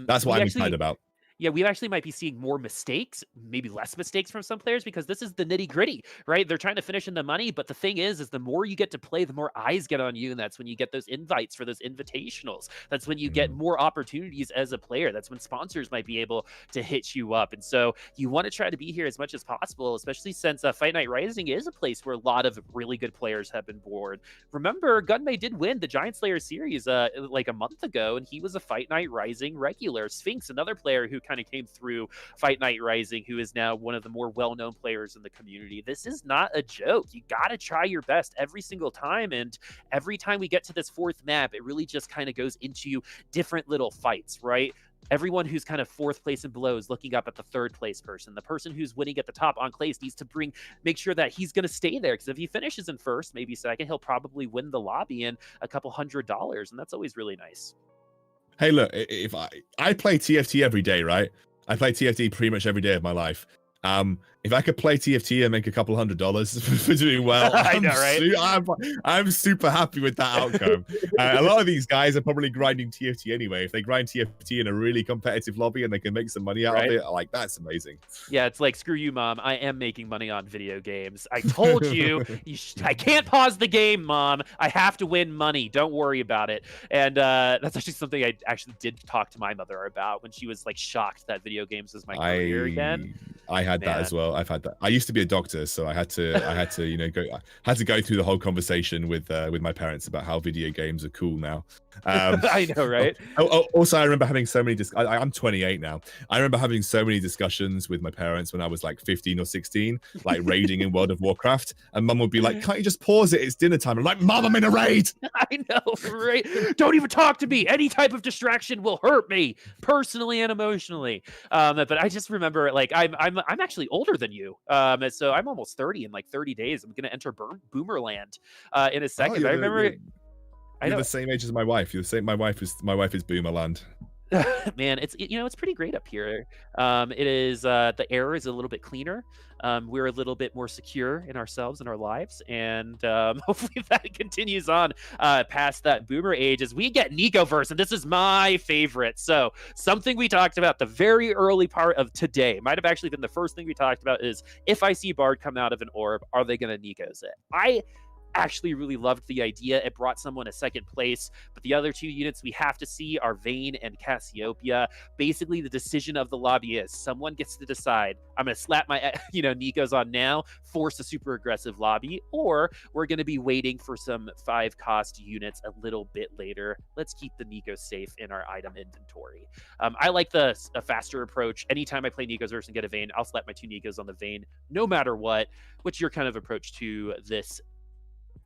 That's what I'm excited about. Yeah, we actually might be seeing more mistakes, maybe less mistakes from some players, because this is the nitty gritty, right? They're trying to finish in the money, but the thing is the more you get to play, the more eyes get on you, and that's when you get those invites for those invitationals. That's when you get more opportunities as a player. That's when sponsors might be able to hit you up. And so you want to try to be here as much as possible, especially since Fight Night Rising is a place where a lot of really good players have been born. Remember, Gunmay did win the giantslayer series like a month ago, and he was a Fight Night Rising regular. Sphinx, another player who kind of came through Fight Night Rising, who is now one of the more well-known players in the community. This is not a joke. You got to try your best every single time. And every time we get to this fourth map, it really just kind of goes into different little fights, right? Everyone who's kind of fourth place and below is looking up at the third place person. The person who's winning at the top EncLaze needs to make sure that he's going to stay there, because if he finishes in first, maybe second, he'll probably win the lobby and a couple $100, and that's always really nice. Hey, look, if I play TFT every day, right? I play TFT pretty much every day of my life. If I could play TFT and make a couple $100 for doing well, I know, right? I'm super happy with that outcome. A lot of these guys are probably grinding TFT anyway. If they grind TFT in a really competitive lobby and they can make some money out of it, like, that's amazing. Yeah, it's like, screw you, Mom. I am making money on video games. I told you, I can't pause the game, Mom. I have to win money. Don't worry about it. And that's actually something I actually did talk to my mother about when she was like shocked that video games was my career again. I had that as well. I've had that. I used to be a doctor, so I had to, you know, go through the whole conversation with my parents about how video games are cool now. I know, right? Also, I remember having so many. I'm 28 now. I remember having so many discussions with my parents when I was like 15 or 16, like raiding in World of Warcraft, and Mum would be like, "Can't you just pause it? It's dinner time." I'm like, "Mom, I'm in a raid." I know, right? Don't even talk to me. Any type of distraction will hurt me personally and emotionally. But I just remember, like, I'm actually older than you. So I'm almost 30 in like 30 days. I'm gonna enter Boomerland in a second. I remember. You're the same age as my wife. You're the same. My wife is Boomerland. Man, it's pretty great up here. It is the air is a little bit cleaner. We're a little bit more secure in ourselves and our lives, and hopefully that continues on past that boomer age as we get Nicoverse, and this is my favorite. So something we talked about the very early part of today, might have actually been the first thing we talked about, is if I see Bard come out of an orb, are they going to Nikos it? I actually really loved the idea. It brought someone a second place, but the other two units we have to see are Vayne and Cassiopeia. Basically, the decision of the lobby is someone gets to decide, I'm going to slap my Nikos on now, force a super aggressive lobby, or we're going to be waiting for some 5-cost units a little bit later. Let's keep the Nikos safe in our item inventory. I like a faster approach. Anytime I play Nikos versus and get a Vayne, I'll slap my 2 Nikos on the Vayne no matter what. What's your kind of approach to this?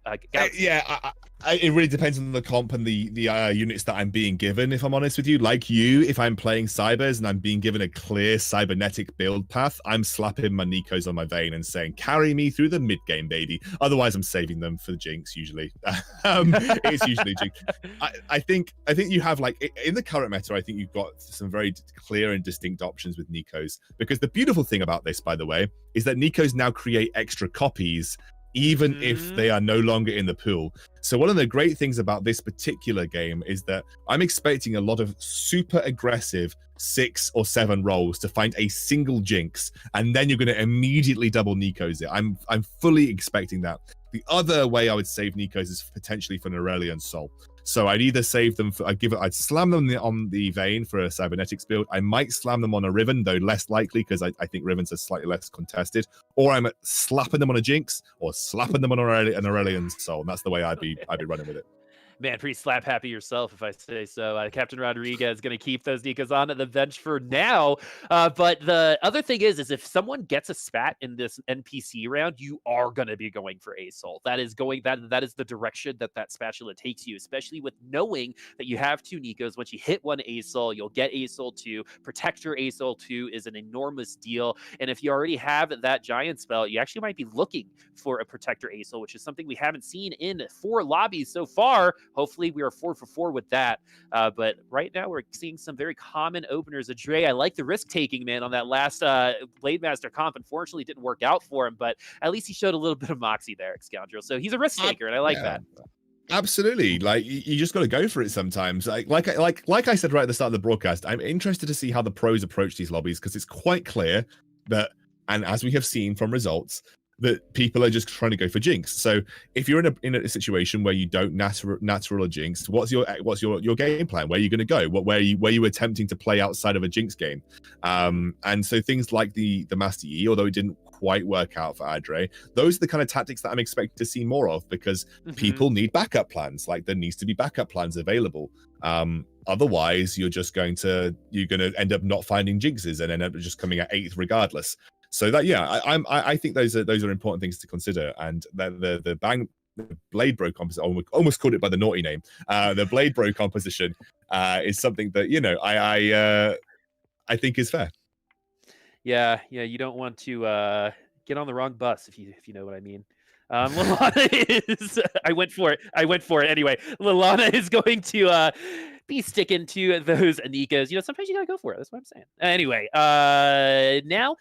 It really depends on the comp and the units that I'm being given, if I'm honest with you. Like you, if I'm playing Cybers and I'm being given a clear cybernetic build path, I'm slapping my Nikos on my Vayne and saying, carry me through the mid game, baby. Otherwise, I'm saving them for the Jinx, usually. It's usually Jinx. I think you have, like, in the current meta, I think you've got some very clear and distinct options with Nikos. Because the beautiful thing about this, by the way, is that Nikos now create extra copies even if they are no longer in the pool. So one of the great things about this particular game is that I'm expecting a lot of super aggressive 6 or 7 rolls to find a single Jinx, and then you're going to immediately double Nikos it. I'm fully expecting that. The other way I would save Nikos is potentially for an Aurelion Soul. So I'd either save them for, I'd slam them on the Vayne for a cybernetics build. I might slam them on a Riven, though less likely because I think Rivens are slightly less contested. Or I'm slapping them on a Jinx or slapping them on an Aurelion Soul. And that's the way I'd be running with it. Man, pretty slap happy yourself, if I say so. CaptainRodrigues is going to keep those Nikos on the bench for now. But the other thing is if someone gets a spat in this NPC round, you are going to be going for A Soul. That is the direction that spatula takes you, especially with knowing that you have 2 Nikos. Once you hit 1 A Soul, you'll get A Soul 2. Protector A Soul 2 is an enormous deal. And if you already have that giant spell, you actually might be looking for a Protector A Soul, which is something we haven't seen in 4 lobbies so far. Hopefully we are 4 for 4 with that. But right now we're seeing some very common openers. Adrehh, I like the risk taking, man, on that last Blade Master comp. Unfortunately, it didn't work out for him, but at least he showed a little bit of moxie there, Excoundrel. So he's a risk taker, and I like that. Absolutely. Like, you just got to go for it sometimes. Like I said right at the start of the broadcast, I'm interested to see how the pros approach these lobbies, because it's quite clear that, and as we have seen from results, that people are just trying to go for Jinx. So if you're in a situation where you don't natural a Jinx, what's your game plan? Where are you going to go? Where are you attempting to play outside of a Jinx game? And so things like the Master Yi, although it didn't quite work out for adrehh, those are the kind of tactics that I'm expecting to see more of, because people need backup plans. Like, there needs to be backup plans available. Otherwise, you're going to end up not finding jinxes and end up just coming at 8th regardless. So that, yeah, I think those are important things to consider. And the blade bro composition, almost called it by the naughty name, the blade bro composition is something that, you know, I think is fair. Yeah, you don't want to get on the wrong bus, if you know what I mean. laellana is I went for it anyway. laellana is going to be sticking to those Nikos. You know, sometimes you gotta go for it. That's what I'm saying. Anyway, now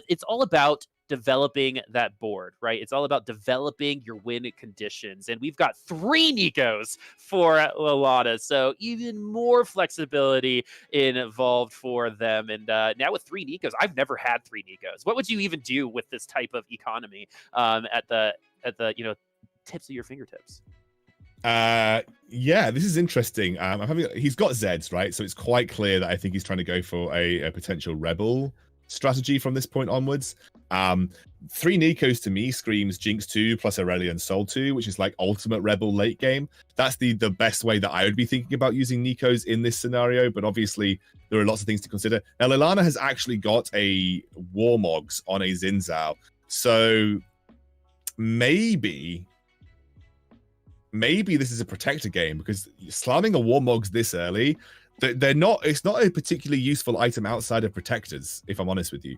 it's all about developing that board, right? It's all about developing your win conditions. And we've got 3 Nikos for laellana. So even more flexibility involved for them. And now with 3 Nikos, I've never had 3 Nikos. What would you even do with this type of economy at the tips of your fingertips? Yeah, this is interesting. He's got Zeds, right? So it's quite clear that I think he's trying to go for a potential rebel strategy from this point onwards. 3 Nikos to me screams Jinx 2 plus Aurelion Sol 2, which is like ultimate rebel late game. That's the best way that I would be thinking about using Nikos in this scenario, but obviously there are lots of things to consider. Now, laellana has actually got a Warmogs on a Xin Zhao, so maybe this is a protector game, because slamming a Warmogs this early, it's not a particularly useful item outside of protectors, if I'm honest with you.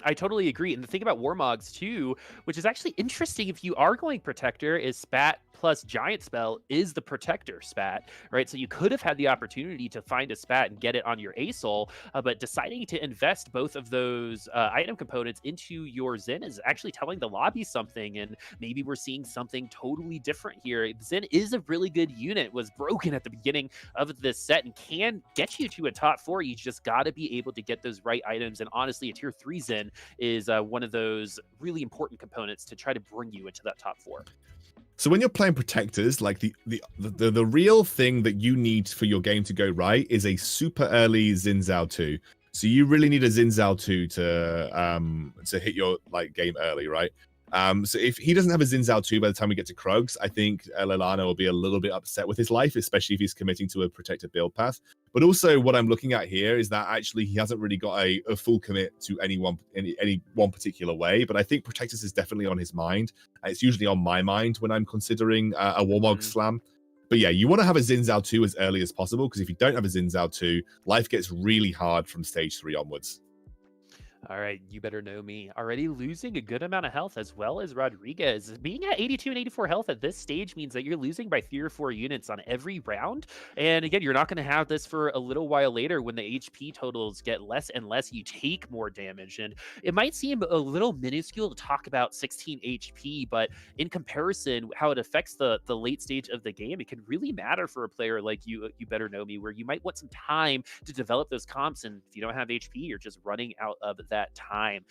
I totally agree. And the thing about Warmogs too, which is actually interesting if you are going protector, is spat plus giant spell is the protector spat, right? So you could have had the opportunity to find a spat and get it on your ASOL, but deciding to invest both of those item components into your Xin is actually telling the lobby something, and maybe we're seeing something totally different here. Xin is a really good unit, was broken at the beginning of this set, and can get you to a top 4. You just got to be able to get those right items, and honestly, a tier 3 Xin is one of those really important components to try to bring you into that top 4. So when you're playing protectors, like the real thing that you need for your game to go right is a super early Xin Zhao 2. So you really need a Xin Zhao 2 to hit your game early, right? So if he doesn't have a Xin Zhao 2 by the time we get to Krugs, I think laellana will be a little bit upset with his life, especially if he's committing to a protector build path. But also what I'm looking at here is that actually he hasn't really got a full commit to any one particular way. But I think protectors is definitely on his mind. It's usually on my mind when I'm considering a Warmog slam. But yeah, you want to have a Xin Zhao 2 as early as possible, because if you don't have a Xin Zhao 2, life gets really hard from stage 3 onwards. All right, you better know me. Already losing a good amount of health, as well as Rodrigues. Being at 82 and 84 health at this stage means that you're losing by 3 or 4 units on every round. And again, you're not going to have this for a little while later when the HP totals get less and less. You take more damage. And it might seem a little minuscule to talk about 16 HP, but in comparison, how it affects the late stage of the game, it can really matter for a player like you better know me, where you might want some time to develop those comps. And if you don't have HP, you're just running out of that time.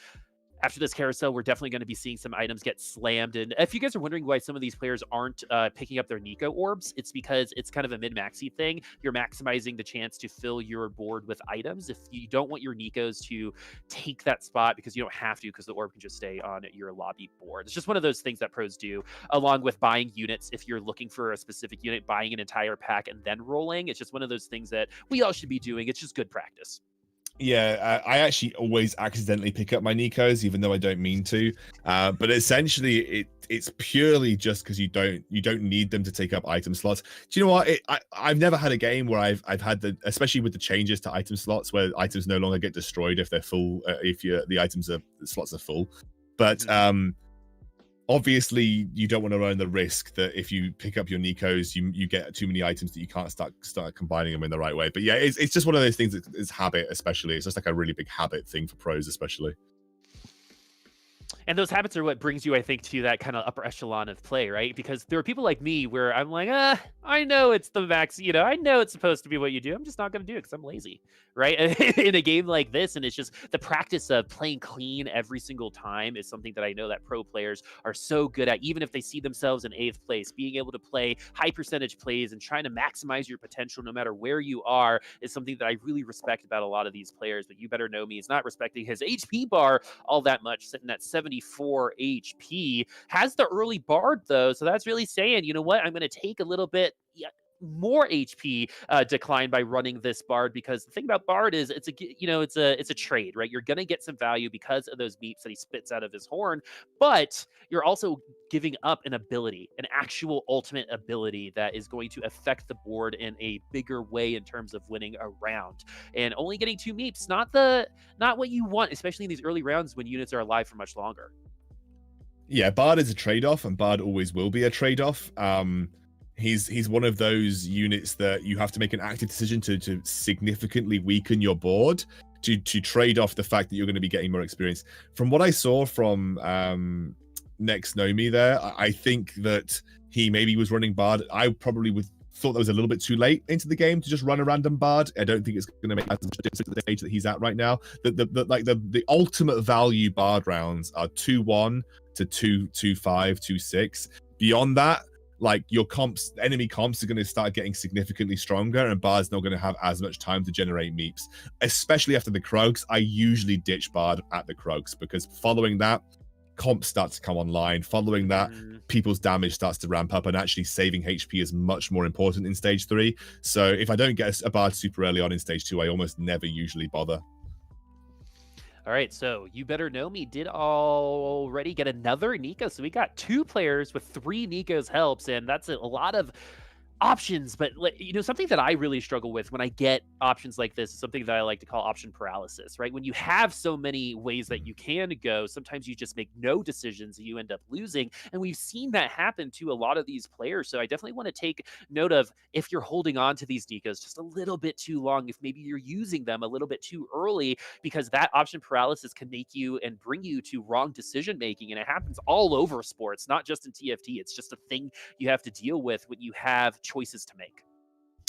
After this carousel, we're definitely going to be seeing some items get slammed. And if you guys are wondering why some of these players aren't picking up their Nico orbs, it's because it's kind of a mid-maxi thing. You're maximizing the chance to fill your board with items. If you don't want your Nikos to take that spot, because you don't have to, because the orb can just stay on your lobby board. It's just one of those things that pros do, along with buying units. If you're looking for a specific unit, buying an entire pack and then rolling, it's just one of those things that we all should be doing. It's just good practice. Yeah, I actually always accidentally pick up my Nikos, even though I don't mean to. But essentially, it's purely just because you don't need them to take up item slots. Do you know what? I've never had a game where I've had especially with the changes to item slots, where items no longer get destroyed if they're full, the slots are full. But obviously, you don't want to run the risk that if you pick up your Nikos, you get too many items that you can't start combining them in the right way. But yeah, it's just one of those things that is habit, especially. It's just like a really big habit thing for pros, especially. And those habits are what brings you, I think, to that kind of upper echelon of play, right? Because there are people like me where I'm like, I know it's the max, I know it's supposed to be what you do. I'm just not going to do it because I'm lazy, right? In a game like this, and it's just the practice of playing clean every single time is something that I know that pro players are so good at, even if they see themselves in 8th place. Being able to play high percentage plays and trying to maximize your potential no matter where you are is something that I really respect about a lot of these players. But YouBetterKnowMe is not respecting his HP bar all that much, sitting at 74 HP. Has the early Bard though, so that's really saying, you know what, I'm going to take a little bit more HP decline by running this Bard, because the thing about Bard is it's a trade, right? You're going to get some value because of those beeps that he spits out of his horn, but you're also giving up an ability, an actual ultimate ability that is going to affect the board in a bigger way in terms of winning a round. And only getting 2 meeps, not what you want, especially in these early rounds when units are alive for much longer. Yeah, Bard is a trade-off, and Bard always will be a trade-off. He's one of those units that you have to make an active decision to significantly weaken your board to trade off the fact that you're going to be getting more experience. From what I saw from TheEnclase there, I think that he maybe was running Bard. I probably thought that was a little bit too late into the game to just run a random Bard. I don't think it's going to make as much difference at the stage that he's at right now. The ultimate value Bard rounds are 2-1 to 2-5, 2-6. Beyond that, like, your enemy comps are going to start getting significantly stronger, and Bard's not going to have as much time to generate meeps, especially after the Krugs. I usually ditch Bard at the Krugs, because following that, comps start to come online. Following that, people's damage starts to ramp up, and actually saving HP is much more important in stage 3. So if I don't get a Bard super early on in stage 2, I almost never usually bother. All right, so YouBetterKnowMe did already get another Nico. So we got 2 players with 3 Nico's helps, and that's a lot of options. But something that I really struggle with when I get options like this is something that I like to call option paralysis, right? When you have so many ways that you can go, sometimes you just make no decisions and you end up losing. And we've seen that happen to a lot of these players. So I definitely want to take note of, if you're holding on to these Nikos just a little bit too long, if maybe you're using them a little bit too early, because that option paralysis can make you and bring you to wrong decision making. And it happens all over sports, not just in TFT. It's just a thing you have to deal with when you have choices to make.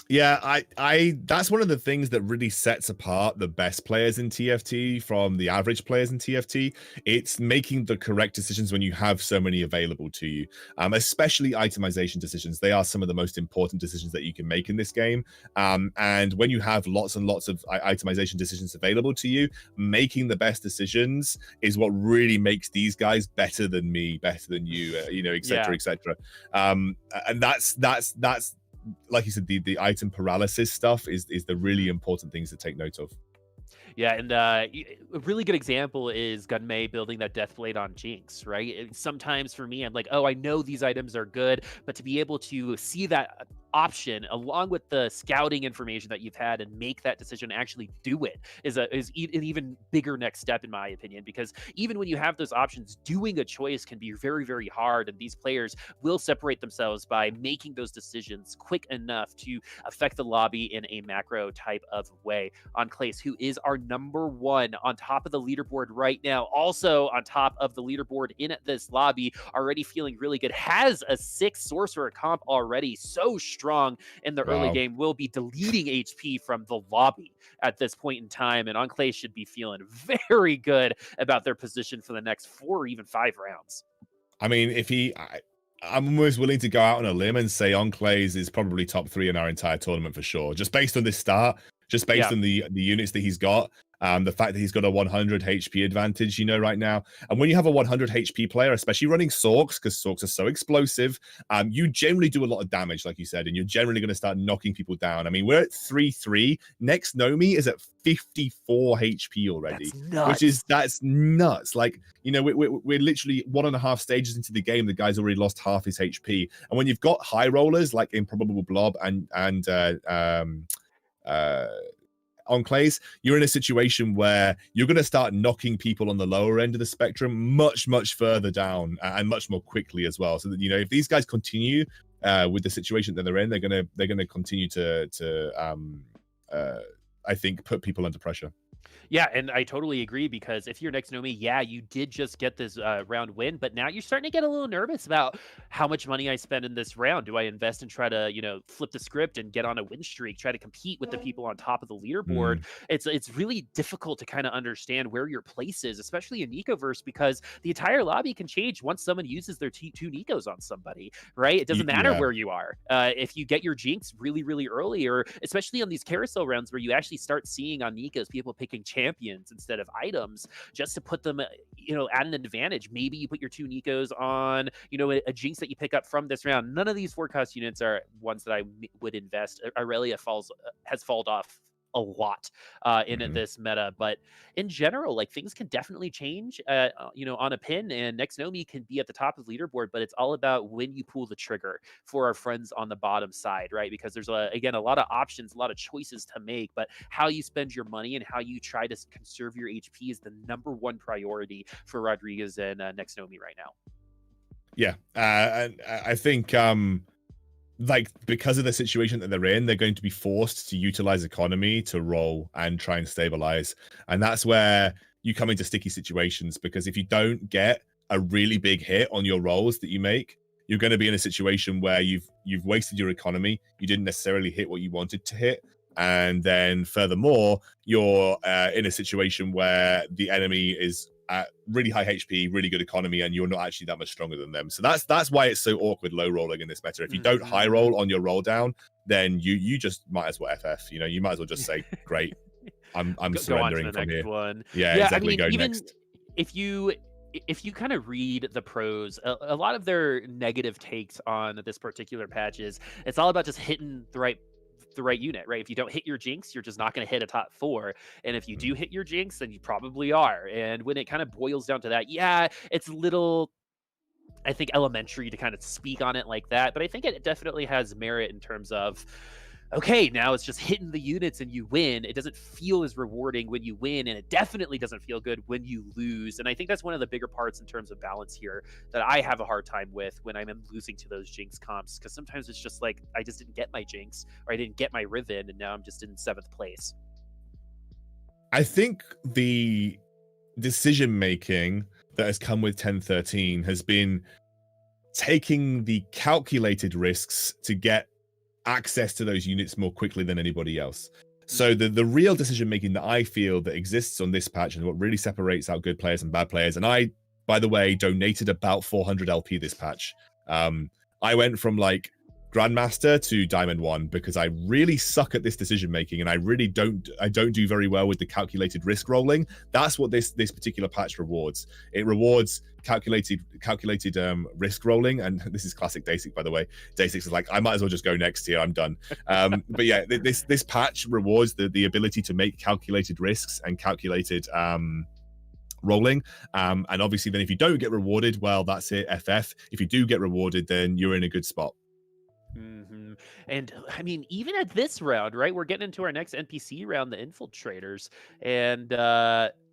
Yeah, I that's one of the things that really sets apart the best players in TFT from the average players in TFT. It's making the correct decisions when you have so many available to you, especially itemization decisions. They are some of the most important decisions that you can make in this game. And when you have lots and lots of itemization decisions available to you, making the best decisions is what really makes these guys better than me, better than you, et cetera, et cetera. And that's like you said, the item paralysis stuff is the really important things to take note of. Yeah, and a really good example is Gunmay building that Deathblade on Jinx, right? Sometimes for me, I'm like, oh, I know these items are good, but to be able to see that option along with the scouting information that you've had and make that decision, actually do it, is an even bigger next step, in my opinion. Because even when you have those options, doing a choice can be very, very hard, and these players will separate themselves by making those decisions quick enough to affect the lobby in a macro type of way. TheEnclase, who is our #1 on top of the leaderboard right now, also on top of the leaderboard in this lobby, already feeling really good, has a 6 sorcerer comp already, so strong in the early game, will be deleting HP from the lobby at this point in time, and TheEnclase should be feeling very good about their position for the next 4 or even 5 rounds. I mean, I'm almost willing to go out on a limb and say TheEnclase is probably top 3 in our entire tournament for sure, just based on this start, just based on the units that he's got. The fact that he's got a 100 HP advantage, right now. And when you have a 100 HP player, especially running Sorks, because Sorks are so explosive, you generally do a lot of damage, like you said, and you're generally going to start knocking people down. I mean, we're at 3-3. TheEnclase is at 54 HP already, that's nuts. Like, we're literally 1.5 stages into the game. The guy's already lost half his HP. And when you've got high rollers like Improbable Blob and TheEnclase, you're in a situation where you're going to start knocking people on the lower end of the spectrum much, much further down, and much more quickly as well. So that, if these guys continue with the situation that they're in, they're going to continue to I think, put people under pressure. Yeah, and I totally agree because if you're next to me, yeah, you did just get this round win, but now you're starting to get a little nervous about how much money I spend in this round. Do I invest and try to, flip the script and get on a win streak, try to compete with the people on top of the leaderboard? Mm, It's really difficult to kind of understand where your place is, especially in Nicoverse, because the entire lobby can change once someone uses their two Nicos on somebody, right? It doesn't matter yeah. where you are. If you get your jinx really, really early, or especially on these carousel rounds where you actually start seeing on Nicos people picking champions instead of items just to put them, at an advantage. Maybe you put your two Nicos on, a jinx that you pick up from this round. None of these forecast units are ones that I would invest. Aurelia has fallen off a lot in Mhm. this meta, but in general, like things can definitely change, on a pin, and Next Nomi can be at the top of the leaderboard, but it's all about when you pull the trigger for our friends on the bottom side, right? Because there's again a lot of options, a lot of choices to make, but how you spend your money and how you try to conserve your HP is the number one priority for Rodrigues and Next Nomi right now. Yeah, and I think like because of the situation that they're in, they're going to be forced to utilize economy to roll and try and stabilize, and that's where you come into sticky situations, because if you don't get a really big hit on your rolls that you make, you're going to be in a situation where you've wasted your economy, you didn't necessarily hit what you wanted to hit, and then furthermore you're in a situation where the enemy is at really high HP, really good economy, and you're not actually that much stronger than them. So that's why it's so awkward low rolling in this meta. If you don't high Mhm. roll on your roll down, then you just might as well FF. You might as well just say, great, I'm Go on to surrendering the from next here. one. Yeah, Yeah, I exactly. mean, Go even next. if you kind of read the pros, a lot of their negative takes on this particular patch is it's all about just hitting the right unit, right? If you don't hit your jinx, you're just not going to hit a top four. And if you do Mm. hit your jinx, then you probably are. And when it kind of boils down to that, yeah, it's a little, I think, elementary to kind of speak on it like that. But I think it definitely has merit in terms of, okay, now it's just hitting the units and you win. It doesn't feel as rewarding when you win, and it definitely doesn't feel good when you lose. And I think that's one of the bigger parts in terms of balance here that I have a hard time with when I'm losing to those jinx comps, because sometimes it's just like I just didn't get my jinx or I didn't get my Riven, and now I'm just in seventh place. I think the decision making that has come with 10.13 has been taking the calculated risks to get access to those units more quickly than anybody else. So Mhm. the real decision making that I feel that exists on this patch, and what really separates out good players and bad players, and I, by the way, donated about 400 LP this patch. I went from like Grandmaster to Diamond 1 because I really suck at this decision making, and I don't do very well with the calculated risk rolling. That's what this particular patch rewards. It rewards calculated risk rolling, and this is classic Deisik, by the way. Deisik is like, I might as well just go next here, I'm done. But yeah, this patch rewards the ability to make calculated risks and calculated rolling, and obviously then if you don't get rewarded, well, that's it, FF. If you do get rewarded, then you're in a good spot. hmm And I mean, even at this round, right? We're getting into our next NPC round, the Infiltrators, and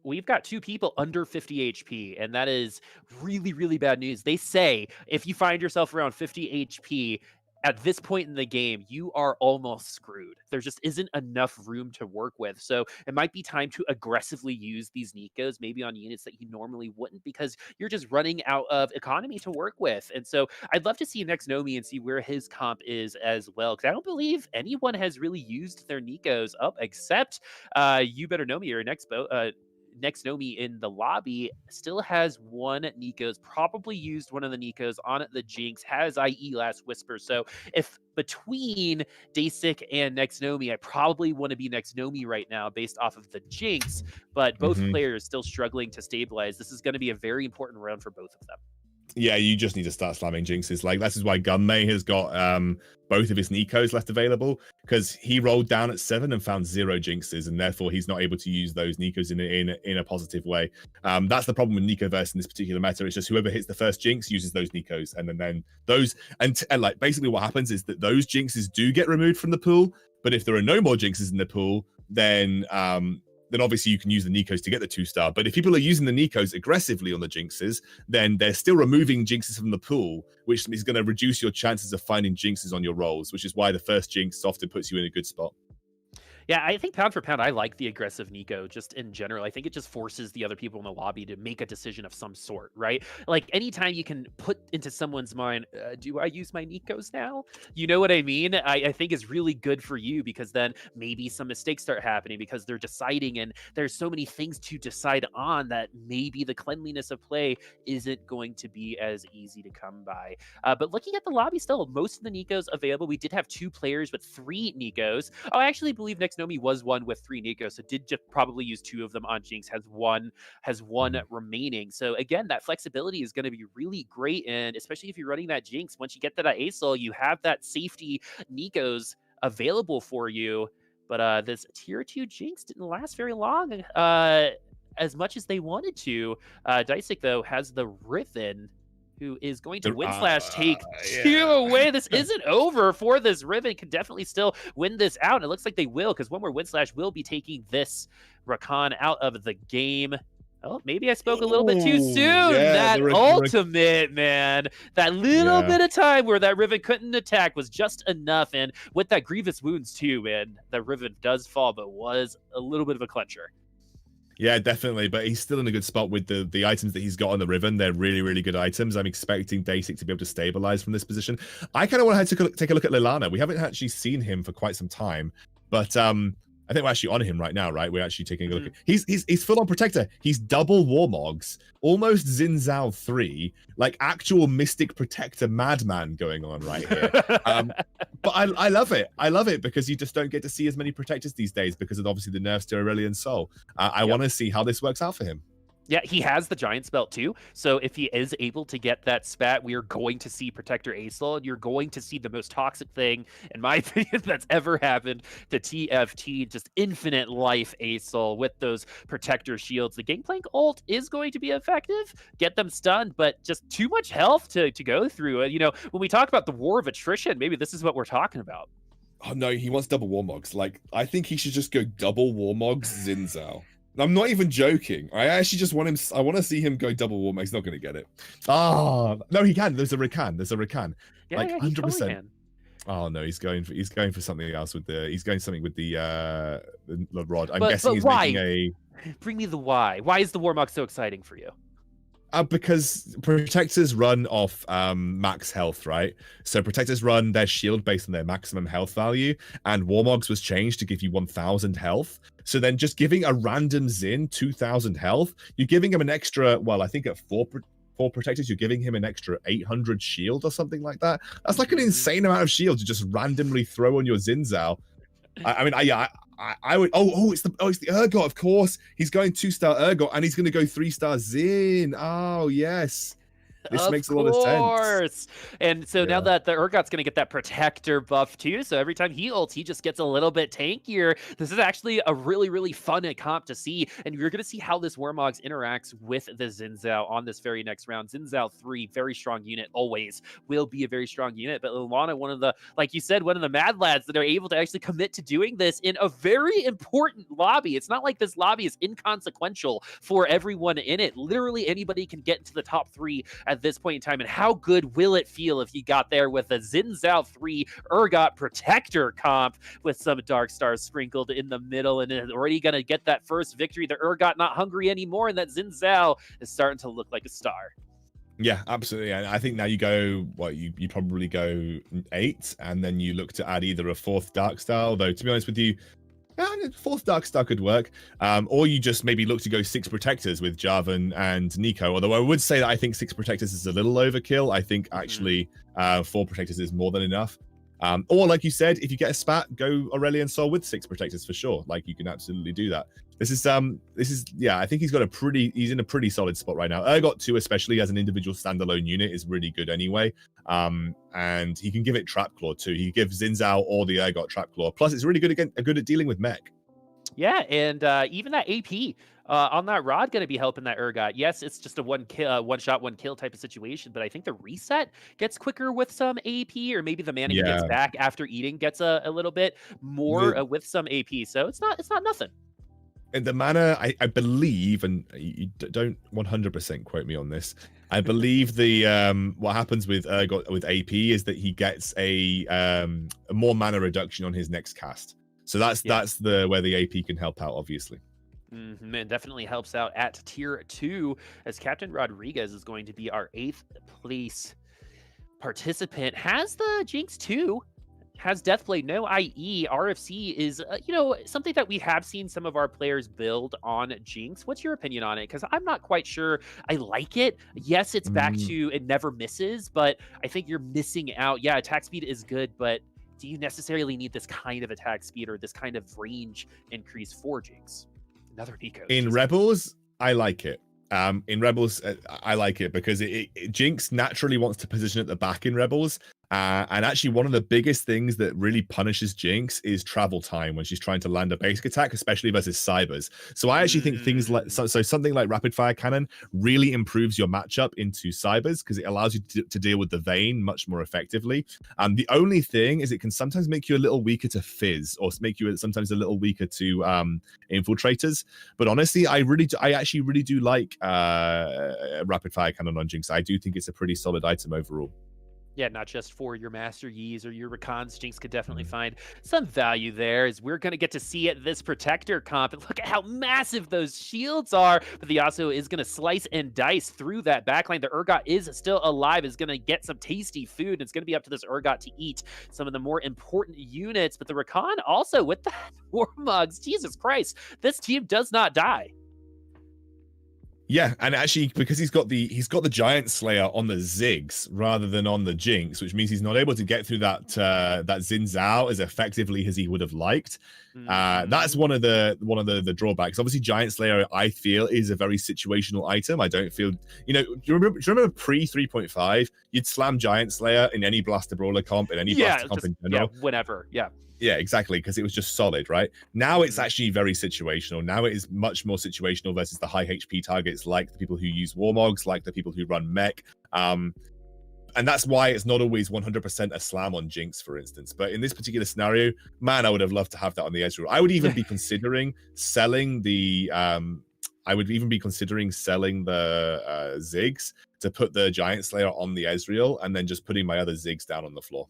we've got two people under 50 HP, and that is really, really bad news. They say if you find yourself around 50 HP at this point in the game, you are almost screwed. There just isn't enough room to work with. So it might be time to aggressively use these Nikos, maybe on units that you normally wouldn't, because you're just running out of economy to work with. And so I'd love to see Next Nomi and see where his comp is as well, because I don't believe anyone has really used their Nikos up except YouBetterKnowMe or Next Nomi in the lobby still has one Nikos, probably used one of the Nikos on the Jinx, has IE Last Whisper. So if between Deisik and Next Nomi, I probably want to be Next Nomi right now based off of the Jinx, but both Mhm. players still struggling to stabilize. This is going to be a very important round for both of them. Yeah, you just need to start slamming jinxes. Like, this is why Gunmay has got both of his Nikos left available, because he rolled down at 7 and found 0 jinxes, and therefore he's not able to use those Nikos in a positive way. That's the problem with Nicoverse in this particular meta. It's just whoever hits the first jinx uses those Nikos, and then those and like basically what happens is that those jinxes do get removed from the pool. But if there are no more jinxes in the pool, then obviously you can use the Nikos to get the 2-star. But if people are using the Nikos aggressively on the jinxes, then they're still removing jinxes from the pool, which is going to reduce your chances of finding jinxes on your rolls, which is why the first jinx often puts you in a good spot. Yeah, I think pound for pound, I like the aggressive Nico just in general. I think it just forces the other people in the lobby to make a decision of some sort, right? Like anytime you can put into someone's mind, do I use my Nikos now? You know what I mean? I think is really good for you because then maybe some mistakes start happening because they're deciding and there's so many things to decide on that maybe the cleanliness of play isn't going to be as easy to come by. But looking at the lobby still, most of the Nikos available. We did have 2 players with 3 Nikos. Oh, I actually believe NextNomi was one with 3 Nikos, so did just probably use 2 of them on Jinx. Has one Mhm. remaining. So again, that flexibility is going to be really great, and especially if you're running that Jinx, once you get to that ASOL, you have that safety Nikos available for you. But this tier 2 Jinx didn't last very long. As much as they wanted to. Deisik though has the Riven, who is going to win slash take 2 Yeah. away. This isn't over for this Riven. Can definitely still win this out. And it looks like they will, because one more win slash will be taking this Rakan out of the game. Oh, maybe I spoke a little bit too Ooh, soon. yeah, That ultimate, man. That little yeah. bit of time where that Riven couldn't attack was just enough. And with that grievous wounds too, man, the Riven does fall, but was a little bit of a clencher. Yeah, definitely. But he's still in a good spot with the items that he's got on the Riven. They're really, really good items. I'm expecting Deisik to be able to stabilize from this position. I kind of want to take a look at laellana. We haven't actually seen him for quite some time, but I think we're actually on him right now, right? We're actually taking a look. He's full on protector. He's double Warmogs, almost Xin Zhao 3, like actual Mystic Protector madman going on right here. But I love it. I love it because you just don't get to see as many protectors these days because of obviously the nerfs to Aurelion Sol. I want to see how this works out for him. Yeah, he has the Giant's Belt too. So if he is able to get that spat, we are going to see Protector ASOL, and you're going to see the most toxic thing, in my opinion, that's ever happened to TFT. Just infinite life ASOL with those Protector shields. The Gangplank ult is going to be effective, get them stunned, but just too much health to go through. You know, when we talk about the war of attrition, maybe this is what we're talking about. Oh no, he wants double Warmogs. Like, I think he should just go double Warmogs Xin Zhao. I'm not even joking. I actually just want him. I want to see him go double Warmog. He's not going to get it. Oh no, he can. There's a Rakan. There's a Rakan. Yeah, like yeah, 100%. Totally can. Oh no, he's going for something else with the. He's going something with the rod. I'm But guessing he's why? making a. Bring me the why. Why is the Warmog so exciting for you? Because protectors run off max health, right? So protectors run their shield based on their maximum health value, and Warmogs was changed to give you 1,000 health. So then just giving a random Xin 2,000 health, you're giving him an extra, well, I think at four protectors, you're giving him an extra 800 shield or something like that. That's like an insane amount of shield to just randomly throw on your Xin Zhao. I would. It's the Urgot, of course. He's going 2-star Urgot, and he's going to go 3-star Xin. Oh yes, this makes a lot of sense. And so now that the Urgot's going to get that protector buff too, so every time he ults, he just gets a little bit tankier. This is actually a really, really fun comp to see, and you're going to see how this Warmogs interacts with the Xin Zhao on this very next round. Xin Zhao 3, very strong unit, always will be a very strong unit, but laellana, one of the, like you said, one of the mad lads that are able to actually commit to doing this in a very important lobby. It's not like this lobby is inconsequential for everyone in it. Literally anybody can get into the top 3 at this point in time. And how good will it feel if he got there with a Xin Zhao 3 Urgot Protector comp with some Dark Stars sprinkled in the middle, and is already going to get that first victory. The Urgot not hungry anymore, and that Xin Zhao is starting to look like a star. Yeah, absolutely. And I think now you go, you probably go 8, and then you look to add either a 4th Dark Star, although to be honest with you, 4th Dark Star could work. Or you just maybe look to go 6 Protectors with Jarvan and Nico. Although I would say that I think 6 Protectors is a little overkill. I think actually 4 Protectors is more than enough. Or like you said, if you get a spat, go Aurelion Sol with 6 Protectors for sure. Like you can absolutely do that. This is yeah, I think he's in a pretty solid spot right now. Urgot 2, especially as an individual standalone unit, is really good anyway. And he can give it Trap Claw too. He gives Xin Zhao or the Urgot Trap Claw. Plus, it's really good at dealing with mech. Yeah, and even that AP on that rod going to be helping that Urgot. Yes, it's just a one shot, one kill type of situation, but I think the reset gets quicker with some AP, or maybe the mana he gets back after eating gets a little bit more with some AP. So it's not nothing. And the mana, I believe, and you don't 100% quote me on this, I believe the what happens with Urgot with AP is that he gets a more mana reduction on his next cast. So that's where the AP can help out, obviously. And definitely helps out at tier 2, as CaptainRodrigues is going to be our 8th place participant. Has the Jinx 2, has Deathblade, no IE. RFC is, something that we have seen some of our players build on Jinx. What's your opinion on it? Because I'm not quite sure I like it. Yes, it's back to it never misses, but I think you're missing out. Yeah, attack speed is good, but do you necessarily need this kind of attack speed or this kind of range increase for Jinx? Another Nico. In Rebels, I like it. In Rebels, I like it because Jinx naturally wants to position at the back in Rebels. And actually, one of the biggest things that really punishes Jinx is travel time when she's trying to land a basic attack, especially versus cybers. So I actually think things like something like rapid fire cannon really improves your matchup into cybers because it allows you to deal with the Vayne much more effectively. The only thing is it can sometimes make you a little weaker to Fizz or make you sometimes a little weaker to infiltrators. But honestly, I actually really do like rapid fire cannon on Jinx. I do think it's a pretty solid item overall. Yeah, not just for your Master Yis or your Rakans. Jinx could definitely find some value there, as we're going to get to see it this Protector comp. And look at how massive those shields are. But the Yasuo is going to slice and dice through that backline. The Urgot is still alive, is going to get some tasty food. It's going to be up to this Urgot to eat some of the more important units. But the Rakan also with the Warmugs. Jesus Christ, this team does not die. Yeah, and actually, because he's got the Giant Slayer on the Ziggs rather than on the Jinx, which means he's not able to get through that Xin Zhao as effectively as he would have liked. That's one of the drawbacks. Obviously, Giant Slayer, I feel, is a very situational item. I don't feel, do you remember pre 3.5? You'd slam Giant Slayer in any Blaster Brawler comp, in any Blaster comp in general. Yeah, whenever. Yeah. Yeah, exactly, because it was just solid, right? Now it's actually very situational. Now it is much more situational versus the high HP targets, like the people who use Warmogs, like the people who run mech. And that's why it's not always 100% a slam on Jinx, for instance. But in this particular scenario, man, I would have loved to have that on the Ezreal. I would even be considering selling the Ziggs to put the Giant Slayer on the Ezreal and then just putting my other Ziggs down on the floor.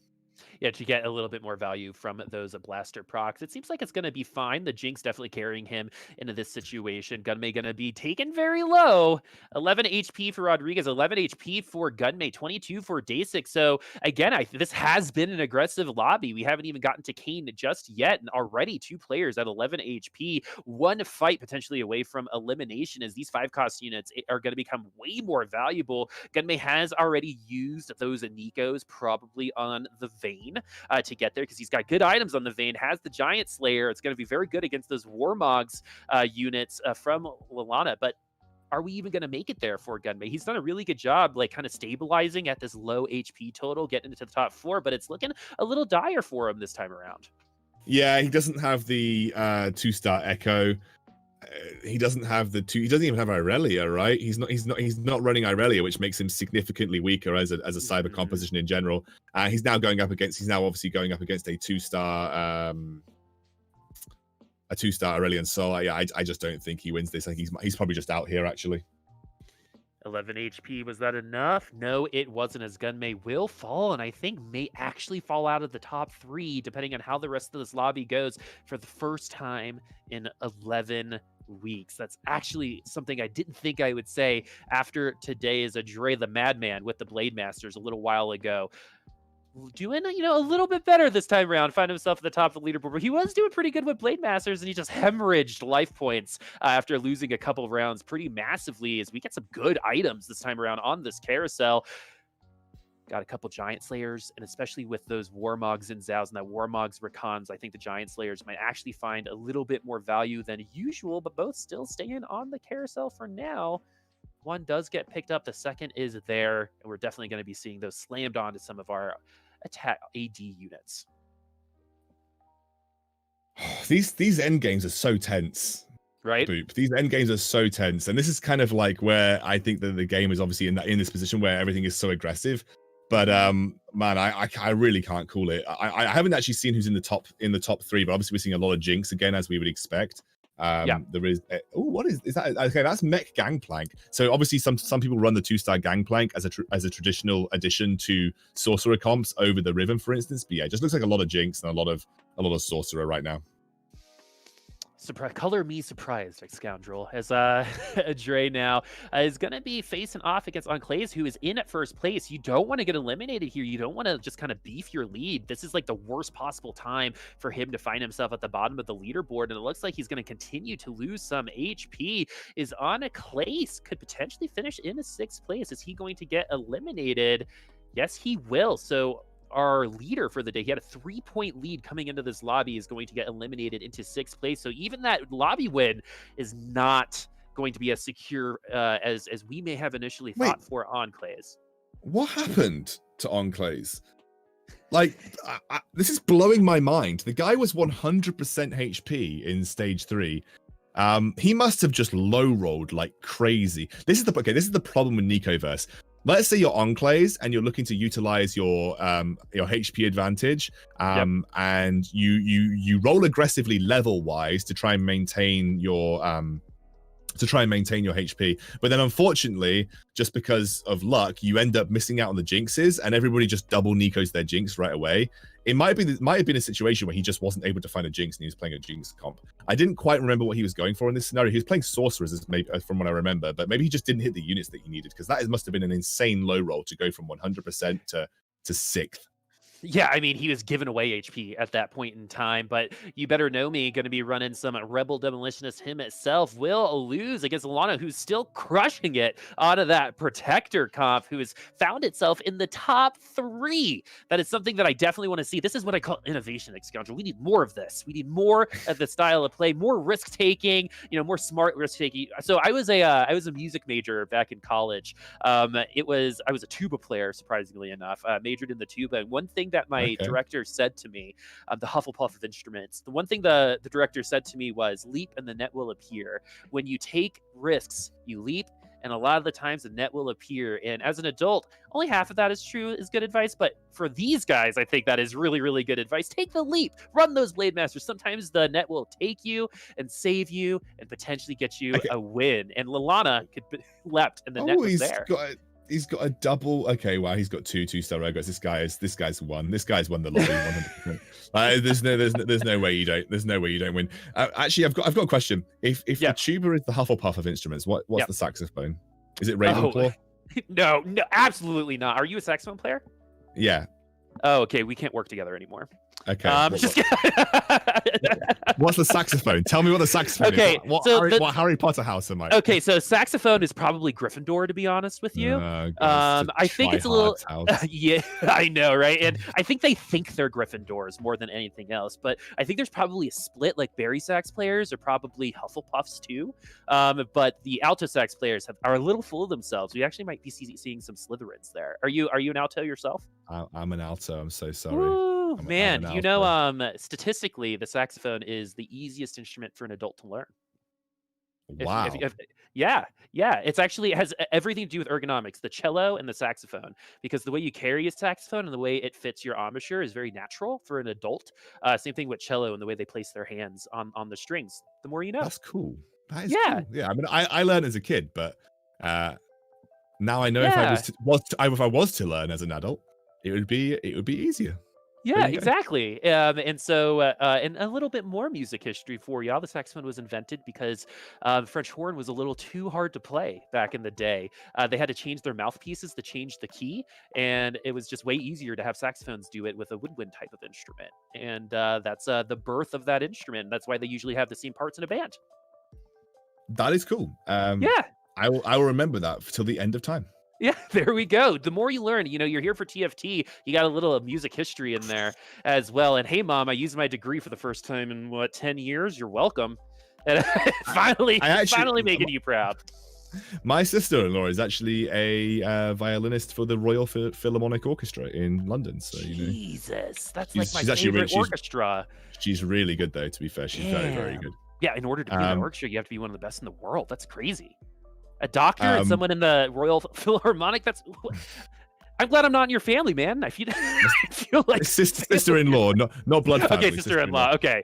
Yeah, to get a little bit more value from those blaster procs. It seems like it's going to be fine. The Jinx definitely carrying him into this situation. Gunmay going to be taken very low. 11 HP for Rodrigues, 11 HP for Gunmay, 22 for Deisik. So again, this has been an aggressive lobby. We haven't even gotten to Kayn just yet, and already 2 players at 11 HP. One fight potentially away from elimination, as these 5-cost units are going to become way more valuable. Gunmay has already used those Nikos probably on the Vayne to get there, because he's got good items on the Vayne, has the Giant Slayer. It's going to be very good against those Warmogs units from laellana. But are we even going to make it there for Gunmay? He's done a really good job, like, kind of stabilizing at this low HP total, getting into the top 4, but it's looking a little dire for him this time around. Yeah, he doesn't have the 2-star Echo. He doesn't have he doesn't even have Irelia, right? He's not running Irelia, which makes him significantly weaker as a cyber composition in general. He's now obviously going up against a 2-star Aurelion. So yeah, I just don't think he wins this. I think he's probably just out here, actually. 11 HP, was that enough? No, it wasn't, as Gunmay will fall, and I think may actually fall out of the top 3, depending on how the rest of this lobby goes, for the first time in 11 weeks. That's actually something I didn't think I would say after today's adrehhh the Madman with the Blade Masters a little while ago. Doing a little bit better this time around, find himself at the top of the leaderboard, but he was doing pretty good with Blade Masters, and he just hemorrhaged life points after losing a couple rounds pretty massively, as we get some good items this time around on this carousel. Got a couple Giant Slayers, and especially with those Warmogs and Zhaos and that Warmogs Rakans, I think the Giant Slayers might actually find a little bit more value than usual, but both still staying on the carousel for now. One does get picked up, the second is there, and we're definitely going to be seeing those slammed onto some of our attack AD units. These end games are so tense, right? Boop. These end games are so tense, and this is kind of like where I think that the game is obviously in this position where everything is so aggressive. But man, I really can't call it. I haven't actually seen who's in the top 3, but obviously we're seeing a lot of Jinx again, as we would expect. There is what is that? Okay, that's mech Gangplank. So obviously some people run the 2-star Gangplank as a traditional addition to sorcerer comps over the Riven, for instance. But yeah, it just looks like a lot of Jinx and a lot of sorcerer right now. Color me surprised, Excoundrel, as adrehh now is going to be facing off against TheEnclase, who is in at first place. You don't want to get eliminated here. You don't want to just kind of beef your lead. This is like the worst possible time for him to find himself at the bottom of the leaderboard, and it looks like he's going to continue to lose some HP. Is TheEnclase could potentially finish in a 6th place. Is he going to get eliminated? Yes, he will. So our leader for the day, he had a 3-point lead coming into this lobby, is going to get eliminated into 6th place. So even that lobby win is not going to be as secure as we may have initially thought for TheEnclase. What happened to TheEnclase? Like, this is blowing my mind. The guy was 100% HP in stage 3. He must have just low rolled like crazy. This is the problem with Nicoverse. Let's say you're TheEnclase and you're looking to utilize your HP advantage, and you roll aggressively level wise to try and maintain your HP. But then unfortunately, just because of luck, you end up missing out on the jinxes, and everybody just double Nicos their jinx right away. It might have been a situation where he just wasn't able to find a jinx and he was playing a jinx comp. I didn't quite remember what he was going for in this scenario. He was playing sorcerers, from what I remember, but maybe he just didn't hit the units that he needed, because that must have been an insane low roll to go from 100% to 6th. Yeah, I mean, he was giving away HP at that point in time, but YouBetterKnowMe going to be running some Rebel Demolitionist himself. Will lose against laellana, who's still crushing it out of that Protector comp, who has found itself in the top 3. That is something that I definitely want to see. This is what I call innovation, Excoundrel. We need more of this. We need more of the style of play, more risk-taking, more smart risk-taking. So I was a music major back in college. I was a tuba player, surprisingly enough. Majored in the tuba, and one thing that my director said to me, the Hufflepuff of instruments, the one thing the director said to me was, leap and the net will appear. When you take risks, you leap, and a lot of the times the net will appear. And as an adult, only half of that is true, is good advice. But for these guys, I think that is really, really good advice. Take the leap, run those Blade Masters. Sometimes the net will take you and save you and potentially get you a win. And laellana could leapt, and the net was there. He's got a double. Okay, wow, he's got 2-star records. This guy's won. This guy's won the lobby 100%. There's no way you don't. There's no way you don't win. Actually, I've got a question. If the tuba is the Hufflepuff of instruments, what's the saxophone? Is it Ravenclaw? No, absolutely not. Are you a saxophone player? Yeah. Oh, okay. We can't work together anymore. Okay. Just what's the saxophone? Tell me what the saxophone is. What Harry Potter house am I? Okay, so saxophone is probably Gryffindor, to be honest with you. I think it's a little. Yeah, I know, right? And I think they think they're Gryffindors more than anything else. But I think there's probably a split. Like Barry sax players are probably Hufflepuffs too. But the alto sax players are a little full of themselves. We actually might be seeing some Slytherins there. Are you an alto yourself? I'm an alto. I'm so sorry. Ooh, man, statistically, the saxophone is the easiest instrument for an adult to learn. Wow. Yeah. It has everything to do with ergonomics, the cello and the saxophone, because the way you carry a saxophone and the way it fits your embouchure is very natural for an adult. Same thing with cello and the way they place their hands on the strings. The more you know. That's cool. That is cool. Yeah, I mean, I learned as a kid, but now I know if I was to learn as an adult, it would be easier. Yeah, exactly. And so, and a little bit more music history for y'all. The saxophone was invented because the French horn was a little too hard to play back in the day. They had to change their mouthpieces to change the key, and it was just way easier to have saxophones do it with a woodwind type of instrument. And that's the birth of that instrument. That's why they usually have the same parts in a band. That is cool. I will remember that till the end of time. Yeah, there we go. The more you learn, you're here for TFT. You got a little music history in there as well. And hey, Mom, I used my degree for the first time in 10 years? You're welcome. And finally making you proud. My sister-in-law is actually a violinist for the Royal Philharmonic Orchestra in London. So Jesus, that's like my favorite orchestra. She's really good, though. To be fair, she's very, very good. Yeah, in order to be in an orchestra, you have to be one of the best in the world. That's crazy. A doctor and someone in the Royal Philharmonic. I'm glad I'm not in your family, man. I feel like sister-in-law, not blood family. Okay, sister-in-law. Okay.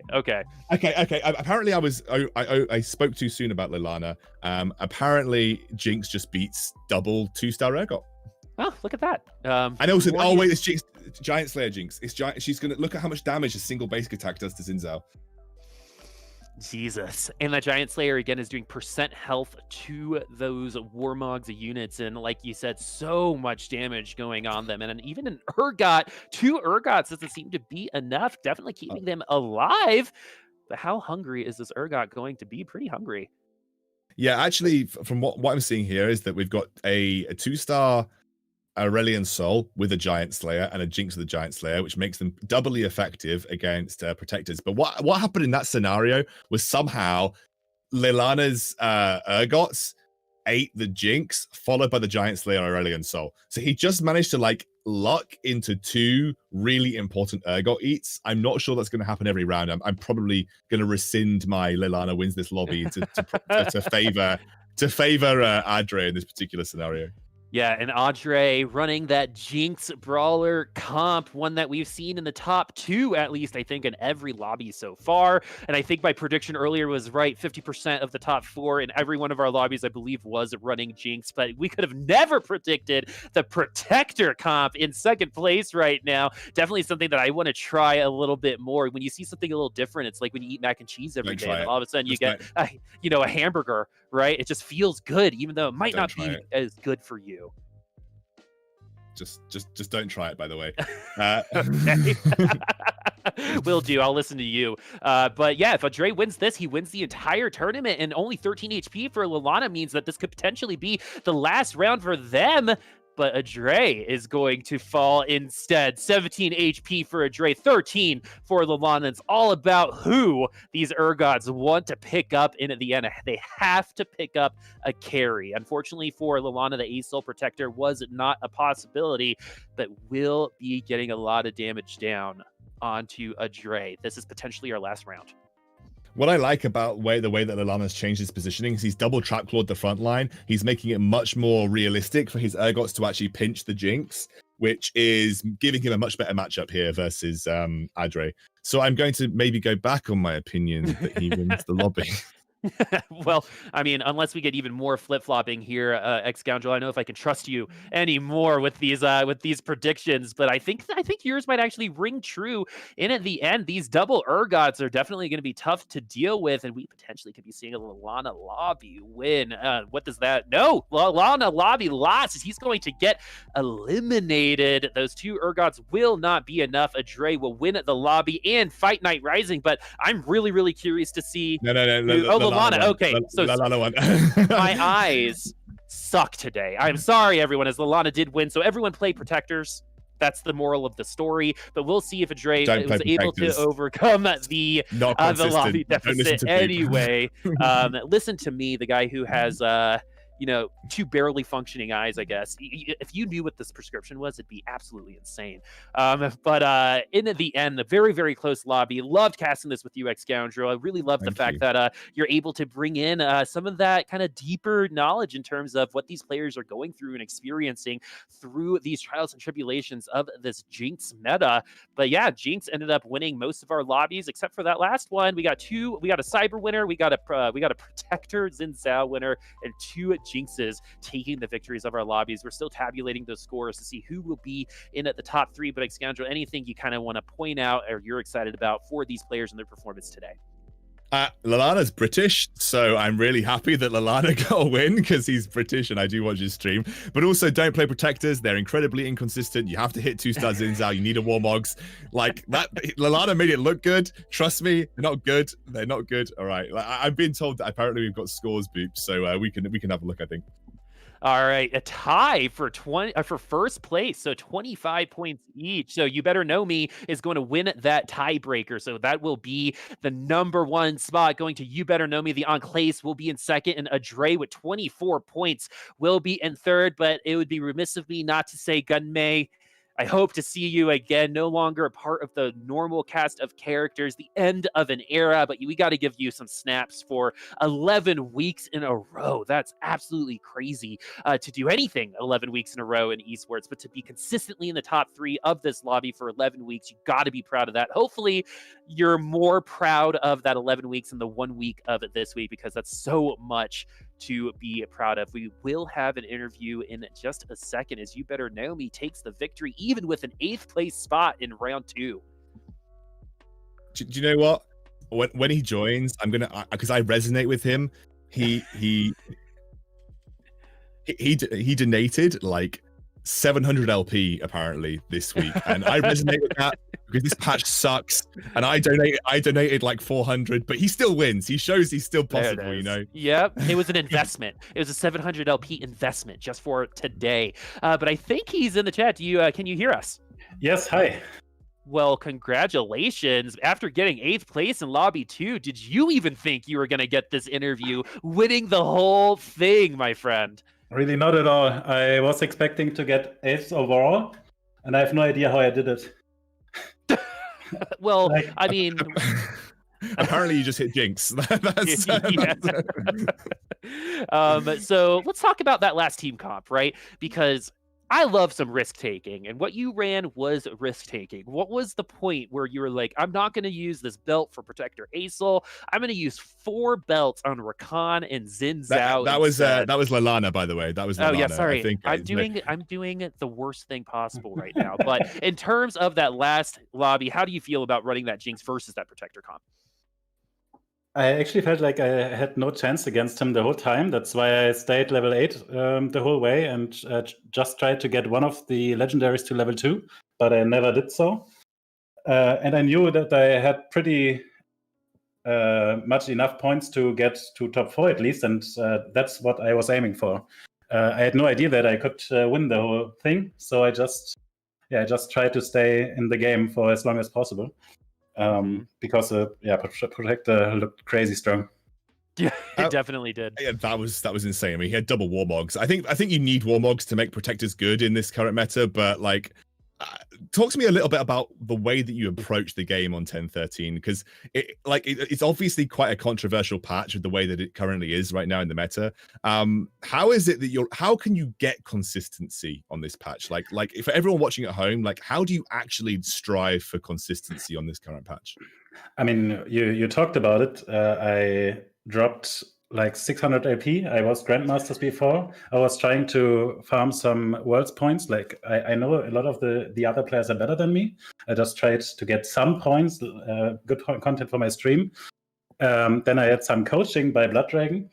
Apparently, I spoke too soon about laellana. Apparently, Jinx just beats double 2-star Ergot. Oh, look at that. And also, wait, it's Jinx, Giant Slayer Jinx. She's gonna look at how much damage a single basic attack does to Xin Zhao. Jesus. And the Giant Slayer again is doing percent health to those Warmogs units. And like you said, so much damage going on them. And even an Urgot, 2 Urgots doesn't seem to be enough. Definitely keeping them alive. But how hungry is this Urgot going to be? Pretty hungry. Yeah, actually, from what I'm seeing here is that we've got a 2-star Aurelian Soul with a Giant Slayer and a Jinx with a Giant Slayer, which makes them doubly effective against protectors. But what happened in that scenario was somehow laellana's Urgots ate the Jinx, followed by the Giant Slayer and Aurelian Soul. So he just managed to like luck into 2 really important Urgot eats. I'm not sure that's going to happen every round. I'm probably going to rescind my laellana wins this lobby to favor adrehhh in this particular scenario. Yeah, and adrehhh running that Jinx Brawler comp, one that we've seen in the top 2, at least, I think, in every lobby so far. And I think my prediction earlier was right, 50% of the top 4 in every one of our lobbies, I believe, was running Jinx. But we could have never predicted the Protector comp in 2nd place right now. Definitely something that I want to try a little bit more. When you see something a little different, it's like when you eat mac and cheese every day, and all of a sudden you get, a hamburger, right? It just feels good, even though it might not be as good for you. Just don't try it, by the way. Will do. I'll listen to you. But yeah, if adrehhh wins this, he wins the entire tournament, and only 13 HP for laellana means that this could potentially be the last round for them. But adrehhh is going to fall instead. 17 HP for adrehhh, 13 for laellana. It's all about who these Urgots want to pick up in at the end. They have to pick up a carry. Unfortunately for laellana, the Ace Soul Protector was not a possibility, but will be getting a lot of damage down onto adrehhh. This is potentially our last round. What I like about the way that laellana's changed his positioning is he's double trap clawed the front line. He's making it much more realistic for his Urgots to actually pinch the Jinx, which is giving him a much better matchup here versus adrehhh. So I'm going to maybe go back on my opinion that he wins the lobby. Well, I mean, unless we get even more flip-flopping here, Excoundrel, I don't know if I can trust you anymore with these predictions, but I think yours might actually ring true. And at the end, these double Urgots are definitely going to be tough to deal with, and we potentially could be seeing a laellana lobby win. What does that? No, laellana lobby lost. He's going to get eliminated. Those 2 Urgots will not be enough. adrehhh will win at the lobby and Fight Night Rising, but I'm really curious to see. No. laellana. Okay, so my eyes suck today. I'm sorry, everyone, as laellana did win. So everyone play Protectors. That's the moral of the story. But we'll see if adrehh was able to overcome the lobby deficit anyway. Listen to me, the guy who has 2 barely functioning eyes, I guess. If you knew what this prescription was, it'd be absolutely insane. But in the end, a very, very close lobby. Loved casting this with you, Excoundrel. I really love the fact that you're able to bring in some of that kind of deeper knowledge in terms of what these players are going through and experiencing through these trials and tribulations of this Jinx meta. But yeah, Jinx ended up winning most of our lobbies, except for that last one. We got a Cyber winner, we got a Protector Xin Zhao winner, and 2 Jinxes taking the victories of our lobbies. We're still tabulating those scores to see who will be in at the top 3. But Excoundrel, anything you kind of want to point out or you're excited about for these players and their performance today? laellana's British, so I'm really happy that laellana got a win because he's British and I do watch his stream. But also, don't play Protectors. They're incredibly inconsistent. You have to hit 2-star Xin Zhao. You need a Warmogs. Like that, laellana made it look good. Trust me, they're not good. They're not good. All right. I've been told that apparently we've got scores boops, so we can have a look, I think. All right, a tie for first place, so 25 points each. So YouBetterKnowMe is going to win that tiebreaker. So that will be the #1 spot going to YouBetterKnowMe. TheEnclase will be in 2nd, and adrehhh with 24 points will be in 3rd. But it would be remiss of me not to say, Gunmay, I hope to see you again, no longer a part of the normal cast of characters, the end of an era, but we got to give you some snaps for 11 weeks in a row. That's absolutely crazy to do anything 11 weeks in a row in esports, but to be consistently in the top 3 of this lobby for 11 weeks, you got to be proud of that. Hopefully you're more proud of that 11 weeks than the 1 week of it this week, because that's so much to be proud of. We will have an interview in just a second as YouBetterKnowMe takes the victory, even with an 8th place spot in round 2. Do you know what? when he joins, I'm gonna, because I resonate with him. He donated like 700 LP apparently this week, and I resonate with that because this patch sucks. And I donated like 400, but he still wins. He shows he's still possible, you know. Yep, it was an investment. It was a 700 LP investment just for today. But I think he's in the chat. Do you can you hear us? Yes, hi. Well, congratulations. After getting 8th place in Lobby 2, did you even think you were going to get this interview, winning the whole thing, my friend? Really not at all. I was expecting to get 8th overall, and I have no idea how I did it. Well, I mean... Apparently you just hit Jinx. So let's talk about that last team comp, right? Because I love some risk taking, and what you ran was risk taking. What was the point where you were like, I'm not going to use this belt for Protector Aesol. I'm going to use 4 belts on Rakan and Xin Zhao. That was laellana, by the way. That was laellana. Oh yeah, sorry. I think I'm doing the worst thing possible right now. But in terms of that last lobby, how do you feel about running that Jinx versus that Protector comp? I actually felt like I had no chance against him the whole time. That's why I stayed level 8 the whole way and just tried to get one of the legendaries to level 2, but I never did so. And I knew that I had pretty much enough points to get to top 4 at least, and that's what I was aiming for. I had no idea that I could win the whole thing, so I just tried to stay in the game for as long as possible. Because Protector looked crazy strong. Yeah, it definitely did. Yeah, that was insane. I mean, he had double Warmogs. I think you need Warmogs to make Protectors good in this current meta, but like, talk to me a little bit about the way that you approach the game on 10.13, because it's obviously quite a controversial patch with the way that it currently is right now in the meta. How is it that how can you get consistency on this patch? Like for everyone watching at home, like how do you actually strive for consistency on this current patch? I mean, you talked about it. I dropped like 600 LP. I was Grandmasters before. I was trying to farm some Worlds points. Like I know a lot of the other players are better than me. I just tried to get some points, good content for my stream. Then I had some coaching by Blood Dragon.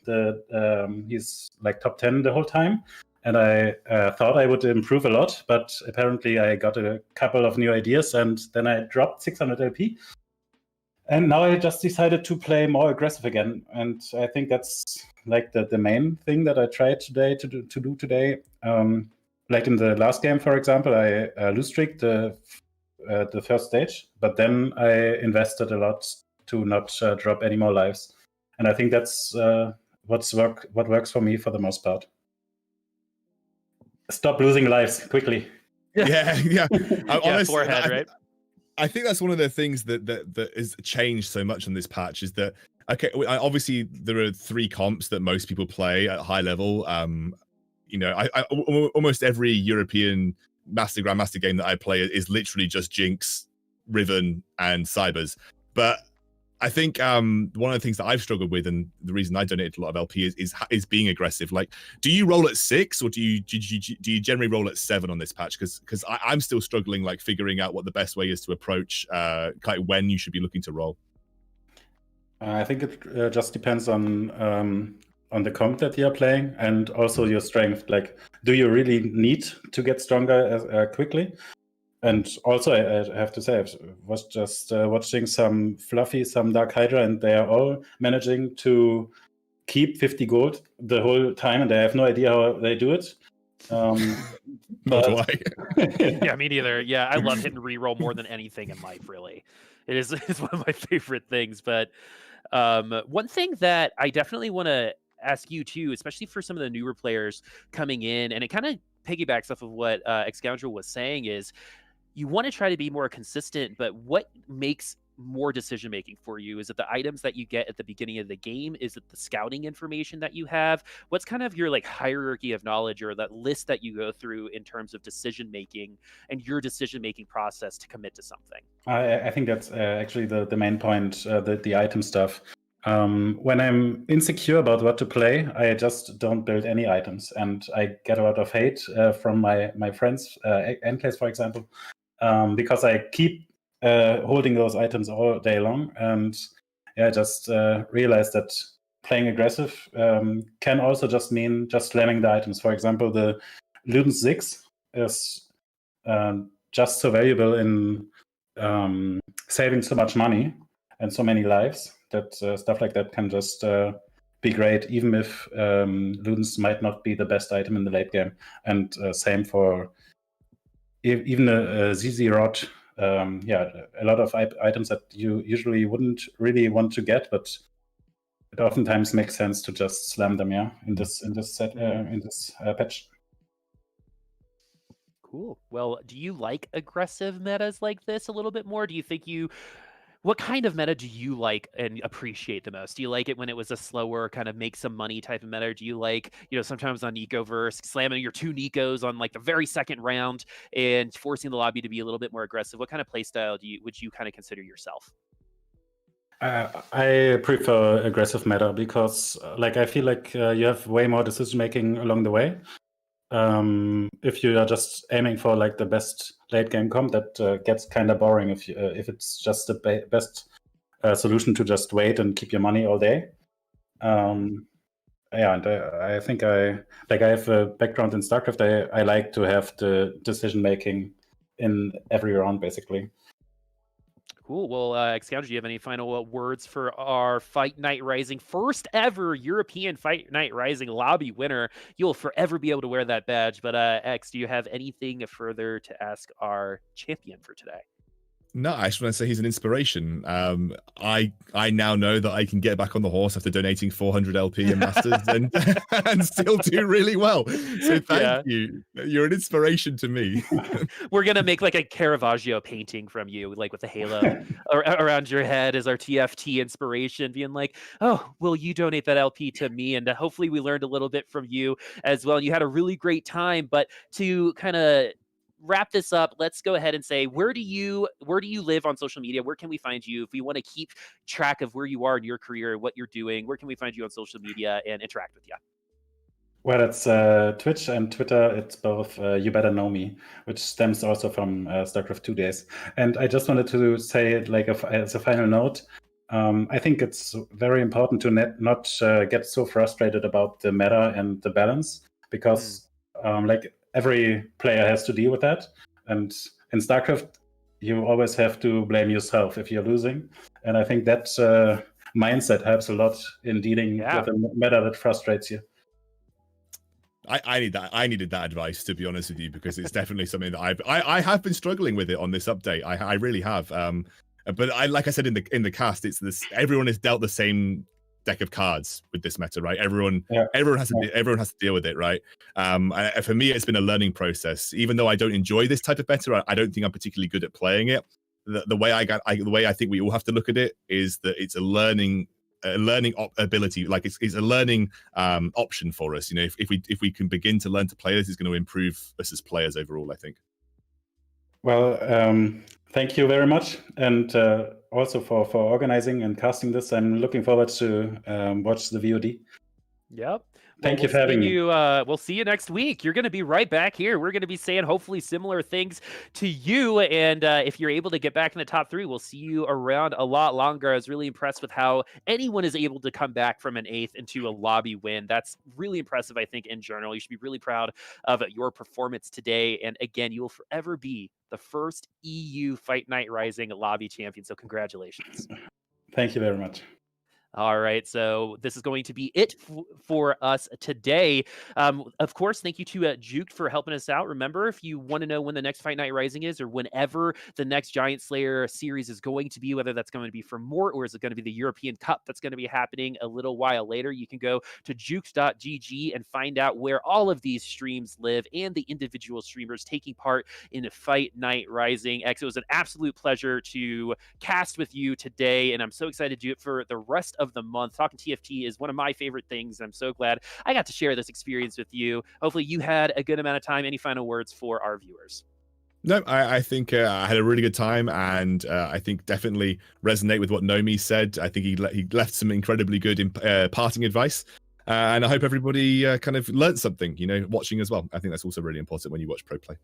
He's like top 10 the whole time. And I thought I would improve a lot, but apparently I got a couple of new ideas, and then I dropped 600 LP. And now I just decided to play more aggressive again, and I think that's like the main thing that I tried today to do today. Like in the last game, for example, I lose streaked the first stage, but then I invested a lot to not drop any more lives, and I think that's what works for me for the most part. Stop losing lives quickly. Yeah. Honestly, forehead, right? I think that's one of the things that has changed so much on this patch is that, okay, obviously there are 3 comps that most people play at high level. You know, I almost every European Grandmaster game that I play is literally just Jinx, Riven, and Cybers. But I think one of the things that I've struggled with, and the reason I donate a lot of LP is being aggressive. Like, do you roll at 6 or do you generally roll at 7 on this patch? Because I'm still struggling, like figuring out what the best way is to approach like when you should be looking to roll. I think it just depends on the comp that you're playing and also your strength. Like, do you really need to get stronger quickly? And also, I have to say, I was just watching some Fluffy, some Dark Hydra, and they are all managing to keep 50 gold the whole time, and I have no idea how they do it. Nor do I. Yeah, me neither. Yeah, I love hitting reroll more than anything in life, really. It's one of my favorite things. But one thing that I definitely want to ask you, too, especially for some of the newer players coming in, and it kind of piggybacks off of what Excoundrel was saying, is you want to try to be more consistent, but what makes more decision making for you? Is it the items that you get at the beginning of the game? Is it the scouting information that you have? What's kind of your like hierarchy of knowledge or that list that you go through in terms of decision making and your decision making process to commit to something? I think that's actually the main point, the item stuff. When I'm insecure about what to play, I just don't build any items, and I get a lot of hate from my friends, TheEnclase, for example, because I keep holding those items all day long. And I just realized that playing aggressive can also just mean just slamming the items. For example, the Luden's Ziggs is just so valuable in saving so much money and so many lives that stuff like that can just be great, even if Ludens might not be the best item in the late game. And same for even a ZZ Rod. A lot of items that you usually wouldn't really want to get, but it oftentimes makes sense to just slam them. In this patch. Cool. Well, do you like aggressive metas like this a little bit more? Do you think what kind of meta do you like and appreciate the most? Do you like it when it was a slower kind of make some money type of meta? Or do you like, sometimes on Nicoverse, slamming your 2 Nicos on like the very second round and forcing the lobby to be a little bit more aggressive? What kind of playstyle would you kind of consider yourself? I prefer aggressive meta because I feel like you have way more decision making along the way. If you are just aiming for like the best late game comp, that gets kind of boring if it's just the best solution to just wait and keep your money all day. And I think I have a background in StarCraft. I like to have the decision making in every round, basically. Cool. Well, Excoundrel, do you have any final words for our Fight Night Rising first ever European Fight Night Rising lobby winner? You'll forever be able to wear that badge. But X, do you have anything further to ask our champion for today? No, I just want to say he's an inspiration. I now know that I can get back on the horse after donating 400 LP in Masters and still do really well. So thank you. You're an inspiration to me. We're gonna make like a Caravaggio painting from you, like with a halo around your head as our TFT inspiration, being like, "Oh, will you donate that LP to me?" And hopefully we learned a little bit from you as well. And you had a really great time. But to kind of wrap this up, let's go ahead and say, where do you live on social media? Where can we find you if we want to keep track of where you are in your career, what you're doing? Where can we find you on social media and interact with you? Well, it's Twitch and Twitter. It's both YouBetterKnowMe, which stems also from StarCraft 2 days. And I just wanted to say, like, as a final note, I think it's very important to not get so frustrated about the meta and the balance, because every player has to deal with that. And in StarCraft, you always have to blame yourself if you're losing. And I think that mindset helps a lot in dealing with a meta that frustrates you. I needed that advice, to be honest with you, because it's definitely something that I have been struggling with it on this update. I really have. But like I said in the cast, it's this: everyone is dealt the same deck of cards with this meta, right? Everyone has to deal with it, right? For me, it's been a learning process. Even though I don't enjoy this type of meta, I don't think I'm particularly good at playing it. The way I think we all have to look at it is that it's a learning ability. Like it's a learning option for us. If we can begin to learn to play this, it's going to improve us as players overall, I think. Well, thank you very much, and also for organizing and casting this. I'm looking forward to watch the VOD. Yep. Thank you for having me. We'll see you next week. You're going to be right back here. We're going to be saying hopefully similar things to you. And if you're able to get back in the top 3, we'll see you around a lot longer. I was really impressed with how anyone is able to come back from an 8th into a lobby win. That's really impressive, I think, in general. You should be really proud of your performance today. And again, you will forever be the first EU Fight Night Rising lobby champion. So congratulations. Thank you very much. All right, so this is going to be it for us today. Of course, thank you to Juked for helping us out. Remember, if you want to know when the next Fight Night Rising is, or whenever the next Giant Slayer series is going to be, whether that's going to be for Mort or is it going to be the European Cup that's going to be happening a little while later, you can go to juked.gg and find out where all of these streams live and the individual streamers taking part in Fight Night Rising. X, it was an absolute pleasure to cast with you today, and I'm so excited to do it for the rest of the month. Talking TFT is one of my favorite things. I'm so glad I got to share this experience with you. Hopefully you had a good amount of time. Any final words for our viewers? No, I think I had a really good time, and I think definitely resonate with what Nomi said. I think he left some incredibly good parting advice, and I hope everybody kind of learned something, watching as well. I think that's also really important when you watch pro play.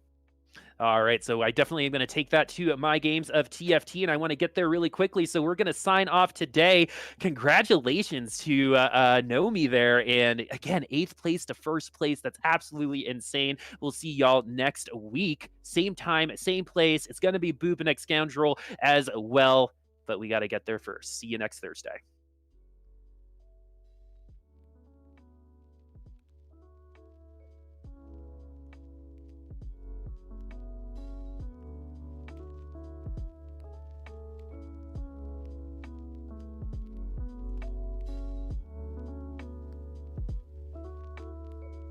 All right, so I definitely am going to take that to my games of TFT, and I want to get there really quickly. So we're going to sign off today. Congratulations to Nomi there, and again, 8th place to 1st place. That's absolutely insane. We'll see y'all next week, same time, same place. It's going to be Boop and Excoundrel as well, but we got to get there first. See you next Thursday.